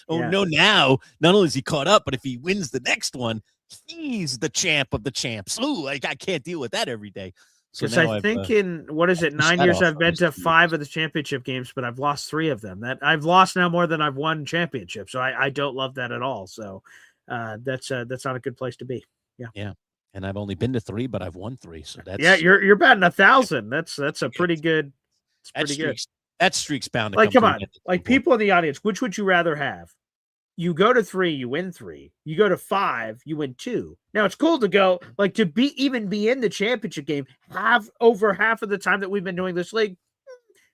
No, now, not only is he caught up, but if he wins the next one, he's the champ of the champs. Ooh, I can't deal with that every day. Because I think in 9 years I've been to 5 of the championship games, but I've lost 3 of them. That I've lost now more than I've won championships. So I don't love that at all. So that's not a good place to be. Yeah. And I've only been to 3, but I've won 3. So that's you're batting 1,000. That's a pretty good. It's pretty good. That streak's bound to like come on. Like people in the audience, which would you rather have? You go to 3, you win 3. You go to 5, you win 2. Now it's cool to go to be in the championship game over half of the time that we've been doing this league.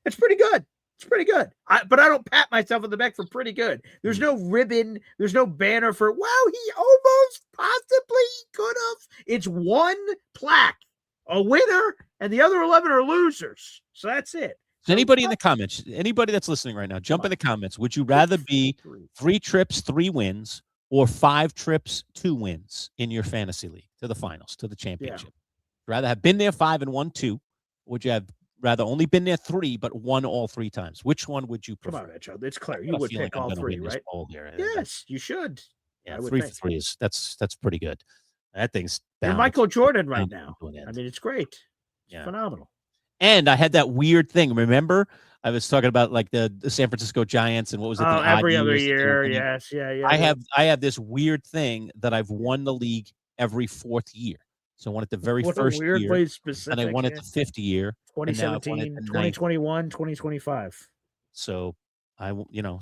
It's pretty good. It's pretty good. But I don't pat myself on the back for pretty good. There's no ribbon. There's no banner for, wow, he almost possibly could have. It's one plaque, a winner, and the other 11 are losers. So that's it. Anybody in the comments, anybody that's listening right now, jump in the comments. Would you rather be 3 trips, 3 wins, or 5 trips, 2 wins in your fantasy league to the finals, to the championship? Rather have been there 5 and won 2, Would you have rather only been there 3 but won all 3 times? Which one would you Come prefer? on, Manchild. It's clear. I've You got a would feeling pick I'm all gonna 3, win this right? poll here. Yes, you should. Yeah, I would 3 for think. 3 is that's pretty good. That thing's You're bound Michael Jordan right bound now. to an I end. mean, it's great. It's Yeah. phenomenal. And I had that weird thing. Remember, I was talking about like the San Francisco Giants and what was it? Oh, The odd every other years that they were year. winning. Yes. Yeah. I have this weird thing that I've won the league every 4th year. So I won it the very What a first year, weirdly and I specific. won it the 5th year, and now I've won it 2017, the 9th. 2021, 2025. So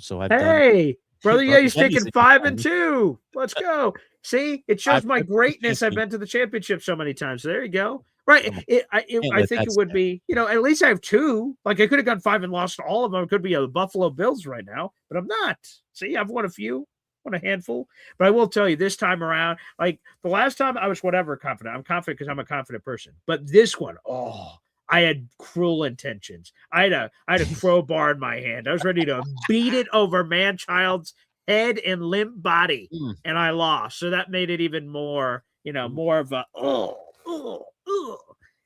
so I've done Hey, brother, yeah, Brother he's Betty's taking in 5 your and family. 2. Let's go. See, it 5 shows my times as a greatness. I've champion. been to the championship so many times. There you go. Right. Come on, can't I let think that it would stand. be, at least I have 2. Like I could have gone 5 and lost all of them. It could be a Buffalo Bills right now, but I'm not. See, I've won a few, won a handful. But I will tell you this time around, like the last time I was whatever confident. I'm confident because I'm a confident person. But this one, I had cruel intentions. I had a crowbar in my hand. I was ready to beat it over Manchild's head and limp body, Mm. and I lost. So that made it even more, more of a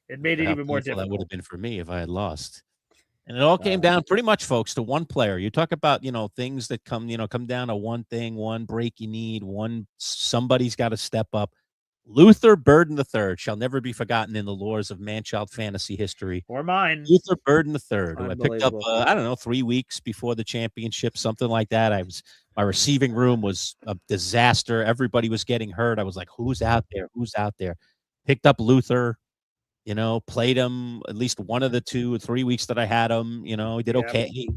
It made it How even more painful that would difficult. have been for me if I had lost. And it all came down pretty much, folks, to one player. You talk about, things that come down to one thing, one break you need, somebody's got to step up. Luther Burden III shall never be forgotten in the lores of Manchild fantasy history. Or mine. Luther Burden III, who I picked up, Unbelievable. I don't know, 3 weeks before the championship, something like that. My receiving room was a disaster. Everybody was getting hurt. I was like, who's out there? Who's out there? Picked up Luther, played him at least one of the 2 or 3 weeks that I had him. He did Yep. okay,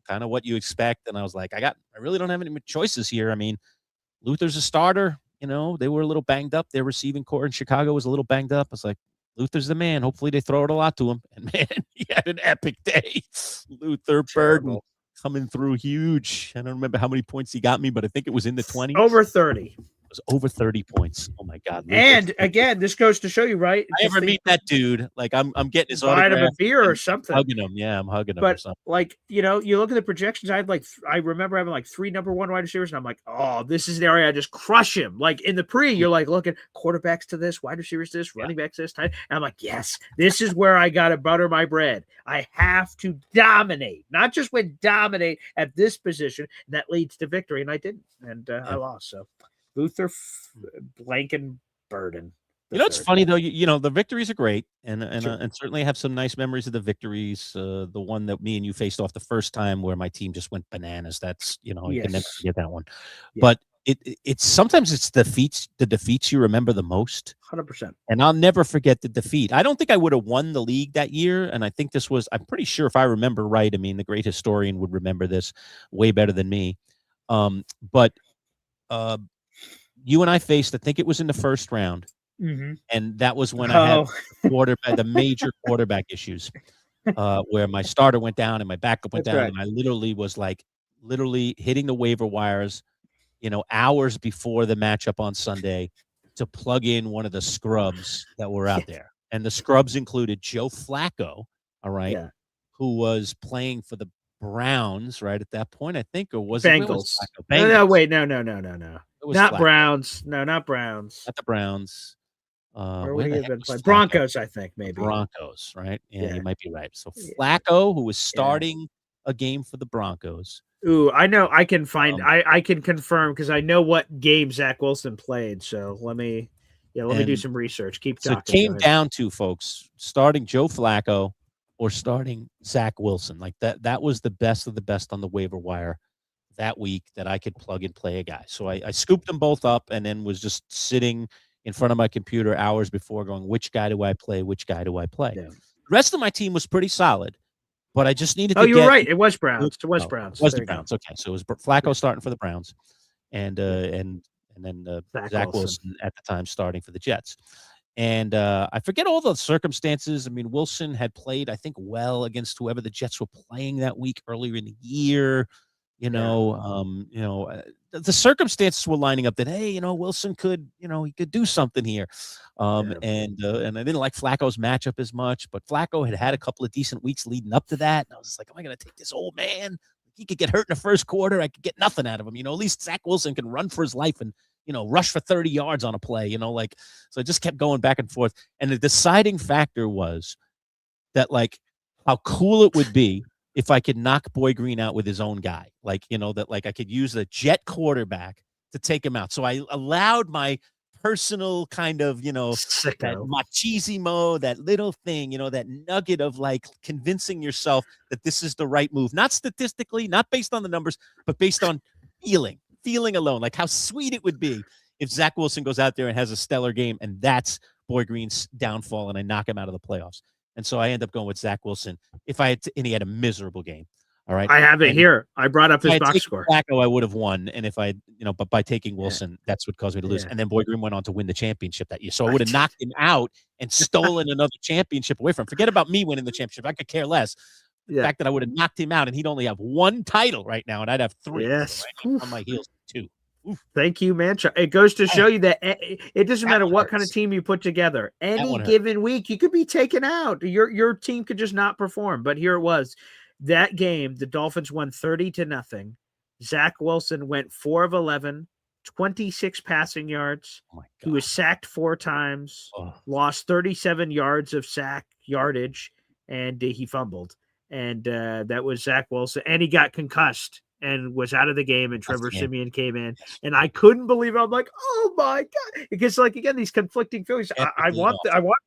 kind of what you expect. And I was like, I really don't have any choices here. I mean, Luther's a starter. They were a little banged up. Their receiving core in Chicago was a little banged up. I was like, Luther's the man. Hopefully they throw it a lot to him. And man, he had an epic day. Luther Burden Terrible. coming through huge. I don't remember how many points he got me, but I think it was in the 20s. Over 30. It was over 30 points. Oh my God. Luther. And again, this goes to show you, right? I ever meet that dude, like I'm getting his Buy him a autograph. beer or and something. Hugging him. Yeah, I'm hugging him or But something. like, you look at the projections. I remember having like 3 number 1 wide receivers, and I'm like, oh, this is the area I just crush him. Like in the pre, you're like looking quarterbacks to this, wide receivers to this, running backs to this, tight. And I'm like, yes, this is where I gotta butter my bread. I have to dominate, not just dominate at this position, and that leads to victory. And I didn't, and I lost. So Luther Blanken Burden. It's funny though. The victories are great, and certainly have some nice memories of the victories. The one that me and you faced off the first time, where my team just went bananas. That's you can never Yes. forget that one. Yeah. But it's sometimes it's the defeats you remember the most. 100%. And I'll never forget the defeat. I don't think I would have won the league that year, and I think I'm pretty sure if I remember right. I mean, the great historian would remember this way better than me. But you and I faced. I think it was in the first round. Mm-hmm. And that was when I had the major quarterback issues, where my starter went down and my backup went down. Right. And I literally was hitting the waiver wires, hours before the matchup on Sunday to plug in one of the scrubs that were out there. And the scrubs included Joe Flacco, all right, who was playing for the Browns right at that point, I think, or was Bengals. it Bengals? No, wait, no. Not Flacco. Browns. No, not Browns. Not the Browns. Where would he have been playing? Flacco? Broncos, I think, maybe. Broncos, right? Yeah, you might be right. So Yeah. Flacco, who was starting a game for the Broncos. Ooh, I know. I can find. I can confirm because I know what game Zach Wilson played. So let me do some research. Keep talking. So it came down to, folks, starting Joe Flacco or starting Zach Wilson. Like that was the best of the best on the waiver wire that week that I could plug and play a guy. So I scooped them both up and then was just sitting in front of my computer hours before going, which guy do I play? Which guy do I play? Yeah. The rest of my team was pretty solid, but I just needed to you were right. It was Browns. It was Browns. It was the Browns. Okay. So it was Flacco starting for the Browns and then Zach Wilson at the time starting for the Jets. And I forget all the circumstances. I mean, Wilson had played, I think, well against whoever the Jets were playing that week earlier in the year. The circumstances were lining up that, hey, Wilson could, he could do something here. And I didn't like Flacco's matchup as much, but Flacco had a couple of decent weeks leading up to that. And I was just like, am I going to take this old man? He could get hurt in the first quarter. I could get nothing out of him. At least Zach Wilson can run for his life and, rush for 30 yards on a play, so I just kept going back and forth. And the deciding factor was that like how cool it would be if I could knock Boy Green out with his own guy. Like, that like I could use the jet quarterback to take him out. So I allowed my personal kind of, that Sicko. machismo, that little thing, that nugget of like convincing yourself that this is the right move, not statistically, not based on the numbers, but based on feeling alone, like how sweet it would be if Zach Wilson goes out there and has a stellar game, and that's Boy Green's downfall, and I knock him out of the playoffs. And so I end up going with Zach Wilson. And he had a miserable game. All right. I have it And here. I brought up if I his had box taken score. Flacco, I would have won. And if but by taking Wilson, that's what caused me to lose. Yeah. And then Boy Green went on to win the championship that year. So I would have knocked him out and stolen another championship away from him. Forget about me winning the championship. I could care less. The fact that I would have knocked him out and he'd only have one title right now, and I'd have 3. Yes. So on my heels, 2. Oof. Thank you, Manchild. It goes to show you that it doesn't matter what kind of hurts. team you put together. Any one given week, you could be taken out. Your team could just not perform. But here it was. That game, the Dolphins won 30-0. Zach Wilson went 4 of 11, 26 passing yards. Oh my God. He was sacked 4 times, lost 37 yards of sack yardage, and he fumbled. And that was Zach Wilson. And he got concussed and was out of the game, and Trevor Siemian came in, and I couldn't believe it. I'm like, oh my God. Because like, again, these conflicting feelings, I want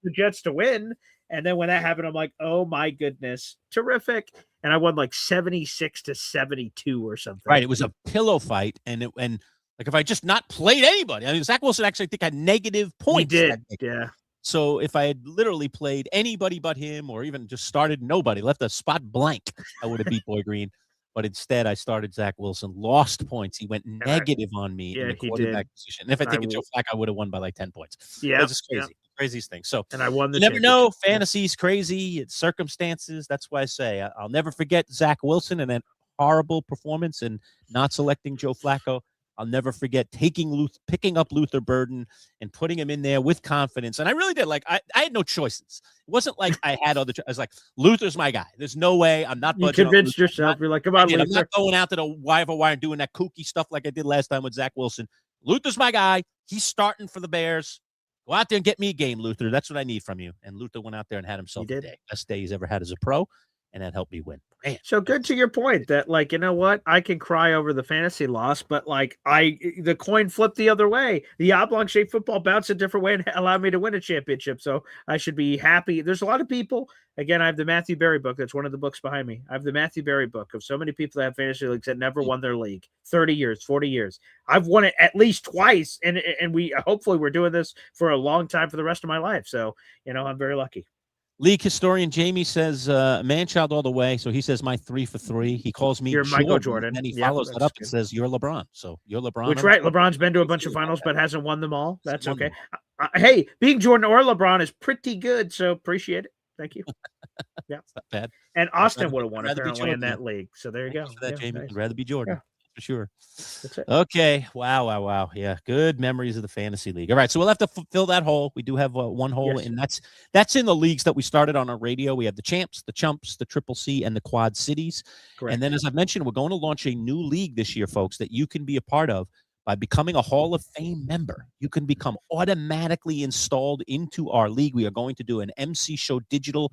the Jets to win. And then when that happened, I'm like, oh my goodness, terrific. And I won like 76-72 or something. Right. It was a pillow fight. And like, if I just not played anybody, I mean, Zach Wilson actually, I think, had negative points. He did. Yeah. So if I had literally played anybody but him, or even just started nobody, left a spot blank, I would have beat Boy Green. But instead, I started Zach Wilson, lost points. He went negative on me in the quarterback position. And if I taken Joe Flacco, I would have won by like 10 points. Yeah. That's just crazy. Craziest thing. So, and I won the you never know. Fantasy's crazy. It's circumstances. That's why I say I'll never forget Zach Wilson and that horrible performance and not selecting Joe Flacco. I'll never forget picking up Luther Burden and putting him in there with confidence. And I really did. Like, I had no choices. It wasn't like I had other choices. I was like, Luther's my guy. There's no way I'm not. You convinced yourself. You're like, come on, Luther. I'm not going out to the wire and doing that kooky stuff like I did last time with Zach Wilson. Luther's my guy. He's starting for the Bears. Go out there and get me a game, Luther. That's what I need from you. And Luther went out there and had himself a day. Best day he's ever had as a pro. And that helped me win. Man. So good to your point that, like, you know what? I can cry over the fantasy loss, but like the coin flipped the other way. The oblong-shaped football bounced a different way and allowed me to win a championship. So I should be happy. There's a lot of people. Again, I have the Matthew Berry book. That's one of the books behind me. I have the Matthew Berry book of so many people that have fantasy leagues that never won their league. 30 years, 40 years. I've won it at least twice. And we hopefully we're doing this for a long time for the rest of my life. So, I'm very lucky. League historian Jamie says Manchild all the way. So he says my 3 for 3. He calls me You're Michael Jordan. And then he follows that up and says you're LeBron. So you're LeBron. Which right. LeBron's been to a bunch of finals, but hasn't won them all. That's okay. Hey, being Jordan or LeBron is pretty good. So appreciate it. Thank you. Yeah. It's not bad. And Austin would have won apparently in that league. So there you go. Jamie. Nice. I'd rather be Jordan. Yeah. For sure. That's it. Okay. Wow. Yeah. Good memories of the fantasy league. All right. So we'll have to fill that hole. We do have one hole, and that's in the leagues that we started on our radio. We have the champs, the chumps, the triple C, and the quad cities. Correct. And then, as I mentioned, we're going to launch a new league this year, folks, that you can be a part of by becoming a Hall of Fame member. You can become automatically installed into our league. We are going to do an MC Show Digital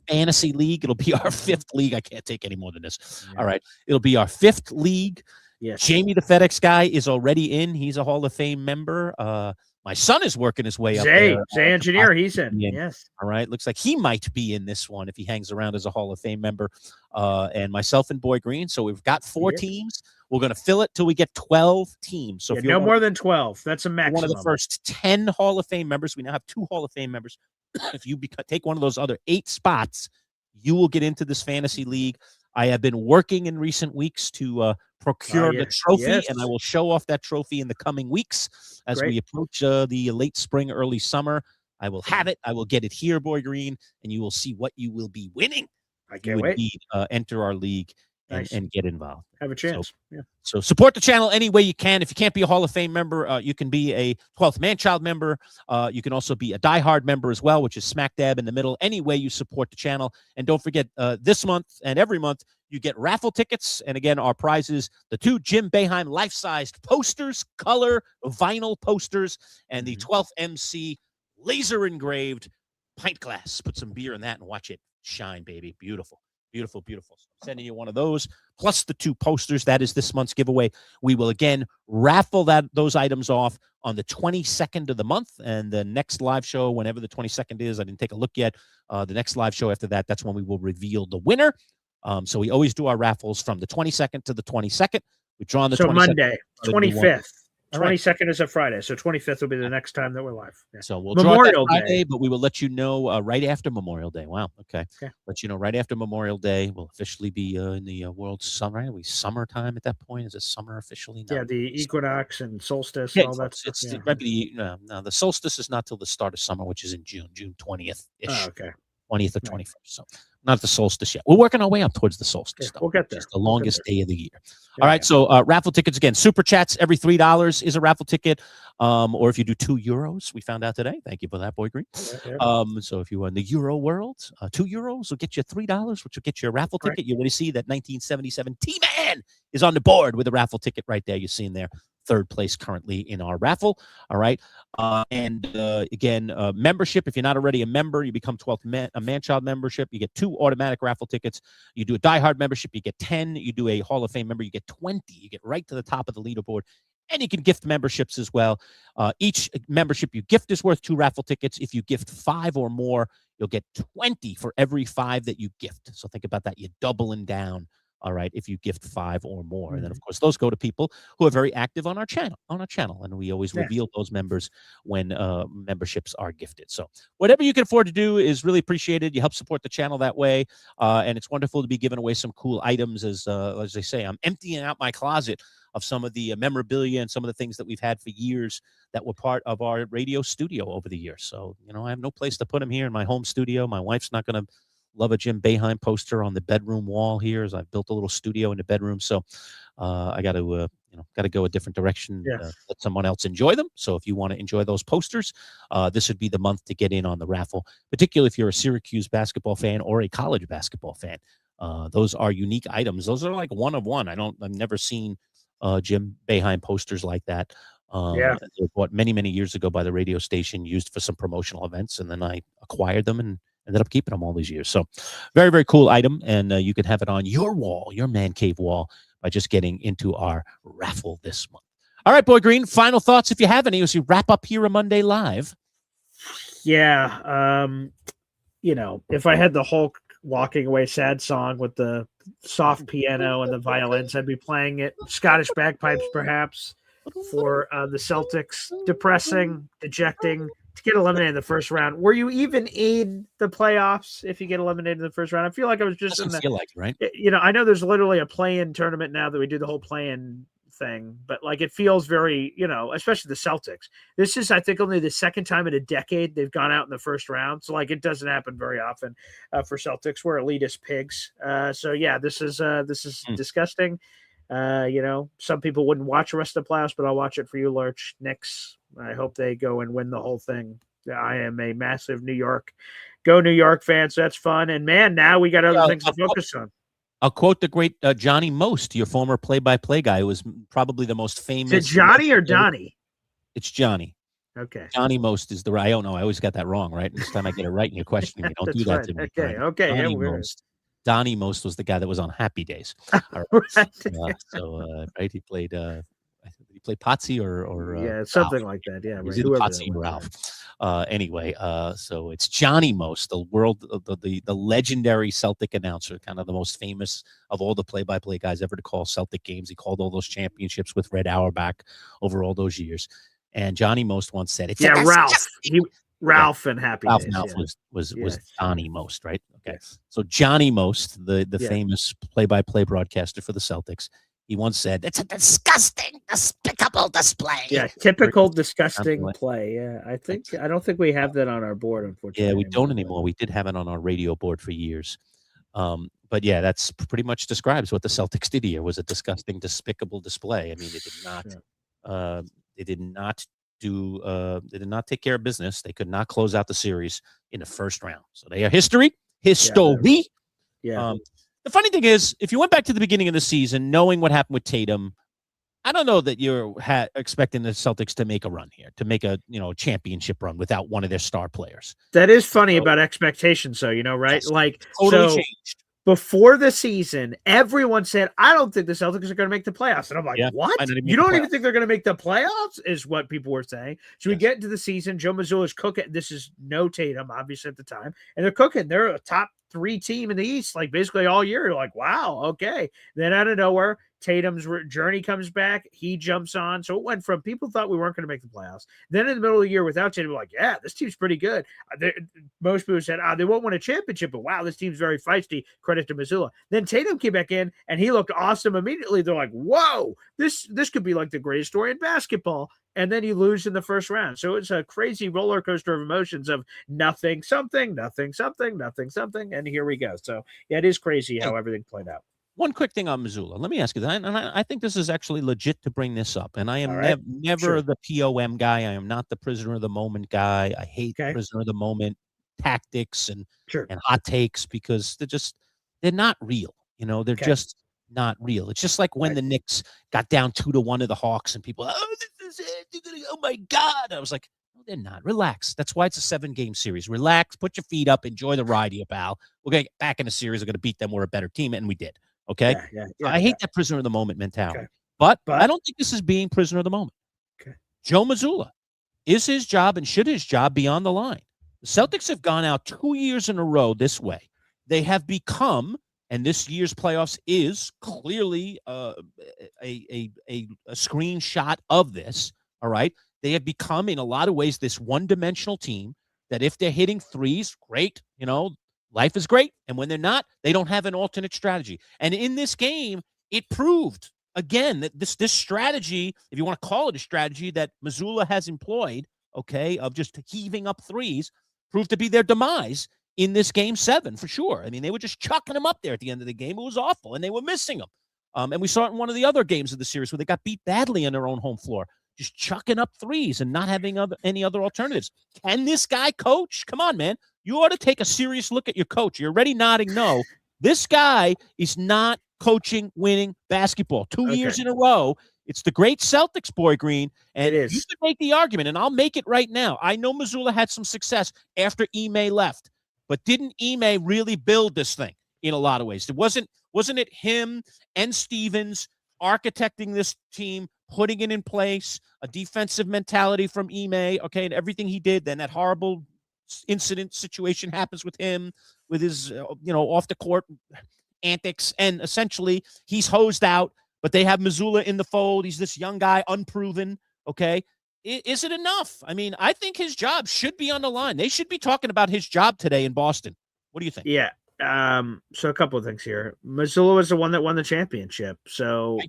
Fantasy League. It'll be our 5th league. I can't take any more than this. Yeah. All right. It'll be our 5th league. Yes. Jamie, the FedEx guy, is already in. He's a Hall of Fame member. My son is working his way up there. Zay Engineer, he's in. Yes. All right. Looks like he might be in this one if he hangs around as a Hall of Fame member. And myself and Boy Green. So we've got 4 teams. We're going to fill it till we get 12 teams. So if you're no more than 12. That's a maximum. One of the first 10 Hall of Fame members. We now have 2 Hall of Fame members. If you take one of those other 8 spots, you will get into this fantasy league. I have been working in recent weeks to procure the trophy, and I will show off that trophy in the coming weeks as we approach the late spring, early summer. I will have it. I will get it here, Boy Green, and you will see what you will be winning. I can't wait. Enter our league and get involved. Have a chance. So support the channel any way you can. If you can't be a Hall of Fame member, you can be a 12th Manchild member. You can also be a diehard member as well, which is smack dab in the middle. Any way you support the channel. And don't forget, this month and every month, you get raffle tickets. And again, our prizes, the 2 Jim Boeheim life-sized posters, color vinyl posters, and the 12th MC laser engraved pint glass. Put some beer in that and watch it shine, baby. Beautiful. Beautiful, beautiful. So I'm sending you one of those, plus the 2 posters. That is this month's giveaway. We will again raffle those items off on the 22nd of the month, and the next live show, whenever the 22nd is, I didn't take a look yet. The next live show after that, that's when we will reveal the winner. So we always do our raffles from the 22nd to the 22nd. We draw on the 22nd. Monday, 25th. All right. 22nd is a Friday, so 25th will be the next time that we're live. Yeah. So we'll Memorial draw that Friday, Day, but we will let you know right after Memorial Day. Wow. Okay. Let you know right after Memorial Day. We'll officially be in the world summer. Right? Are we summertime at that point? Is it summer officially? No. Yeah, the equinox and solstice and all that stuff. It might be no, the solstice is not till the start of summer, which is in June 20th ish. Oh, okay. 20th or 21st. So not the solstice yet. We're working our way up towards the solstice. We'll get there. It's the longest day of the year. All right. So raffle tickets again. Super chats every $3 is a raffle ticket. Or if you do €2, we found out today. Thank you for that, Boy Green. So if you are in the Euro world, €2 will get you $3, which will get you a raffle ticket. You already see that 1977 T-Man is on the board with a raffle ticket right there. You're seeing there. 3rd place currently in our raffle. All right. Again, membership. If you're not already a member, you become 12th a Manchild membership. You get 2 automatic raffle tickets. You do a diehard membership, you get 10. You do a Hall of Fame member, you get 20. You get right to the top of the leaderboard. And you can gift memberships as well. Each membership you gift is worth 2 raffle tickets. If you gift 5 or more, you'll get 20 for every 5 that you gift. So think about that. You're doubling down. All right, if you gift 5 or more. And then, of course, those go to people who are very active on our channel. And we always reveal those members when memberships are gifted. So whatever you can afford to do is really appreciated. You help support the channel that way. And it's wonderful to be giving away some cool items. As they say, I'm emptying out my closet of some of the memorabilia and some of the things that we've had for years that were part of our radio studio over the years. So, I have no place to put them here in my home studio. My wife's not going to love a Jim Boeheim poster on the bedroom wall here, as I've built a little studio in the bedroom. So I got to, go a different direction. Let someone else enjoy them. So if you want to enjoy those posters, this would be the month to get in on the raffle, particularly if you're a Syracuse basketball fan or a college basketball fan. Those are unique items. Those are like one of one. I've never seen Jim Boeheim posters like that. They were bought many, many years ago by the radio station, used for some promotional events, and then I acquired them and ended up keeping them all these years. So very, very cool item. And you can have it on your wall, your man cave wall, by just getting into our raffle this month. All right, Boy Green, final thoughts if you have any as you wrap up here a Monday Live. Yeah. If I had the Hulk walking away sad song with the soft piano and the violins, I'd be playing it. Scottish bagpipes, perhaps, for the Celtics. Depressing, dejecting. To get eliminated in the first round. Were you even in the playoffs if you get eliminated in the first round? I feel like I was just in the, feel like, right? I know there's literally a play-in tournament now that we do the whole play-in thing, but like it feels very, especially the Celtics. This is, I think, only the second time in a decade they've gone out in the first round. So like it doesn't happen very often for Celtics. We're elitist pigs. So yeah, this is disgusting. Some people wouldn't watch the rest of the playoffs, but I'll watch it for you, Lurch. Knicks. I hope they go and win the whole thing. I am a massive New York fan, so that's fun. And man, now we got other things to focus on. I'll quote the great Johnny Most, your former play-by-play guy, who was probably the most famous. Is it Johnny or Donnie? It's Johnny. Okay. Johnny Most is the right. I don't know. I always got that wrong, right? This time I get it right in your question. You don't do that to me. Okay. Right? Okay. Donnie Most was the guy that was on Happy Days. Right. Right. He played Potsy or something Ralph. like that. Yeah. Right. Either Potsy or Ralph. Anyway, so it's Johnny Most, the legendary Celtic announcer, kind of the most famous of all the play-by-play guys ever to call Celtic games. He called all those championships with Red Auerbach over all those years. And Johnny Most once said, Ralph and Happy Ralph Days. Mouth was Johnny Most, right? Okay. So Johnny Most, the famous play-by-play broadcaster for the Celtics, he once said, "It's a disgusting, despicable display." Yeah, typical disgusting play. Yeah, I don't think we have that on our board, unfortunately. Yeah, we don't anymore. We did have it on our radio board for years. But yeah, that's pretty much describes what the Celtics did here. Was a disgusting, despicable display. I mean, they did not take care of business. They could not close out the series in the first round. So they are history. Yeah. The funny thing is, if you went back to the beginning of the season, knowing what happened with Tatum, I don't know that you're expecting the Celtics to make a run here, to make a championship run without one of their star players. That is funny So, about expectations, though, right? yes, Like, totally so changed. before the season, everyone said, I don't think the Celtics are going to make the playoffs. And I'm like, Yeah, what? might not even You make the don't even playoffs. think they're going to make the playoffs? Is what people were saying. So we Yes. get into the season. Joe Mazzulla's cooking. This is no Tatum, obviously, at the time. And they're cooking. They're a top 3 team in the East, like basically all year. You're like, wow, okay. Then out of nowhere, Tatum's journey comes back. He jumps on. So it went from people thought we weren't going to make the playoffs. Then in the middle of the year without Tatum, we're like, yeah, this team's pretty good. Most people said, they won't win a championship, but wow, this team's very feisty. Credit to Mazzulla. Then Tatum came back in and he looked awesome immediately. They're like, whoa, this could be like the greatest story in basketball. And then you lose in the first round. So it's a crazy roller coaster of emotions of nothing, something, nothing, something, nothing, something. And here we go. So yeah, it is crazy how everything played out. One quick thing on Missoula. Let me ask you that, and I think this is actually legit to bring this up. And I am right. never Sure. the POM guy. I am not the prisoner of the moment guy. I hate prisoner of the moment tactics and hot takes because they're not real. They're just not real. It's just like when the Knicks got down 2-1 to the Hawks, and people, this is it. Oh my God! I was like, no, they're not. Relax. That's why it's a 7-game series. Relax. Put your feet up. Enjoy the ride, you pal. We're gonna get back in the series. We're gonna beat them. We're a better team, and we did. Okay. I hate that prisoner of the moment mentality, but I don't think this is being prisoner of the moment. Joe Mazzulla, is his job and should his job be on the line? The Celtics have gone out 2 years in a row this way. They have become, and this year's playoffs is clearly a screenshot of this. All right. They have become, in a lot of ways, this one-dimensional team that if they're hitting threes, great, life is great. And when they're not, they don't have an alternate strategy. And in this game, it proved, again, that this strategy, if you want to call it a strategy that Mazzulla has employed, of just heaving up threes, proved to be their demise in this game 7, for sure. I mean, they were just chucking them up there at the end of the game. It was awful, and they were missing them. And we saw it in one of the other games of the series where they got beat badly on their own home floor, just chucking up threes and not having any other alternatives. Can this guy coach? Come on, man. You ought to take a serious look at your coach. You're already nodding no. This guy is not coaching winning basketball. 2 years in a row. It's the great Celtics, Boy Green. And you could make the argument, and I'll make it right now. I know Mazzulla had some success after Ime left, but didn't Ime really build this thing in a lot of ways? Wasn't it him and Stevens architecting this team, putting it in place, a defensive mentality from Ime, and everything he did, then that horrible incident situation happens with him, with his, off the court antics, and essentially he's hosed out, but they have Mazzulla in the fold. He's this young guy, unproven, Is it enough? I mean, I think his job should be on the line. They should be talking about his job today in Boston. What do you think? Yeah. So a couple of things here. Mazzulla was the one that won the championship. So,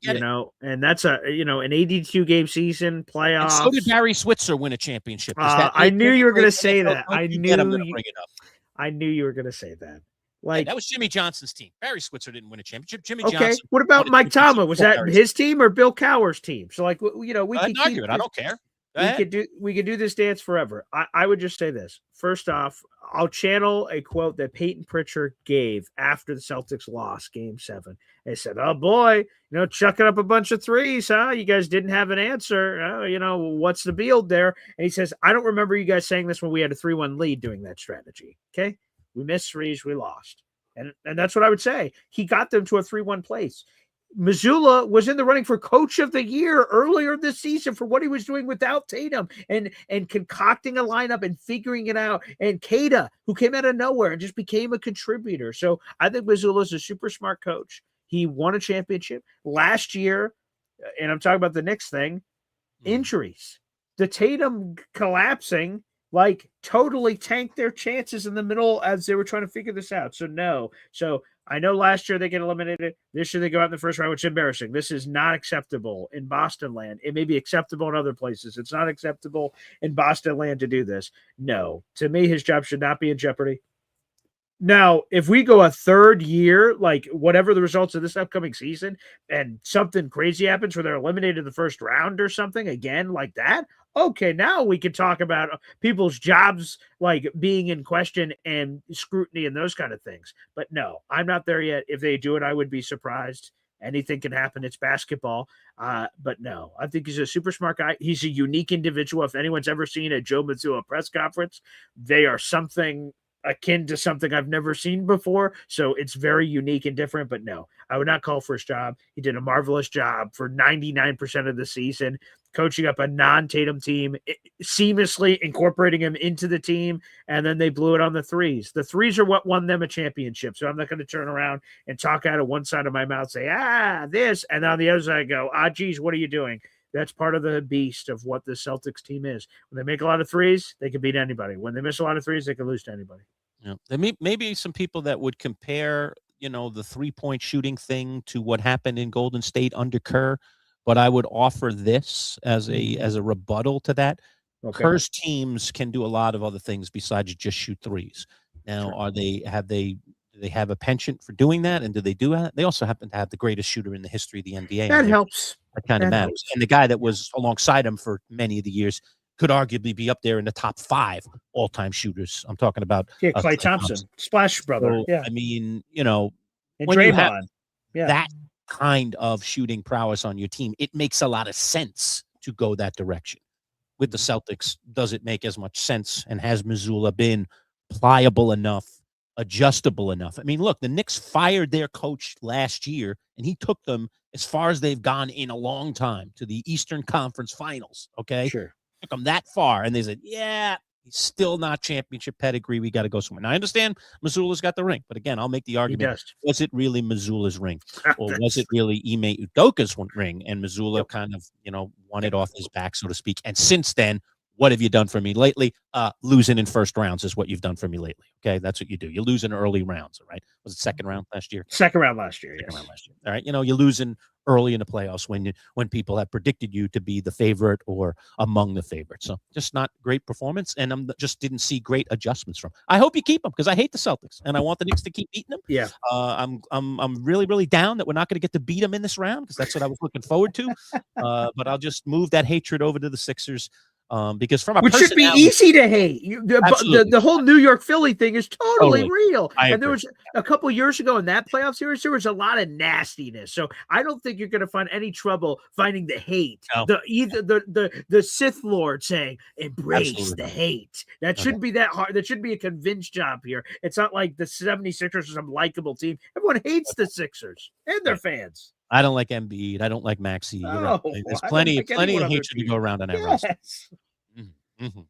and that's an 82 game season, playoffs. And so did Barry Switzer win a championship. I knew you were going to say that. I knew I'm going to bring it up. I knew you were going to say that. Like, that was Jimmy Johnson's team. Barry Switzer didn't win a championship. Jimmy Johnson. What about Mike Tomlin? Was that his team or Bill Cowher's team? So, like, we can argue it. I don't care. We could do this dance forever. I would just say this. First off, I'll channel a quote that Peyton Pritchard gave after the Celtics lost Game 7. They said, "Oh boy, chucking up a bunch of threes, huh? You guys didn't have an answer. What's the build there?" And he says, "I don't remember you guys saying this when we had a 3-1 lead doing that strategy. Okay, we missed threes, we lost." And that's what I would say. He got them to a 3-1 place. Mazzulla was in the running for coach of the year earlier this season for what he was doing without Tatum and concocting a lineup and figuring it out. And Keita, who came out of nowhere and just became a contributor. So I think Mazzulla is a super smart coach. He won a championship last year. And I'm talking about the Knicks thing, injuries. The Tatum collapsing totally tanked their chances in the middle as they were trying to figure this out. So no. So I know last year they get eliminated. This year they go out in the first round, which is embarrassing. This is not acceptable in Boston land. It may be acceptable in other places. It's not acceptable in Boston land to do this. No. To me, his job should not be in jeopardy. Now, if we go a third year, whatever the results of this upcoming season, and something crazy happens where they're eliminated in the first round or something again like that, okay, now we can talk about people's jobs being in question and scrutiny and those kind of things. But no, I'm not there yet. If they do it, I would be surprised. Anything can happen. It's basketball. But no, I think he's a super smart guy. He's a unique individual. If anyone's ever seen a Joe Mazzulla press conference, they are something akin to something I've never seen before. So it's very unique and different. But no, I would not call for his job. He did a marvelous job for 99% of the season, coaching up a non-Tatum team, seamlessly incorporating him into the team, and then they blew it on the threes. The threes are what won them a championship. So I'm not going to turn around and talk out of one side of my mouth, say, this, and on the other side go, geez, what are you doing? That's part of the beast of what the Celtics team is. When they make a lot of threes, they can beat anybody. When they miss a lot of threes, they can lose to anybody. Yeah. There may be some people that would compare, the 3-point shooting thing to what happened in Golden State under Kerr, but I would offer this as a rebuttal to that. Okay. Kerr's teams can do a lot of other things besides just shoot threes. Now, sure. Do they have a penchant for doing that? And do they do that? They also happen to have the greatest shooter in the history of the NBA. That helps. That kind of matters. Helps. And the guy that was alongside him for many of the years could arguably be up there in the top 5 all-time shooters. I'm talking about Klay Thompson, Splash Brother. So, I mean, and when Draymond. you have that kind of shooting prowess on your team, it makes a lot of sense to go that direction. With the Celtics, does it make as much sense? And has Mazzulla been pliable enough, adjustable enough? I mean, look, the Knicks fired their coach last year, and he took them as far as they've gone in a long time, to the Eastern Conference Finals, okay? Sure. Took them that far, and they said, he's still not championship pedigree. We got to go somewhere. Now, I understand Mazzulla's got the ring, but again, I'll make the argument, was it really Mazzulla's ring? Or was it really Ime Udoka's ring? And Mazzulla kind of, won it off his back, so to speak. And since then, what have you done for me lately? Losing in first rounds is what you've done for me lately. Okay, that's what you do. You lose in early rounds, all right? Was it second round last year? Second round last year, yes. All right, you lose in early in the playoffs when people have predicted you to be the favorite or among the favorites. So just not great performance, and just didn't see great adjustments from. I hope you keep them, because I hate the Celtics and I want the Knicks to keep beating them. Yeah. I'm really, really down that we're not going to get to beat them in this round, because that's what I was looking forward to. But I'll just move that hatred over to the Sixers. Because from a which should be easy to hate. The whole New York Philly thing is totally real. And there was a couple years ago in that playoff series, there was a lot of nastiness. So I don't think you're going to find any trouble finding the hate. No. The Sith Lord saying embrace the hate. That shouldn't be that hard. That shouldn't be a convinced job here. It's not like the 76ers are some likable team. Everyone hates the Sixers and their fans. I don't like Embiid. I don't like Maxey. Right. There's plenty of hatred to go around on that roster. Mm-hmm.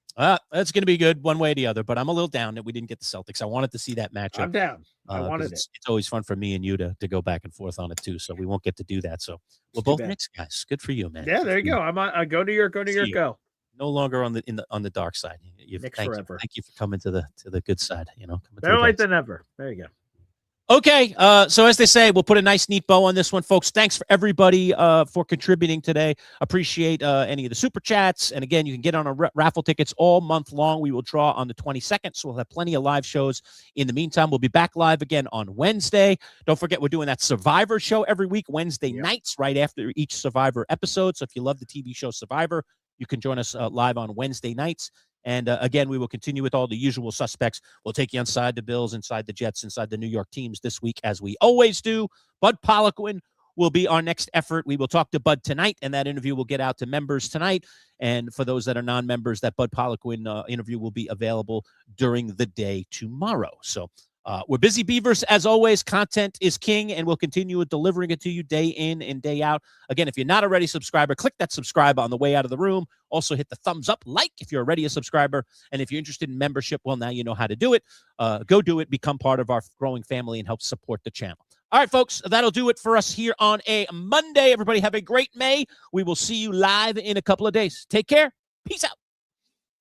That's going to be good one way or the other, but I'm a little down that we didn't get the Celtics. I wanted to see that matchup. I'm down. I wanted it. It's always fun for me and you to go back and forth on it too, so we won't get to do that. So we're both Knicks guys. Good for you, man. Yeah, there you go. I go to your go. No longer on the dark side. Knicks forever. Thank you for coming to the good side. Better late than never. There you go. Okay, so as they say, we'll put a nice, neat bow on this one, folks. Thanks for everybody for contributing today. Appreciate any of the super chats. And again, you can get on our raffle tickets all month long. We will draw on the 22nd, so we'll have plenty of live shows. In the meantime, we'll be back live again on Wednesday. Don't forget, we're doing that Survivor show every week, Wednesday nights, right after each Survivor episode. So if you love the TV show Survivor, you can join us live on Wednesday nights. And again, we will continue with all the usual suspects. We'll take you inside the Bills, inside the Jets, inside the New York teams this week, as we always do. Bud Poliquin will be our next effort. We will talk to Bud tonight, and that interview will get out to members tonight. And for those that are non-members, that Bud Poliquin interview will be available during the day tomorrow. So we're busy beavers, as always. Content is king, and we'll continue with delivering it to you day in and day out. Again, if you're not already a subscriber, click that subscribe on the way out of the room. Also, hit the thumbs up, like if you're already a subscriber. And if you're interested in membership, well, now you know how to do it. Go do it. Become part of our growing family and help support the channel. All right, folks, that'll do it for us here on a Monday. Everybody have a great May. We will see you live in a couple of days. Take care. Peace out.